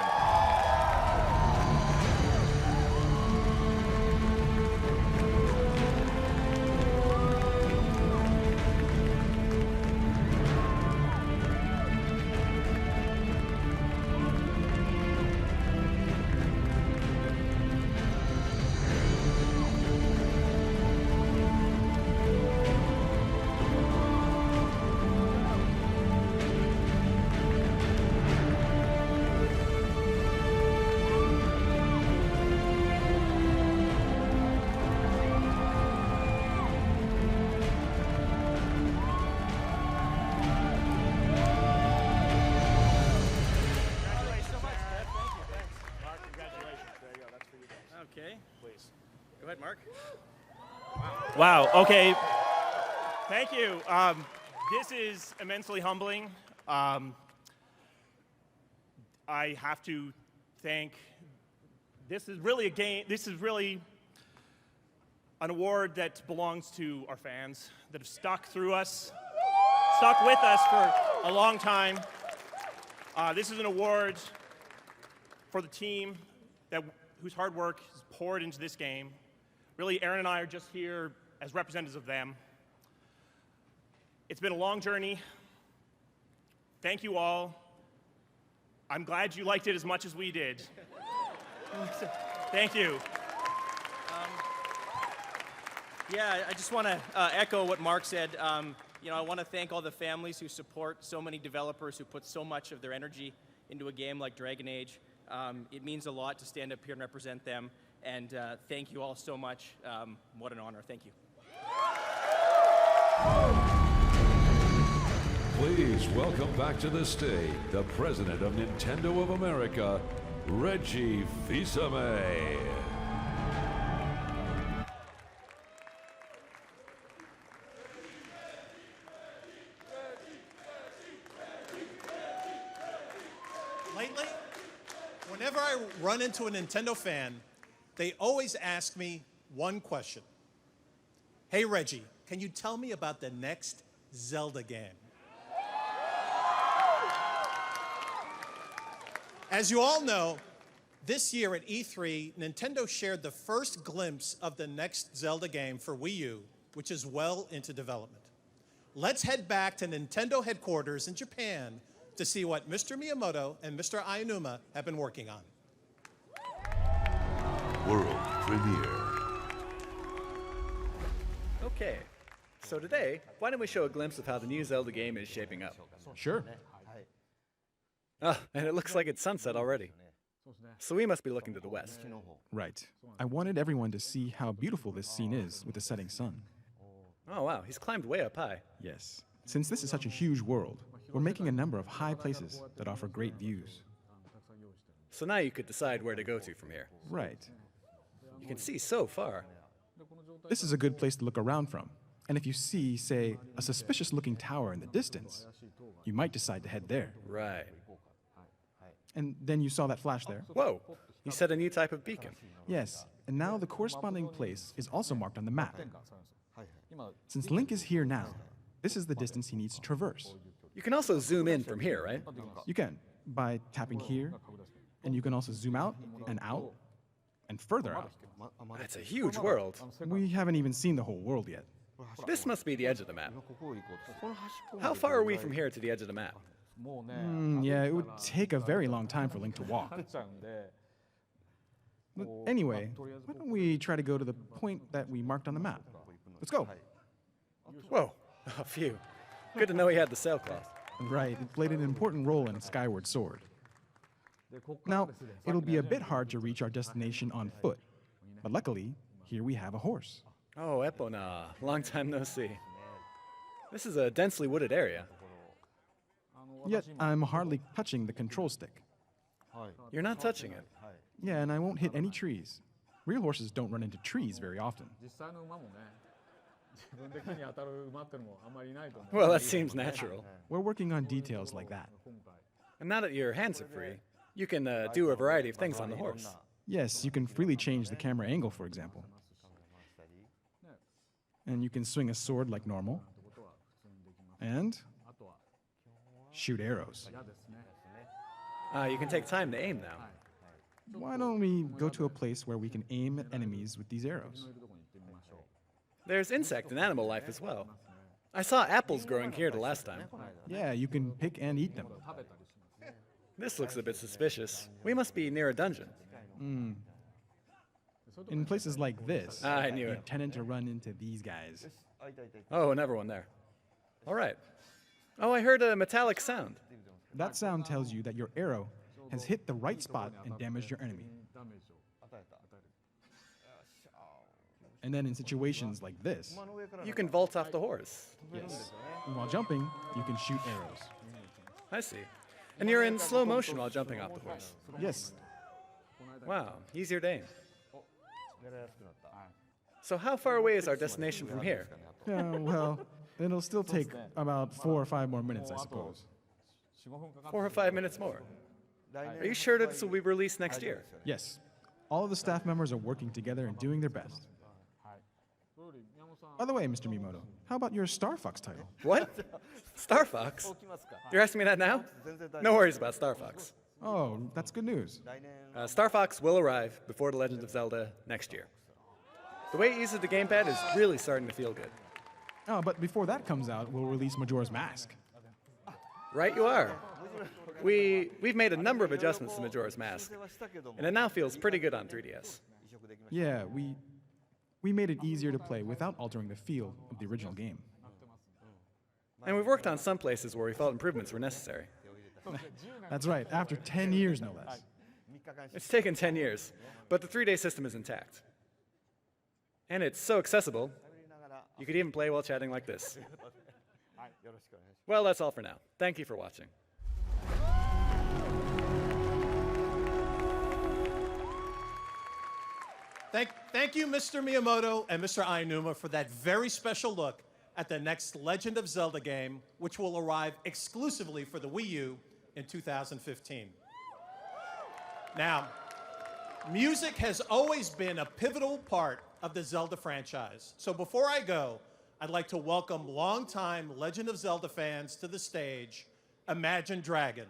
Mark. Wow. Okay. Thank you. This is immensely humbling. I have to thank. This is really a game. This is really an award that belongs to our fans that have stuck with us for a long time. This is an award for the team whose hard work is poured into this game. Really, Aaron and I are just here as representatives of them. It's been a long journey. Thank you all. I'm glad you liked it as much as we did. Thank you. Yeah, I just want to echo what Mark said. I want to thank all the families who support so many developers who put so much of their energy into a game like Dragon Age. It means a lot to stand up here and represent them. And thank you all so much. What an honor. Thank you. Please welcome back to the stage the President of Nintendo of America, Reggie Fils-Aimé. Lately, whenever I run into a Nintendo fan, they always ask me one question. Hey, Reggie, can you tell me about the next Zelda game? As you all know, this year at E3, Nintendo shared the first glimpse of the next Zelda game for Wii U, which is well into development. Let's head back to Nintendo headquarters in Japan to see what Mr. Miyamoto and Mr. Aonuma have been working on. World premiere. Okay, so today, why don't we show a glimpse of how the new Zelda game is shaping up? Sure. Oh, and it looks like it's sunset already. So we must be looking to the west. Right. I wanted everyone to see how beautiful this scene is with the setting sun. Oh wow, he's climbed way up high. Yes. Since this is such a huge world, we're making a number of high places that offer great views. So now you could decide where to go to from here. Right. You can see so far. This is a good place to look around from. And if you see, say, a suspicious-looking tower in the distance, you might decide to head there. Right. And then you saw that flash there? Whoa! You set a new type of beacon. Yes, and now the corresponding place is also marked on the map. Since Link is here now, this is the distance he needs to traverse. You can also zoom in from here, right? You can, by tapping here, and you can also zoom out, and further out. That's a huge world. We haven't even seen the whole world yet. This must be the edge of the map. How far are we from here to the edge of the map? Yeah, it would take a very long time for Link to walk. But anyway, why don't we try to go to the point that we marked on the map? Let's go. Whoa, a few. Good to know he had the sailcloth. Right, it played an important role in Skyward Sword. Now, it'll be a bit hard to reach our destination on foot, but luckily, here we have a horse. Oh, Epona, long time no see. This is a densely wooded area. Yet, I'm hardly touching the control stick. You're not touching it. Yeah, and I won't hit any trees. Real horses don't run into trees very often. Well, that seems natural. We're working on details like that. And now that your hands are free, you can do a variety of things on the horse. Yes, you can freely change the camera angle, for example. And you can swing a sword like normal. And shoot arrows. You can take time to aim now. Why don't we go to a place where we can aim at enemies with these arrows? There's insect and animal life as well. I saw apples growing here the last time. Yeah, you can pick and eat them. This looks a bit suspicious. We must be near a dungeon. In places like this, I knew you it. tend to run into these guys. Oh, and everyone there. All right. Oh, I heard a metallic sound. That sound tells you that your arrow has hit the right spot and damaged your enemy. And then in situations like this, you can vault off the horse. Yes. And while jumping, you can shoot arrows. I see. And you're in slow motion while jumping off the horse. Yes. Wow, easier to aim. So how far away is our destination from here? Well, it'll still take about 4 or 5 more minutes, I suppose. 4 or 5 minutes more. Are you sure that this will be released next year? Yes. All of the staff members are working together and doing their best. By the way, Mr. Miyamoto, how about your Star Fox title? What? Star Fox? You're asking me that now? No worries about Star Fox. Oh, that's good news. Star Fox will arrive before The Legend of Zelda next year. The way it uses the gamepad is really starting to feel good. Oh, but before that comes out, we'll release Majora's Mask. Right you are. We've made a number of adjustments to Majora's Mask, and it now feels pretty good on 3DS. Yeah, we made it easier to play without altering the feel of the original game. And we've worked on some places where we felt improvements were necessary. That's right, after 10 years, no less. It's taken 10 years, but the 3-day system is intact. And it's so accessible, you could even play while chatting like this. Well, that's all for now. Thank you for watching. Thank you, Mr. Miyamoto and Mr. Aonuma, for that very special look at the next Legend of Zelda game, which will arrive exclusively for the Wii U in 2015. Now, music has always been a pivotal part of the Zelda franchise. So before I go, I'd like to welcome longtime Legend of Zelda fans to the stage, Imagine Dragons.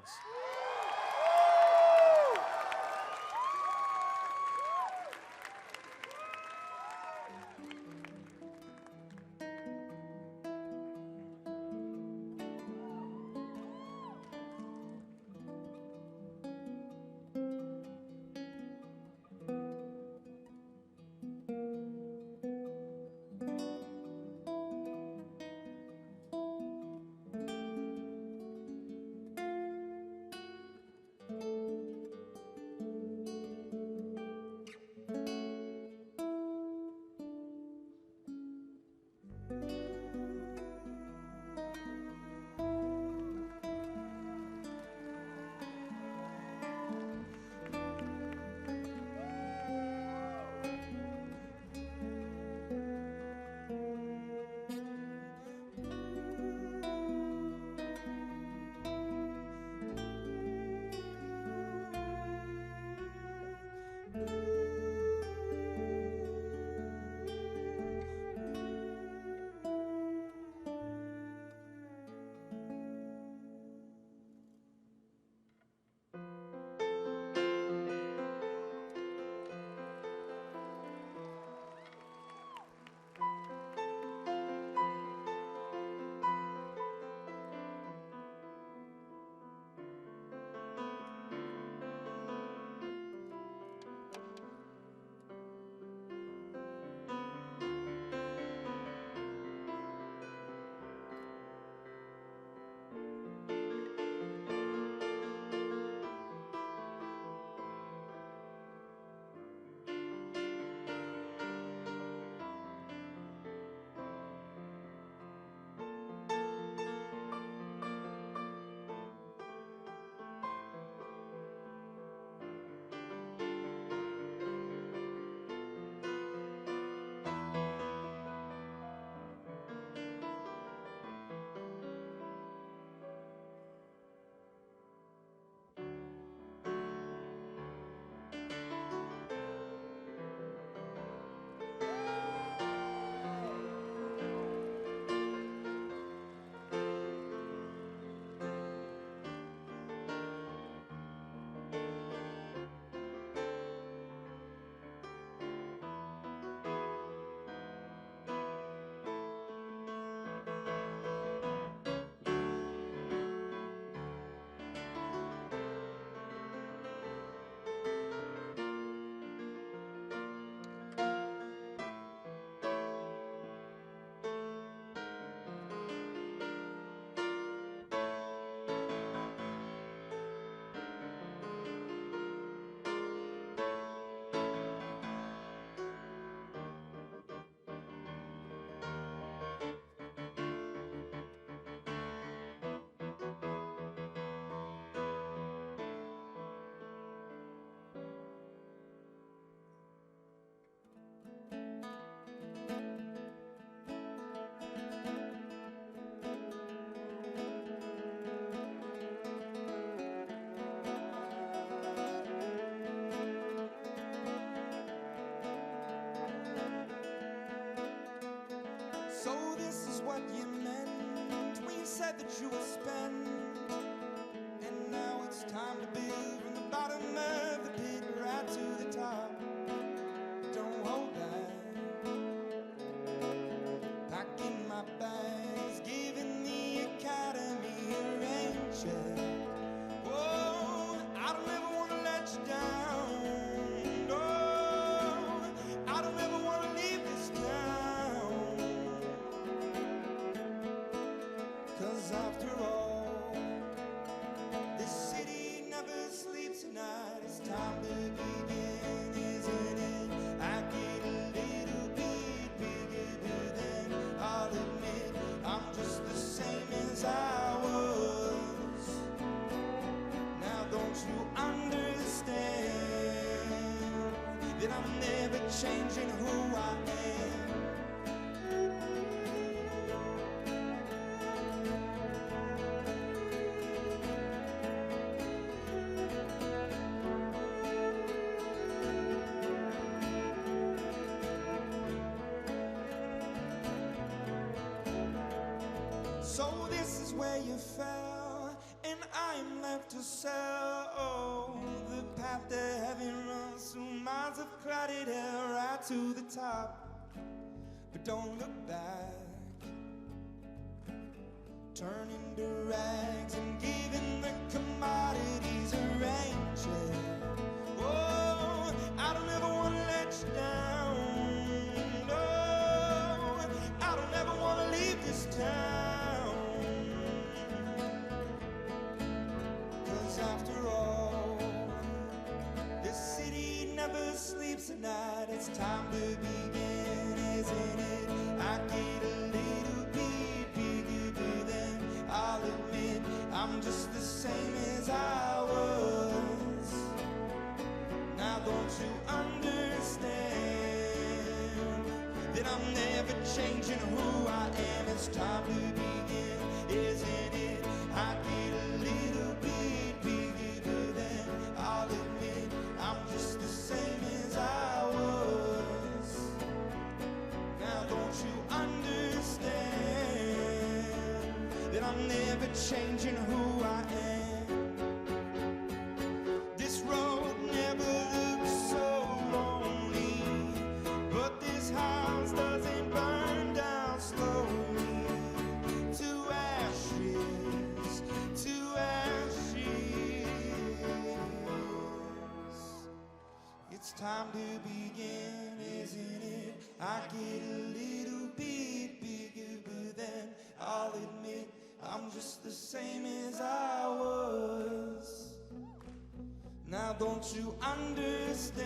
So this is what you meant when you said that you would spend. And now it's time to build from the bottom of the pit right to the top. Don't hold back. Packing my bags, giving the academy a rain check. Oh, I don't ever want to let you down. No, I don't ever want to leave this town. 'Cause after all, this city never sleeps at night. It's time to begin, isn't it? I get a little bit bigger than I'll admit. I'm just the same as I was. Now don't you understand that I'm never changing who I am? So this is where you fell, and I'm left to sell. Oh, the path to heaven runs through miles of crowded hell right to the top. But don't look back, turning to rags and giving the commodities a rain check. Oh, I don't ever want to let you down. No, I don't ever want to leave this town. 'Cause after all, this city never sleeps at night. It's time to begin, isn't it? I get a little bit bigger than I'll admit. I'm just the same as I was. Now don't you understand that I'm never changing who I am? It's time to begin, isn't it? I get a little bit bigger than I'll admit. I'm just the same as I was. Now don't you understand that I'm never changing who I am? This road never looks so lonely, but this house doesn't burn down slowly to ashes, to ashes. It's time to begin, isn't it? I get a little bit bigger than I'll admit. I'm just the same as I was. Now don't you understand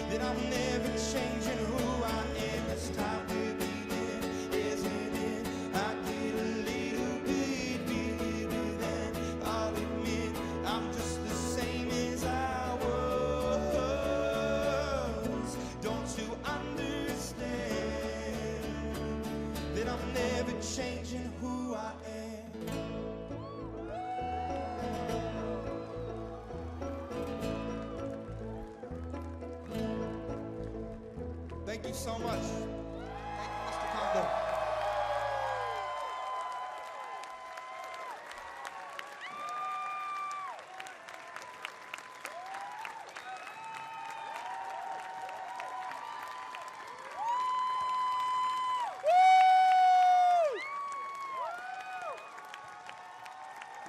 that I'm never changing who I am? It's time to begin, isn't it? I get a little bit bigger than I'll admit. I'm just the same as I was. Don't you understand that I'm never changing who I am? Thank you so much. Thank you, Mr. Kondo.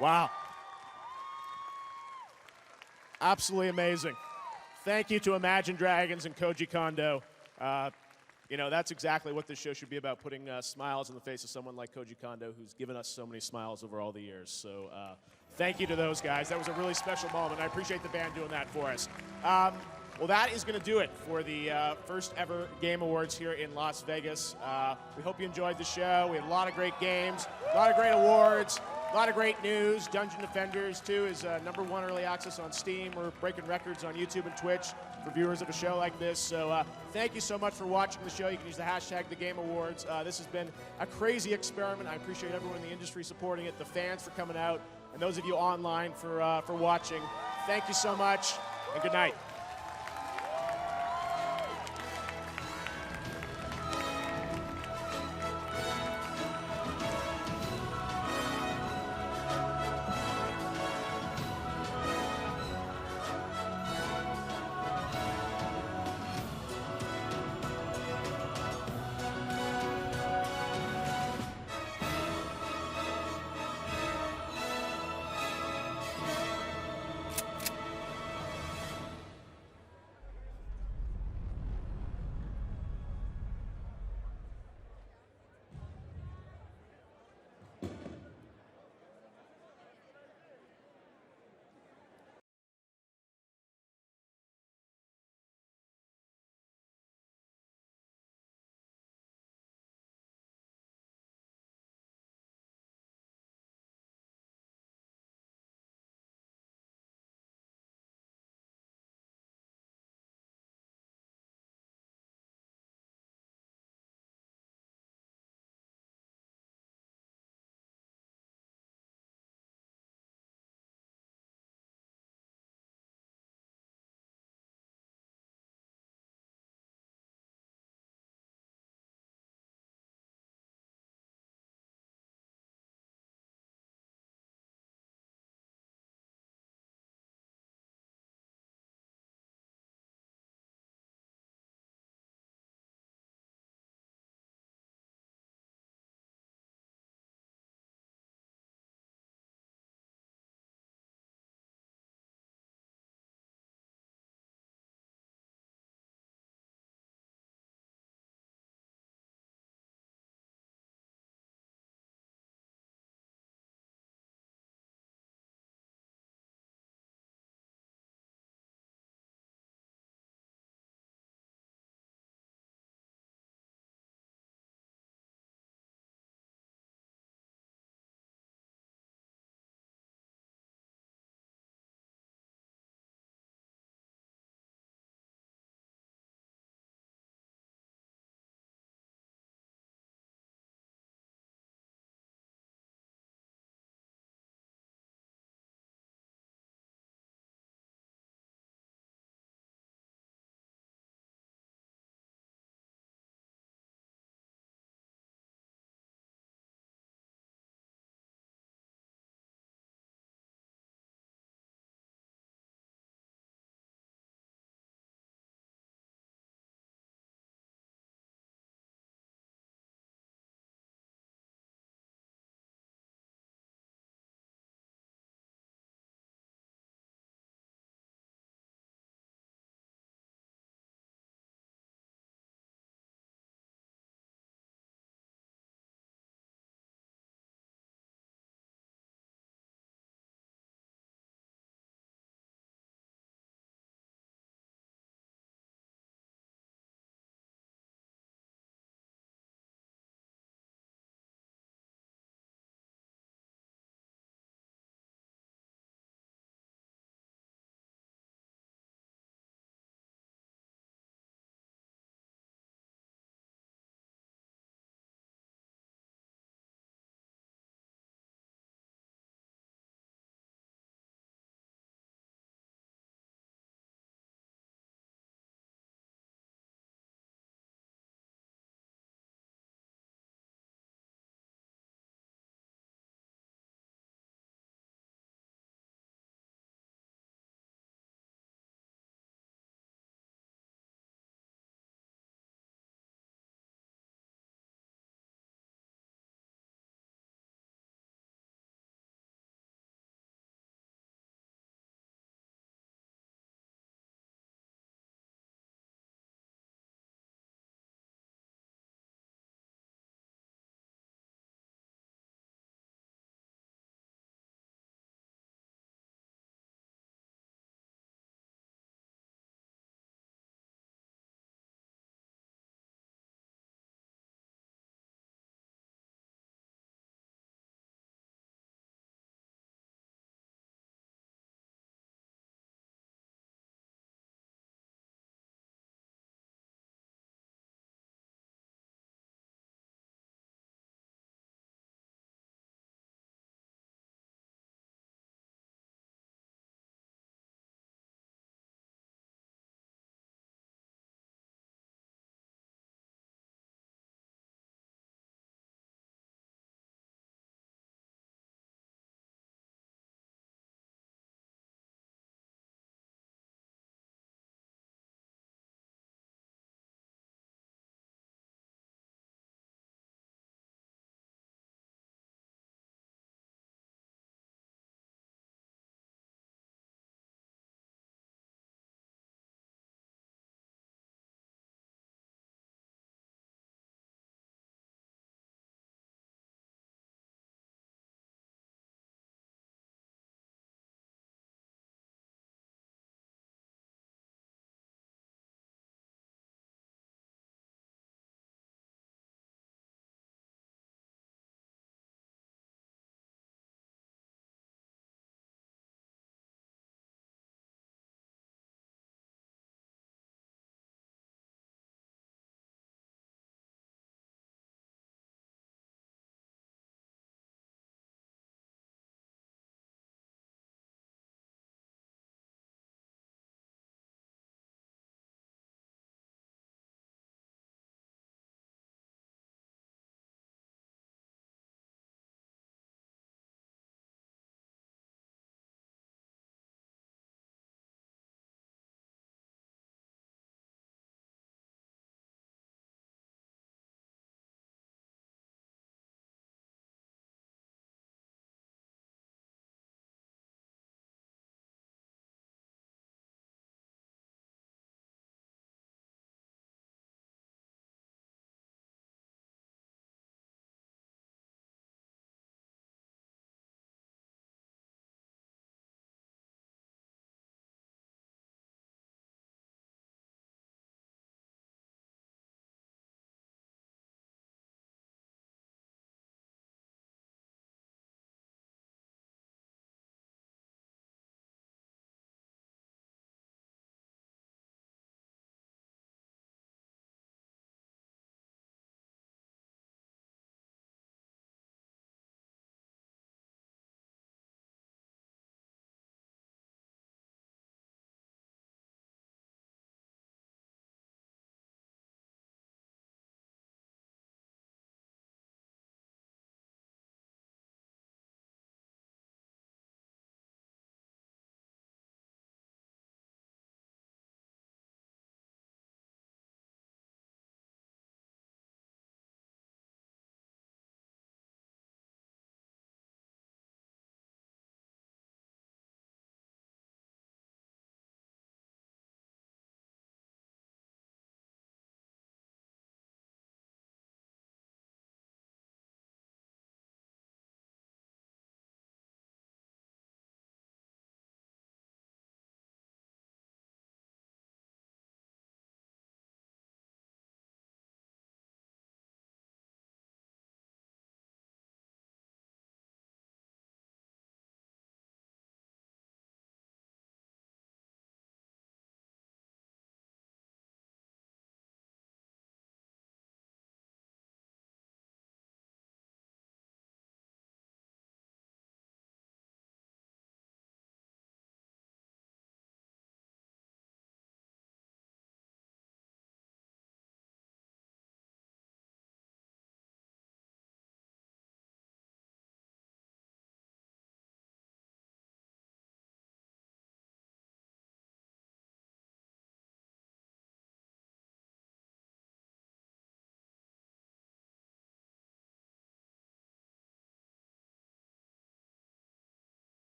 Wow. Absolutely amazing. Thank you to Imagine Dragons and Koji Kondo. You know, that's exactly what this show should be about, putting smiles on the face of someone like Koji Kondo, who's given us so many smiles over all the years. So thank you to those guys. That was a really special moment. I appreciate the band doing that for us. Well, that is going to do it for the first ever Game Awards here in Las Vegas. We hope you enjoyed the show. We had a lot of great games, a lot of great awards, a lot of great news. Dungeon Defenders 2 is #1 early access on Steam. We're breaking records on YouTube and Twitch for viewers of a show like this. So thank you so much for watching the show. You can use the hashtag #TheGameAwards. This has been a crazy experiment. I appreciate everyone in the industry supporting it, the fans for coming out, and those of you online for watching. Thank you so much, and good night.